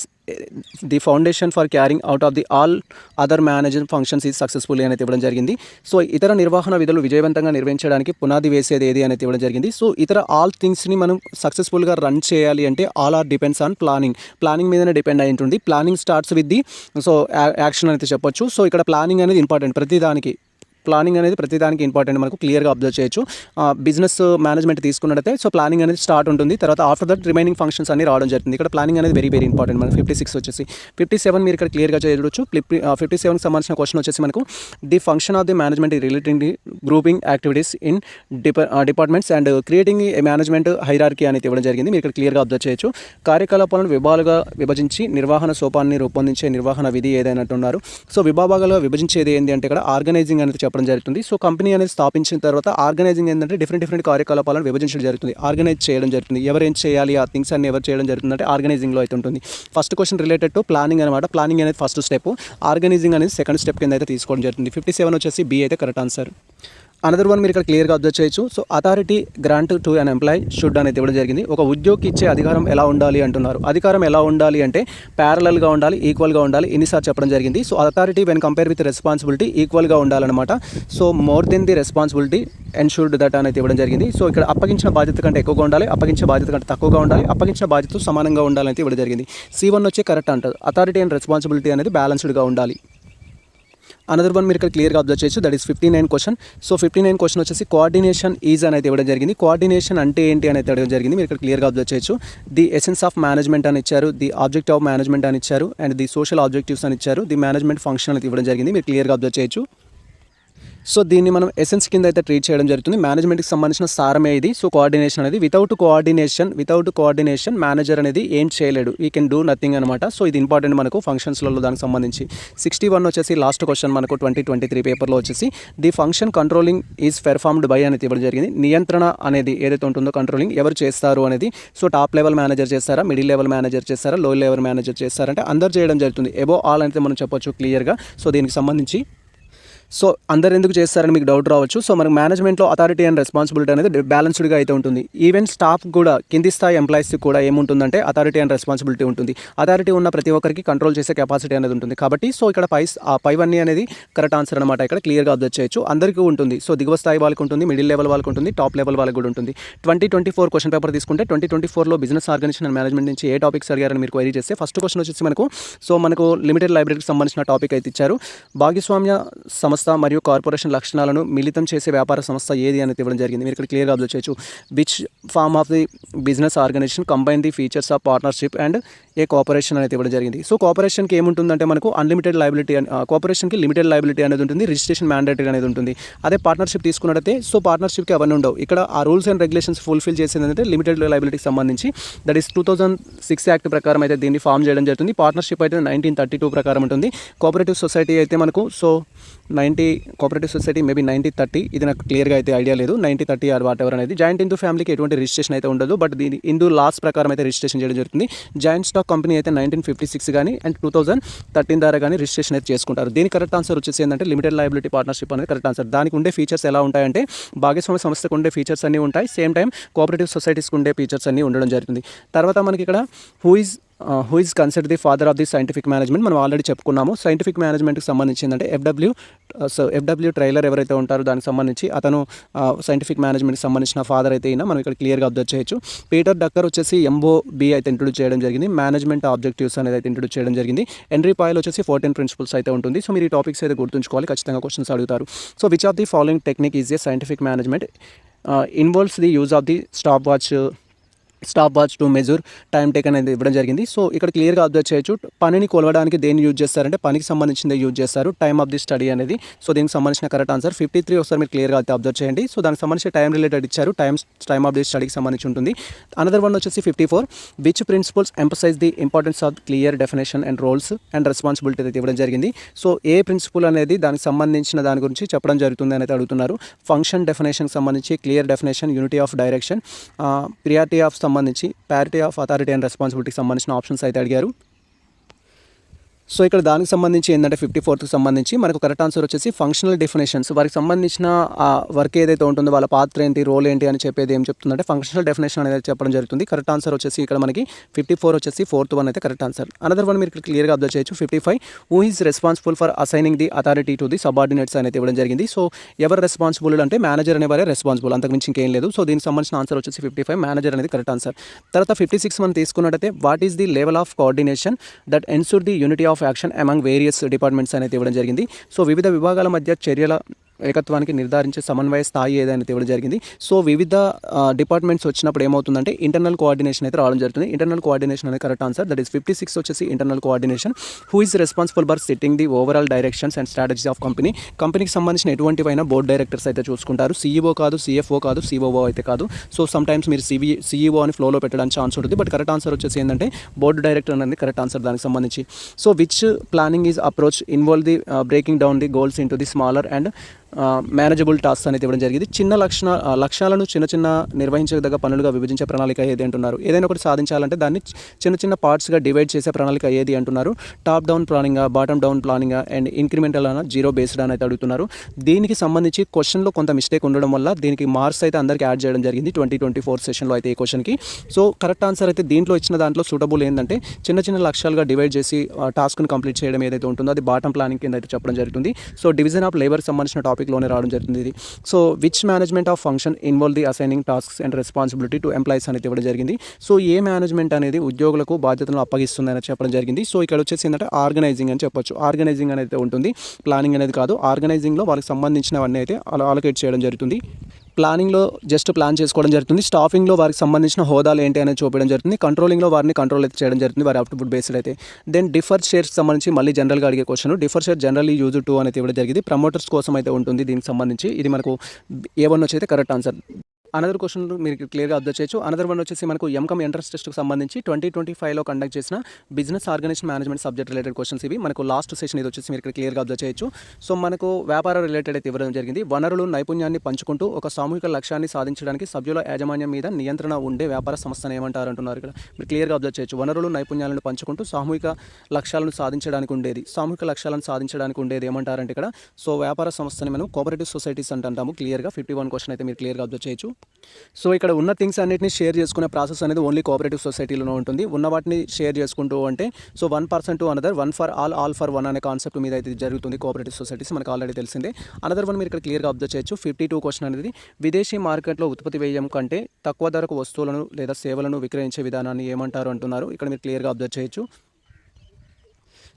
the foundation for carrying out of the all other management functions is successful అనేది ఇవ్వడం జరిగింది. సో ఇతర నిర్వహణ విధులు విజయవంతంగా నిర్వహించడానికి పునాది వేసేది ఏది అనేది ఇవ్వడం జరిగింది. సో ఇతర ఆల్ థింగ్స్ని మనం సక్సెస్ఫుల్గా రన్ చేయాలి అంటే all are depends on planning మీదనే డిపెండ్ అయి ఉంటుంది. Planning starts with the action అయితే చెప్పొచ్చు. సో ఇక్కడ ప్లానింగ్ అనేది ఇంపార్టెంట్. ప్లానింగ్ అనేది ప్రతిదానికి ఇంపార్టెంట్. మనకు క్లియర్గా అబ్జర్వ్ చేయొచ్చు. బిజినెస్ మేనేజ్మెంట్ తీసుకున్నట్టయితే సో ప్లానింగ్ అనేది స్టార్ట్ ఉంటుంది. తర్వాత ఆఫ్టర్ దట్ రిమైనింగ్ ఫంక్షన్స్ అన్ని రావడం జరుగుతుంది. ఇక్కడ ప్లానింగ్ అనేది వెరీ వెరీ ఇంపార్టెంట్. మనకు 56 వచ్చేసి 57 మీరు ఇక్కడ క్లియర్గా చేయవచ్చు. 57కి సంబంధించిన క్వశ్చన్ వచ్చేసి మనకు the function of the management relating the grouping activities in departments and creating a management hierarchy అనేది ఇవ్వడం జరిగింది. మీరు ఇక్కడ క్లియర్గా అబ్జర్వ్ చేయొచ్చు. కార్యకలాపాలను విభాగాలుగా విభజించి నిర్వహణ సోపాన్ని రూపొందించే నిర్వహణ విధి ఏదైనా ఉన్నారు. సో విభాగాలుగా విభజించేది ఏంటి అంటే ఇక్కడ ఆర్గనైజింగ్ అనేది చెప్పడం జరుగుతుంది. సో కంపెనీ అనేది స్థాపించిన తర్వాత ఆర్గనైజింగ్ ఏంటంటే డిఫరెంట్ కార్యకలాపాలను విభజించడం జరుగుతుంది. ఆర్గనైజ్ చేయడం జరుగుతుంది. ఎవరు ఏం చేయాలి ఆ థింగ్స్ అన్ని ఎవరు చేయడం జరుగుతుంది అంటే ఆర్గనైజింగ్లో అయితే ఉంటుంది. First question related to planning అనమాట. ప్లానింగ్ అనేది ఫస్ట్ స్టెప్, ఆర్గనైజింగ్ అనేది సెకండ్ స్టెప్ కింద అయితే తీసుకోవడం జరుగుతుంది. 57 వచ్చేసి B అయితే కరెక్ట్ ఆన్సర్. అనదర్ వన్ మీరు ఇక్కడ క్లియర్గా అబ్జర్వ్ చేయొచ్చు. So authority grant to an employee should అనేది ఇవ్వడం జరిగింది. ఒక ఉద్యోగికి ఇచ్చే అధికారం ఎలా ఉండాలి అంటున్నారు. అధికారం ఎలా ఉండాలి అంటే ప్యారలల్గా ఉండాలి, ఈక్వల్గా ఉండాలి. ఇన్నిసార్లు చెప్పడం జరిగింది. So authority when compare with responsibility ఈక్వల్గా ఉండాలన్నమాట. So more than the responsibility ensured that అనేది ఇవ్వడం జరిగింది. సో ఇక్కడ అప్పగించిన బాధ్యత కంటే ఎక్కువగా ఉండాలి, అప్పగించిన బాధ్యత కంటే తక్కువగా ఉండాలి, అప్పగించిన బాధ్యత సమానంగా ఉండాలని ఇవ్వడం జరిగింది. C1 వచ్చి కరెక్ట్ అంటారు. అథారిటీ అండ్ రెస్పాన్సిబిలిటీ అనేది బ్యాలెన్స్డ్గా ఉండాలి. అనదర్ వన్ మీరు ఇక్కడ క్లియర్గా అబ్జర్వ్ చేయొచ్చు. That is 59 question. So 59 question వచ్చేసి కోఆర్డినేషన్ ఈజ్ అనేది ఇవ్వడం జరిగింది. కోఆర్డినేషన్ అంటే ఏంటి అనేది ఇవ్వడం జరిగింది. మీరు ఇక్కడ క్లియర్గా అబ్జర్వ్ చేయొచ్చు. ది ఎసెన్స్ ఆఫ్ మేనేజ్మెంట్ అని ఇచ్చారు, ది ఆబ్జెక్టివ్ ఆఫ్ మేనేజ్మెంట్ అని ఇచ్చారు, అండ్ ది సోషల్ ఆబ్జెక్టివ్స్ అని ఇచ్చారు, ది మేనేజ్మెంట్ ఫంక్షన్ అనేది ఇవ్వడం జరిగింది. మీరు క్లియర్గా అబ్జర్వ్ చేయొచ్చు. సో దీన్ని మనం ఎసెన్స్ కింద అయితే ట్రీట్ చేయడం జరుగుతుంది. మేనేజ్మెంట్కి సంబంధించిన సారమే ఇది. సో కోఆర్డినేషన్ అనేది వితౌట్ కోఆర్డినేషన్ మేనేజర్ అనేది ఏం చేయలేడు. ఈ కెన్ డూ నథింగ్ అనమాట. సో ఇది ఇంపార్టెంట్ మనకు ఫంక్షన్స్లలో దానికి సంబంధించి. 61 వచ్చేసి లాస్ట్ క్వశ్చన్ మనకు 2023 పేపర్లో వచ్చేసి the function controlling is performed by అనేది ఇవ్వడం జరిగింది. నియంత్రణ అనేది ఏదైతే ఉంటుందో కంట్రోలింగ్ ఎవరు చేస్తారు అనేది. సో టాప్ లెవెల్ మేనేజర్ చేస్తారా, మిడిల్ లెవెల్ మేనేజర్ చేస్తారా, లో లెవెల్ మేనేజర్ చేస్తారంటే అందరు చేయడం జరుగుతుంది. ఎబో ఆల్ అయితే మనం చెప్పొచ్చు క్లియర్గా. సో దీనికి సంబంధించి సో అందరు ఎందుకు చేస్తారని మీకు డౌట్ రావచ్చు. సో మనకు మేనేజ్మెంట్లో అథారిటీ అండ్ రెస్పాన్సిబిలిటీ అనేది బ్యాలెన్స్డ్గా అయితే ఉంటుంది. ఈవెన్ స్టాఫ్ కూడా కింది స్థాయి ఎంప్లాయీస్కి కూడా ఏముంటుందంటే అథారిటీ అండ్ రెస్పాన్సిబిలిటీ ఉంటుంది. అథారిటీ ఉన్న ప్రతి ఒక్కరికి కంట్రోల్ చేసే కెపాసిటీ అనేది ఉంటుంది. కాబట్టి సో ఇక్కడ పైవన్నీ అనేది కరెక్ట్ ఆన్సర్ అనమాట. ఇక్కడ క్లియర్గా అబ్జర్వ్ చేయొచ్చు. అందరికీ ఉంటుంది. సో దిగువ స్థాయి వాళ్ళకి ఉంటుంది, మిడిల్ లెవెల్ వాళ్ళకి ఉంటుంది, టాప్ లెవెల్ వాళ్ళకి కూడా ఉంటుంది. 2024 క్వశ్చన్ పేపర్ తీసుకుంటే 2024లో బిజినెస్ ఆర్గనైజేషన్ అండ్ మేనేజ్మెంట్ నుంచి ఏ టాపిక్స్ అడిగారని మీరు క్వైరీ చేస్తే ఫస్ట్ క్వశ్చన్ వచ్చేసి మనకు లిమిటెడ్ లైబ్రరీకి సంబంధించిన టాపిక్ అయితే ఇచ్చారు. భాగస్వామ్య సంస్థ మరియు కార్పొరేషన్ లక్షణాలను మిళితం చేసే వ్యాపార సంస్థ ఏది అనేది ఇవ్వడం జరిగింది. మీరు ఇక్కడ క్లియర్గా అబ్జర్వ్ చేయొచ్చు. Which form of the business organisation combine the features of partnership and a cooperation అనేది ఇవ్వడం జరిగింది. సో కోఆపరేషన్కి ఏముంటుందంటే మనకు అన్లిమిటెడ్ లైబిలిటీ కోఆపరేషన్కి లిమిటెడ్ లైబిలిటీ అనేది ఉంటుంది, రిజిస్ట్రేషన్ మ్యాండేటరీ అనేది ఉంటుంది. అదే పార్ట్నర్షిప్ తీసుకున్నట్టయితే సో పార్ట్నర్షిప్కి అవన్నీ ఉండవు. ఇక్కడ ఆ రూల్స్ అండ్ రెగ్యులేషన్స్ ఫుల్ఫిల్ చేసేది అంటే లిమిటెడ్ లైబిలిటీకి సంబంధించి దట్ ఈస్ 2006 యాక్ట్ ప్రకారం అయితే దీన్ని ఫామ్ చేయడం జరుగుతుంది. పార్ట్నర్షిప్ అయితే 1932 ప్రకారం ఉంటుంది. కోఆపరేటివ్ సొసైటీ అయితే మనకు సో కోఆపరేటివ్ సొసైటీ మేబీ 90-30 ఇది నాకు క్లియర్గా అయితే ఐడియా లేదు. 90-30 ఆర్ వాట్ ఎవర్ అనేది. జాయింట్ హిందూ ఫ్యామిలీకి ఎటువంటి రిజిస్ట్రేషన్ అయితే ఉండదు. బట్ దీని హిందూ లాస్ ప్రకారం అయితే రిజిస్ట్రేషన్ చేయడం జరుగుతుంది. జాయింట్ స్టాక్ కంపెనీ అయితే 1956 కానీ అండ్ 2013 ద్వారా కానీ రిజిస్ట్రేషన్ అయితే చేసుకుంటారు. దీని కరెక్ట్ ఆన్సర్ వచ్చేసి ఏంటంటే లిమిటెడ్ లయబిలిటీ పార్ట్నర్షిప్ అనేది కరెక్ట్ ఆన్సర్. దానికి ఉండే ఫీచర్స్ ఎలా ఉంటాయంటే భాగస్వామ్య సంస్థకు ఉండే ఫీచర్స్ అన్నీ ఉంటాయి. సేమ్ టైం కోఆపరేటివ్ సొసైటీస్కి ఉండే ఫీచర్స్ అన్నీ ఉండడం జరుగుతుంది. తర్వాత మనకి ఇక్కడ who is considered the father of the scientific management మనం ఆల్రెడీ చెప్పుకున్నాము. సైంటిఫిక్ మేనేజ్మెంట్కి సంబంధించిందంటే ఎఫ్డబ్ల్యూ ట్రైలర్ ఎవరైతే ఉంటారో దానికి సంబంధించి అతను సైంటిఫిక్ మేనేజ్మెంట్కి సంబంధించిన ఫాదర్ అయితే అయినా మనం ఇక్కడ క్లియర్గా అబ్జర్వ్ చేయొచ్చు. పీటర్ డక్కర్ వచ్చేసి MOB అయితే ఇంట్రొడ్యూస్ చేయడం జరిగింది. మేనేజ్మెంట్ ఆబ్జెక్టివ్స్ అనేది అయితే ఇంట్రొడ్యూస్ చేయడం జరిగింది. హెన్రీ పాయల్ వచ్చేసి 14 ప్రిన్సిపల్స్ అయితే ఉంటుంది. సో మీరు ఈ టాపిక్స్ అయితే గుర్తుంచుకోవాలి, ఖచ్చితంగా క్వశ్చన్స్ అడుగుతారు. So which of the following technique is a scientific management involves the use of the stop watch stop watch to measure time take అనేది ఇవ్వడం జరిగింది. సో ఇక్కడ క్లియర్గా అబ్జర్వ్ చేయొచ్చు. పనిని కొలవడానికి దేన్ని యూజ్ చేస్తారంటే పనికి సంబంధించిందే యూజ్ చేస్తారు. టైమ్ ఆఫ్ ది స్టడీ అనేది. సో దీనికి సంబంధించిన కరెక్ట్ ఆన్సర్ 53 ఒకసారి మీరు క్లియర్గా అయితే అబ్జర్వ్ చేయండి. సో దానికి సంబంధించి టైం రిలేటెడ్ ఇచ్చారు. టైమ్ ఆఫ్ ది స్టడీకి సంబంధించి ఉంటుంది. అనదర్ వన్ వచ్చేసి 54 which principles emphasise the importance of clear definition and roles and responsibility అయితే ఇవ్వడం జరిగింది. సో ఏ ప్రిన్సిపల్ అనేది దానికి సంబంధించిన దాని గురించి చెప్పడం జరుగుతుంది అనేది అడుగుతున్నారు. ఫంక్షన్ డెఫినేషన్కి సంబంధించి clear definition, unity of direction, priority of సంబంధించి ప్యారిటీ ఆఫ్ అథారిటీ అండ్ రెస్పాన్సిబిలిటీకి సంబంధించిన ఆప్షన్స్ అయితే అడిగారు. సో ఇక్కడ దానికి సంబంధించి ఏంటంటే 54కి సంబంధించి మనకు కరెక్ట్ ఆన్సర్ వచ్చేసి ఫంక్షనల్ డెఫినేషన్స్. వారికి సంబంధించిన వర్క్ ఏదైతే ఉంటుందో వాళ్ళ పాత్ర ఏంటి, రోల్ ఏంటి అని చెప్పేది ఏం చెప్తుందంటే ఫంక్షనల్ డెఫినేషన్ అనేది చెప్పడం జరుగుతుంది. కరెక్ట్ ఆన్సర్ వచ్చేసి ఇక్కడ మనకి 54 వచ్చేసి 4th వన్ అయితే కరెక్ట్ ఆన్సర్. అనదర్ వన్ మీరు ఇక్కడ క్లియర్గా అబ్జర్వ్ చేయొచ్చు. 55 who is responsible for assigning the authority to the subordinates అనేది ఇవ్వడం జరిగింది. సో ఎవరు రెస్పాన్సిబుల్ అంటే మేనేజర్ అనేవారే రెస్పాన్సిబుల్, అంతకుమించి ఇంకేం లేదు. సో దీనికి సంబంధించిన ఆన్సర్ వచ్చేసి 55 మేనేజర్ అనేది కరెక్ట్ ఆన్సర్. తర్వాత 56 మనం తీసుకున్నట్టయితే what is the level of coordination that ensure the unity of action among various departments అనేది ఇవ్వడం జరిగింది. సో వివిధ విభాగాల మధ్య చర్యల ఏకత్వానికి నిర్ధారించే సమన్వయ స్థాయి ఏదైనా ఇవ్వడం జరిగింది. సో వివిధ డిపార్ట్మెంట్స్ వచ్చినప్పుడు ఏమవుతుందంటే ఇంటర్నల్ కోఆర్డినేషన్ అయితే రావడం జరుగుతుంది. ఇంటర్నల్ కోఆర్డినేషన్ అనేది కరెక్ట్ ఆన్సర్. దట్ ఈస్ 56 వచ్చేసి internal coordination. Who is responsible for setting the overall directions and strategies of కంపెనీకి సంబంధించిన ఎటువంటివైనా బోర్డ్ డైరెక్టర్స్ అయితే చూసుకుంటారు. CEO కాదు, CFO కాదు, COO అయితే కాదు. సో సమ్ టైమ్స్ మీరు CEO అని ఫ్లోలో పెట్టడానికి ఛాన్స్ ఉంటుంది. బట్ కరెక్ట్ ఆన్సర్ వచ్చేసి ఏంటంటే బోర్డు డైరెక్టర్ అనేది కరెక్ట్ ఆన్సర్ దానికి సంబంధించి. So which planning is approach involve the breaking down the goals into the smaller and manageable task అనేది ఇవ్వడం జరిగింది. లక్ష్యాలను చిన్న నిర్వహించదగ్గ పనులుగా విభజించే ప్రణాళిక ఏది అంటున్నారు. ఏదైనా ఒకటి సాధించాలంటే దాన్ని చిన్న పార్ట్స్గా డివైడ్ చేసే ప్రణాళిక ఏది అంటున్నారు. Top down planning, bottom down planning and incremental అన్న జీరో బేస్డ్ అని అయితే అడుగుతున్నారు. దీనికి సంబంధించి క్వశ్చన్లో కొంత మిస్టేక్ ఉండడం వల్ల దీనికి మార్క్స్ అయితే అందరికీ యాడ్ చేయడం జరిగింది 2024 సెషన్లో అయితే ఈ క్వశ్చన్కి. సో కరెక్ట్ ఆన్సర్ అయితే దీంట్లో ఇచ్చిన దాంట్లో సూటబుల్ ఏంటంటే చిన్న లక్ష్యాలుగా డివైడ్ చేసి టాస్క్ను కంప్లీట్ చేయడం ఏదైతే ఉంటుందో అది బాటమ్ ప్లానింగ్ కింద అయితే చెప్పడం జరుగుతుంది. సో డివిజన్ ఆఫ్ లేబర్ సంబంధించిన టాపిక్లోనే రావడం జరుగుతుంది ఇది. So which management of function involve the assigning tasks and responsibility to employees అనేది ఇవ్వడం జరిగింది. సో ఏ మేనేజ్మెంట్ అనేది ఉద్యోగులకు బాధ్యతలను అప్పగిస్తుంది అని చెప్పడం జరిగింది. సో ఇక్కడ వచ్చేసి ఏంటంటే ఆర్గనైజింగ్ అని చెప్పొచ్చు. ఆర్గనైజింగ్ అనేది ఉంటుంది, ప్లానింగ్ అనేది కాదు. ఆర్గనైజింగ్లో వాళ్ళకి సంబంధించినవన్నీ అయితే అలొకేట్ చేయడం జరుగుతుంది. ప్లానింగ్లో జస్ట్ ప్లాన్ చేసుకోవడం జరుగుతుంది. స్టాఫింగ్లో వారికి సంబంధించిన హోదాలు ఏంటి అనేది చూపించడం జరుగుతుంది. కంట్రోలింగ్లో వారిని కంట్రోల్ అయితే చేయడం జరుగుతుంది వారి అవుట్పుట్ బేస్డ్ అయితే. దెన్ డిఫర్ షేర్స్ సంబంధించి మళ్ళీ జనరల్గా అడిగే question. Differ share generally use to అనేది ఇవ్వడం జరిగింది. ప్రమోటర్స్ కోసం అయితే ఉంటుంది దీనికి సంబంధించి. ఇది మనకు A1 వచ్చి అయితే కరెక్ట్ ఆన్సర్. అనదర్ క్వశ్చన్ మీరు క్లియర్గా అబ్జర్వ్ చేయొచ్చు. అనదర్ వన్ వచ్చేసి మనకు ఎంకమ్ ఎంట్రన్స్ టెస్ట్కి సంబంధించి 2025లో కండక్ట్ చేసిన business organisation management subject related questions ఇవి. మనకు లాస్ట్ సెషన్ ఇది వచ్చేసి మీరు ఇక్కడ క్లియర్గా అబ్జర్వ్ చేయొచ్చు. సో మనకు వ్యాపార రిలేటెడ్ అయితే ఇవ్వడం జరిగింది. వనరులు నైపుణ్యాన్ని పంచుకుంటూ ఒక సామూహిక లక్ష్యాన్ని సాధించడానికి సభ్యుల యాజమాన్యం మీద నియంత్రణ ఉండే వ్యాపార సంస్థను ఏమంటారు అంటున్నారు. ఇక్కడ మీరు క్లియర్గా అబ్జర్వ్ చేయొచ్చు. వనరులు నైపుణ్యాలను పంచుకుంటూ సామూహిక లక్ష్యాలను సాధించడానికి ఉండేది ఏమంటారంటే ఇక్కడ. సో వ్యాపార సంస్థని మనం కోఆపరేటివ్ సొసైటీస్ అంటాము క్లియర్గా. 51 క్వశ్చన్ అయితే మీరు క్లియర్గా అబ్జర్వ్ చేయొచ్చు. సో ఇక్కడ ఉన్న థింగ్స్ అన్నిటిని షేర్ చేసుకునే ప్రాసెస్ అనేది ఓన్లీ కోఆపరేటివ్ సొసైటీలోనే ఉంటుంది. ఉన్న వాటిని షేర్ చేసుకుంటూ అంటే so 1% to another, 1 for all for 1 అనే కాన్సెప్ట్ మీద అయితే జరుగుతుంది కోఆపరేటివ్ సొసైటీస్, మనకు ఆల్రెడీ తెలిసిందే. అనదర్ వన్ మీరు ఇక్కడ క్లియర్గా అబ్జర్వ్ చేయొచ్చు. 52 క్వశ్చన్ అనేది విదేశీ మార్కెట్లో ఉత్పత్తి వ్యయం కంటే తక్కువ ధరకు వస్తువులను లేదా సేవలను విక్రయించే విధానాన్ని ఏమంటారు అంటున్నారు. ఇక్కడ మీరు క్లియర్గా అబ్జర్వ్ చేయొచ్చు.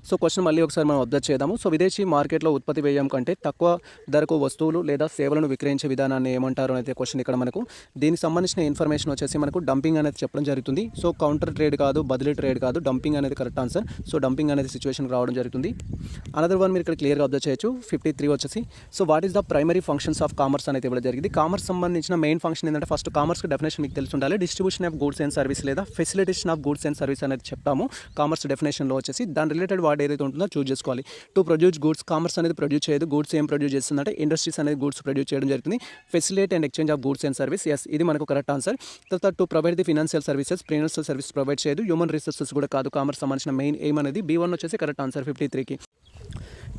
సో క్వశ్చన్ మళ్ళీ ఒకసారి మనం అబ్జర్వ్ చేద్దాము. సో విదేశీ మార్కెట్లో ఉత్పత్తి వ్యయం కంటే తక్కువ ధరకు వస్తువులు లేదా సేవలను విక్రయించే విధానాన్ని ఏమంటారు అనేది క్వశ్చన్ ఇక్కడ మనకు. దీనికి సంబంధించిన ఇన్ఫర్మేషన్ వచ్చేసి మనకు డంపింగ్ అనేది చెప్పడం జరుగుతుంది. సో కౌంటర్ ట్రేడ్ కాదు, బదిలీ ట్రేడ్ కాదు, డంపింగ్ అనేది కరెక్ట్ ఆన్సర్. సో డంపింగ్ అనేది సిచ్యువేషన్ రావడం జరుగుతుంది. అనదర్ వన్ మీరు ఇక్కడ క్లియర్గా అబ్జర్వ్ చేయొచ్చు. 53 వచ్చేసి so what is the primary functions of commerce అనేది ఇవ్వడం జరిగింది. కామర్స్ సంబంధించిన మెయిన్ ఫంక్షన్ ఏంటంటే ఫస్ట్ కామర్స్కి డెఫినేషన్ మీకు తెలిసి ఉండాలి. Distribution of goods and service లేదా facilitation of goods and service అనేది చెప్తాము కామర్స్ డెఫినేషన్లో వచ్చేసి. దాని రిలేటెడ్ వర్డ్ ఏదైతే ఉంటుందో చూస్ చేసుకోవాలి. టు ప్రొడ్యూస్ గూడ్స్, కామర్స్ అనేది ప్రొడ్యూస్ చేయదు. గూడ్స్ ఏం ప్రొడ్యూస్ చేస్తుందంటే ఇండస్ట్రీస్ అనేది గూడ్స్ ప్రొడ్యూస్ చేయడం జరుగుతుంది. Facilitate and exchange of goods and service, yes ఇది మనకు కరెక్ట్ ఆన్సర్. తర్వాత to provide the financial services, financial service provide చేయదు. హ్యూమన్ రిసోర్సెస్ కూడా కాదు కామర్స్ సంబంధించిన మెయిన్ ఎయిమ్ అనేది. B1 వచ్చేసి కరెక్ట్ ఆన్సర్ 53కి.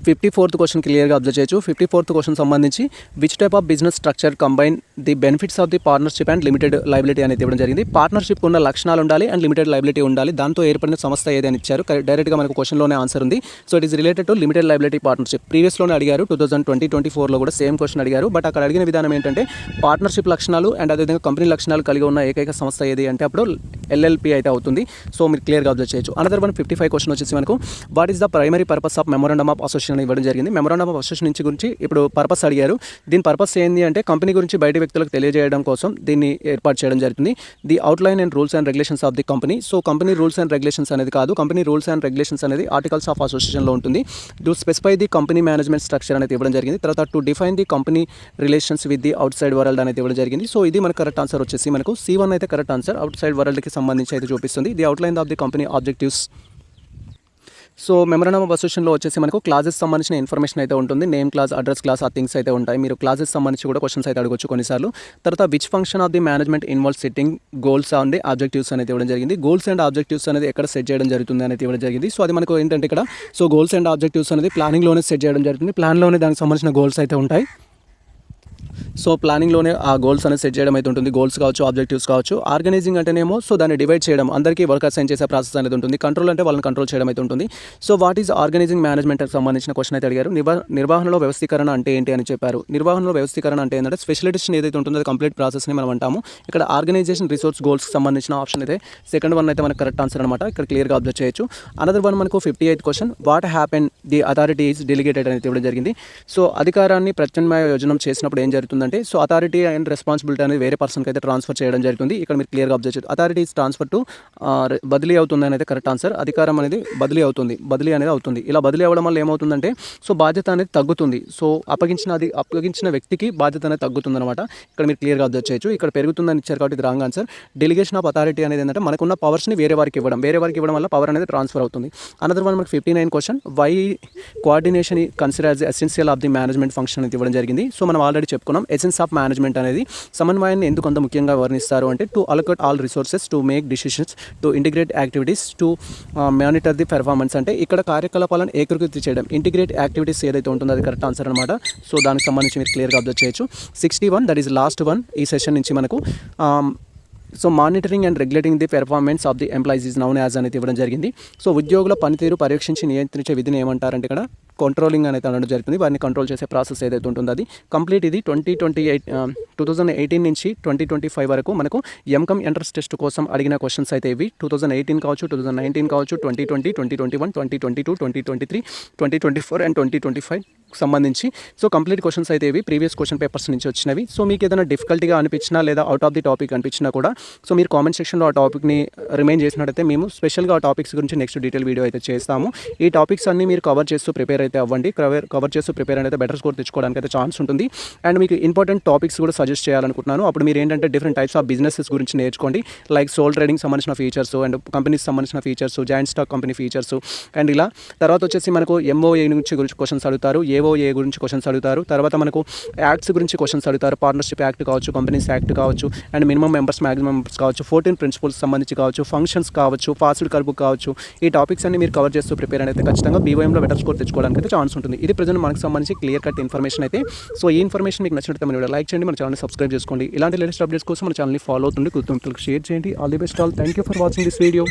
54th క్వశ్చన్ క్లియర్గా అబ్జర్వ్ చేయొచ్చు. 54th క్వశ్చన్ సంబంధించి which type of business structure combine the benefits of the partnership and limited liability అనేది ఇవ్వడం జరిగింది. పార్ట్నర్షిప్ ఉన్న లక్షణాలు ఉండాలి అండ్ లిమిటెడ్ లైబిలిటీ ఉండాలి. దాంతో ఏర్పడిన సంస్థ ఏదని ఇచ్చారు. డైరెక్ట్గా మనకు క్వశ్చన్లోనే ఆన్సర్ ఉంది. So it is related to limited liability partnership. ప్రీవియస్లోనే అడిగారు 2024లో కూడా సేమ్ క్వశ్చన్ అడిగారు. బట్ అక్కడ అడిగిన విధానం ఏంటంటే పార్ట్నర్షిప్ లక్షణాలు అండ్ అదేవిధంగా కంపెనీ లక్షణాలు కలిగి ఉన్న ఏకైక సంస్థ ఏది అంటే అప్పుడు LLP అయితే అవుతుంది. సో మీరు క్లియర్గా అబ్జర్వ్ చేయొచ్చు. అనదర్ వన్ 55 క్వశ్చన్ వచ్చేసి మనకు what is the primary purpose of memorandum of association association ఇవ్వడం జరిగింది. మెమరాండమ్ ఆఫ్ అసోసియేషన్ నుంచి గురించి ఇప్పుడు పర్పస్ అడిగారు. దీని పర్పస్ ఏంది అంటే కంపెనీ గురించి బయట వ్యక్తులకు తెలియజేయడం కోసం దీన్ని ఏర్పాటు చేయడం జరుగుతుంది. The outline and rules and regulations of the company. So company rules and regulations అనేది కాదు, కంపెనీ రూల్స్ అండ్ రెగ్యులేషన్స్ అనేది ఆర్టికల్స్ ఆఫ్ అసోసియేషన్లో ఉంటుంది. To specify the company management structure అనేది ఇవ్వడం జరిగింది. తర్వాత to define the company relations with the out side world అనేది ఇవ్వడం జరిగింది. సో ఇది మన కరెక్ట్ ఆన్సర్ వచ్చేసి మనకు C1 అయితే కరెక్ట్ ఆన్సర్. అవుట్ సైడ్ వరల్డ్కి సంబంధించి అయితే చూపిస్తుంది. The outline of the company objectives. So memorandum of అసోసియేషన్లో వచ్చేసి మనకు క్లాజెస్ సంబంధించిన ఇన్ఫర్మేషన్ అయితే ఉంటుంది. నేమ్ క్లాస్, అడ్రస్ క్లాస్, ఆ థింగ్స్ అయితే ఉంటాయి. మీరు క్లాజెస్ సంబంధించి కూడా క్వశ్చన్స్ అయితే అడగొచ్చు కొన్నిసార్లు. తర్వాత which function of the management involve setting goals on the objectives అనేది ఇవ్వడం జరిగింది. గోల్స్ అండ్ ఆబ్జెక్టివ్స్ అనేది ఎక్కడ సెట్ చేయడం జరుగుతుంది అనేది ఇవ్వడం జరిగింది. సో అది మనకు ఏంటంటే ఇక్కడ సో గోల్స్ అండ్ ఆబ్జెక్టివ్స్ అనేది ప్లానింగ్లోనే సెట్ చేయడం జరుగుతుంది. ప్లాన్లోనే దానికి సంబంధించిన గోల్స్ అయితే ఉంటాయి. సో ప్లానింగ్లోనే ఆ గోల్స్ అనేది సెట్ చేయడం అయితే ఉంటుంది. గోల్స్ కావచ్చు, ఆబ్జెక్టివ్స్ కావచ్చు. ఆర్గనైజింగ్ అంటేనేమో సో దాన్ని డివైడ్ చేయడం, అందరికీ వర్క్ అసైన్ చేసే ప్రాసెస్ అనేది ఉంటుంది. కంట్రోల్ అంటే వాళ్ళని కంట్రోల్ చేయడం అయితే ఉంటుంది. సో వాట్ ఈజ్ ఆర్గనైజింగ్ మేనేజ్మెంట్కి సంబంధించిన క్వశ్చన్ అయితే అడిగారు. నిర్వహణలో వ్యవస్థీకరణ అంటే ఏంటి అని చెప్పారు. నిర్వహణలో వ్యవస్థీకరణ అంటే ఏంటంటే స్పెషలైజేషన్ ఏదైతే ఉంటుందో అది కంప్లీట్ ప్రాసెస్ని మనం అంటాము. ఇక్కడ ఆర్గనైజేషన్ రిసోర్స్ గోల్స్కి సంబంధించిన ఆప్షన్ అయితే సెకండ్ వన్ అయితే మనకు కరెక్ట్ ఆన్సర్ అనమాట. ఇక్కడ క్లియర్గా అబ్జర్వ్ చేయొచ్చు. అనదర్ వన్ మనకు 58th question, what happen the authority is delegated అనేది ఇవ్వడం జరిగింది. సో అధికారాన్ని ప్రత్యామ్నాయ యోజనం చేసినప్పుడు ఏం జరుగుతుందంటే సో అథారిటీ అండ్ రెస్పాన్సిబిలిటీ అనేది వేరే పర్సన్కి అయితే ట్రాన్స్ఫర్ చేయడం జరుగుతుంది. ఇక్కడ మీరు క్లియర్గా అబ్జర్వ్ చేయొచ్చు. అథారిటీ ఈజ్ ట్రాన్స్ఫర్ టు బదిలీ అవుతుంది అనేది కరెక్ట్ ఆన్సర్. అధికారం అనేది బదిలీ అనేది అవుతుంది. ఇలా బదిలీ అవ్వడం వల్ల ఏమవుతుందంటే సో బాధ్యత అనేది తగ్గుతుంది. సో అప్పగించిన వ్యక్తికి బాధ్యత అనేది తగ్గుతుంది అనమాట. ఇక్కడ మీరు క్లియర్గా అబ్జర్వ్ చేయొచ్చు. ఇక్కడ పెరుగుతుందని ఇచ్చారు కాబట్టి ఇది wrong answer. Delegation of authority అనేది ఏంటంటే మనకున్న పవర్స్ని వేరే వారికి ఇవ్వడం వల్ల పవర్ అనేది ట్రాన్స్ఫర్ అవుతుంది. అనదర్ వన్ మనకు 59 question, why coordination consider as essential of the management function అనేది ఇవ్వడం జరిగింది. సో మనం ఆల్రెడీ చెప్పుకున్నాం ఎసెన్స్ ఆఫ్ మేనేజ్మెంట్ అనేది సమన్వయాన్ని ఎందుకు అంత ముఖ్యంగా వర్ణిస్తారు అంటే to allocate all resources, to make decisions, to integrate activities, to monitor the performance. అంటే ఇక్కడ కార్యకలాపాలను ఏకీకృతం చేయడం, ఇంటిగ్రేట్ యాక్టివిటీస్ ఏదైతే ఉంటుందో అది కరెక్ట్ ఆన్సర్ అనమాట. సో దానికి సంబంధించి మీరు క్లియర్గా అబ్జర్వ్ చేయొచ్చు. 61 దట్ ఈస్ లాస్ట్ వన్ ఈ సెషన్ నుంచి మనకు. So monitoring and regulating the performance of the employees is noun as అనేది ఇవ్వడం జరిగింది. సో ఉద్యోగుల పనితీరు పరీక్షించి నియంత్రించే విధిని ఏమంటారంటే ఇక్కడ కంట్రోలింగ్ అనేది అనడం జరుగుతుంది. వారిని కంట్రోల్ చేసే ప్రాసెస్ ఏదైతే ఉంటుందో అది కంప్లీట్. ఇది 2018 నుంచి 2025 వరకు మనకు ఎంకమ్ ఎంట్రన్స్ టెస్ట్ కోసం అడిగిన క్వశ్చన్స్ అయితే ఇవి. 2018 కావచ్చు, 2019 కావచ్చు, 2020, 2021, 2022, 2023, 2024 అండ్ 2025 సంబంధించి సో కంప్లీట్ క్వశ్చన్స్ అయితే ఇవి ప్రీవియస్ క్వశ్చన్ పేపర్స్ నుంచి వచ్చినవి. సో మీకు ఏదైనా డిఫికల్టీగా అనిపించినా లేదా అవుట్ ఆఫ్ ది టాపిక్ అనిపించినా కూడా సో మీరు కామెంట్ సెక్షన్లో ఆ టాపిక్ని రిమైన్ చేసినట్టయితే మేము స్పెషల్గా ఆ టాపిక్స్ గురించి నెక్స్ట్ డీటెయిల్ వీడియో అయితే చేస్తాము. ఈ టాపిక్స్ అన్ని మీరు కవర్ చేస్తూ ప్రిపేర్ అయితే అవ్వండి. కవర్ చేస్తూ ప్రిపేర్ అయితే బెటర్ స్కోర్ తెచ్చుకోవడానికి అయితే ఛాన్స్ ఉంటుంది. అండ్ మీకు ఇంపార్టెంట్ టాపిక్స్ కూడా సజెస్ట్ చేయాలనుకుంటున్నాను. అప్పుడు మీరు ఏంటంటే డిఫరెంట్ టైప్స్ ఆఫ్ బిజినెసెస్ గురించి నేర్చుకోండి. లైక్ సోల్ ట్రేడింగ్ సంబంధించిన ఫీచర్స్ అండ్ కంపెనీస్ సంబంధించిన features, joint stock company features and ఇలా. తర్వాత వచ్చేసి మనకు MOA గురించి క్వశ్చన్స్ అడుగుతారు, AOA గురించి క్వశ్చన్స్ అడుగుతారు. తర్వాత మనకు యాక్ట్స్ గురించి క్వశ్చన్స్ అడుగుతారు. పార్ట్నర్షిప్ యాక్ట్ కావచ్చు, కంపెనీస్ యాక్ట్ కావచ్చు, and minimum members, maximum members కావచ్చు, 14 ప్రిన్సిపల్స్ సంబంధించి కావచ్చు, ఫంక్షన్స్ కావచ్చు, ఫాస్డ్ కర్బ్ కావచ్చు. ఈ టాపిక్స్ అన్ని మీరు కవర్ చేస్తూ ప్రిపేర్ అయితే ఖచ్చితంగా BOMలో బెటర్ స్కోర్ తెచ్చుకోవడానికి అయితే ఛాన్స్ ఉంటుంది. ఇది ప్రజెంట్ మనకు సంబంధించి క్లియర్ కట్ ఇన్ఫర్మేషన్ అయితే. సో ఈ ఇన్ఫర్మేషన్ మీకు నచ్చినట్టు మీరు లైక్ చేయండి, మన ఛానల్ని సబ్స్క్రైబ్ చేసుకోండి. ఇలాంటి లేటెస్ట్ అప్డేట్స్ కోసం మన ఛానల్ని ఫాలో అవుతుంది, కుటుంబాలకు షేర్ చేయండి. All the best all. Thank you for watching this video.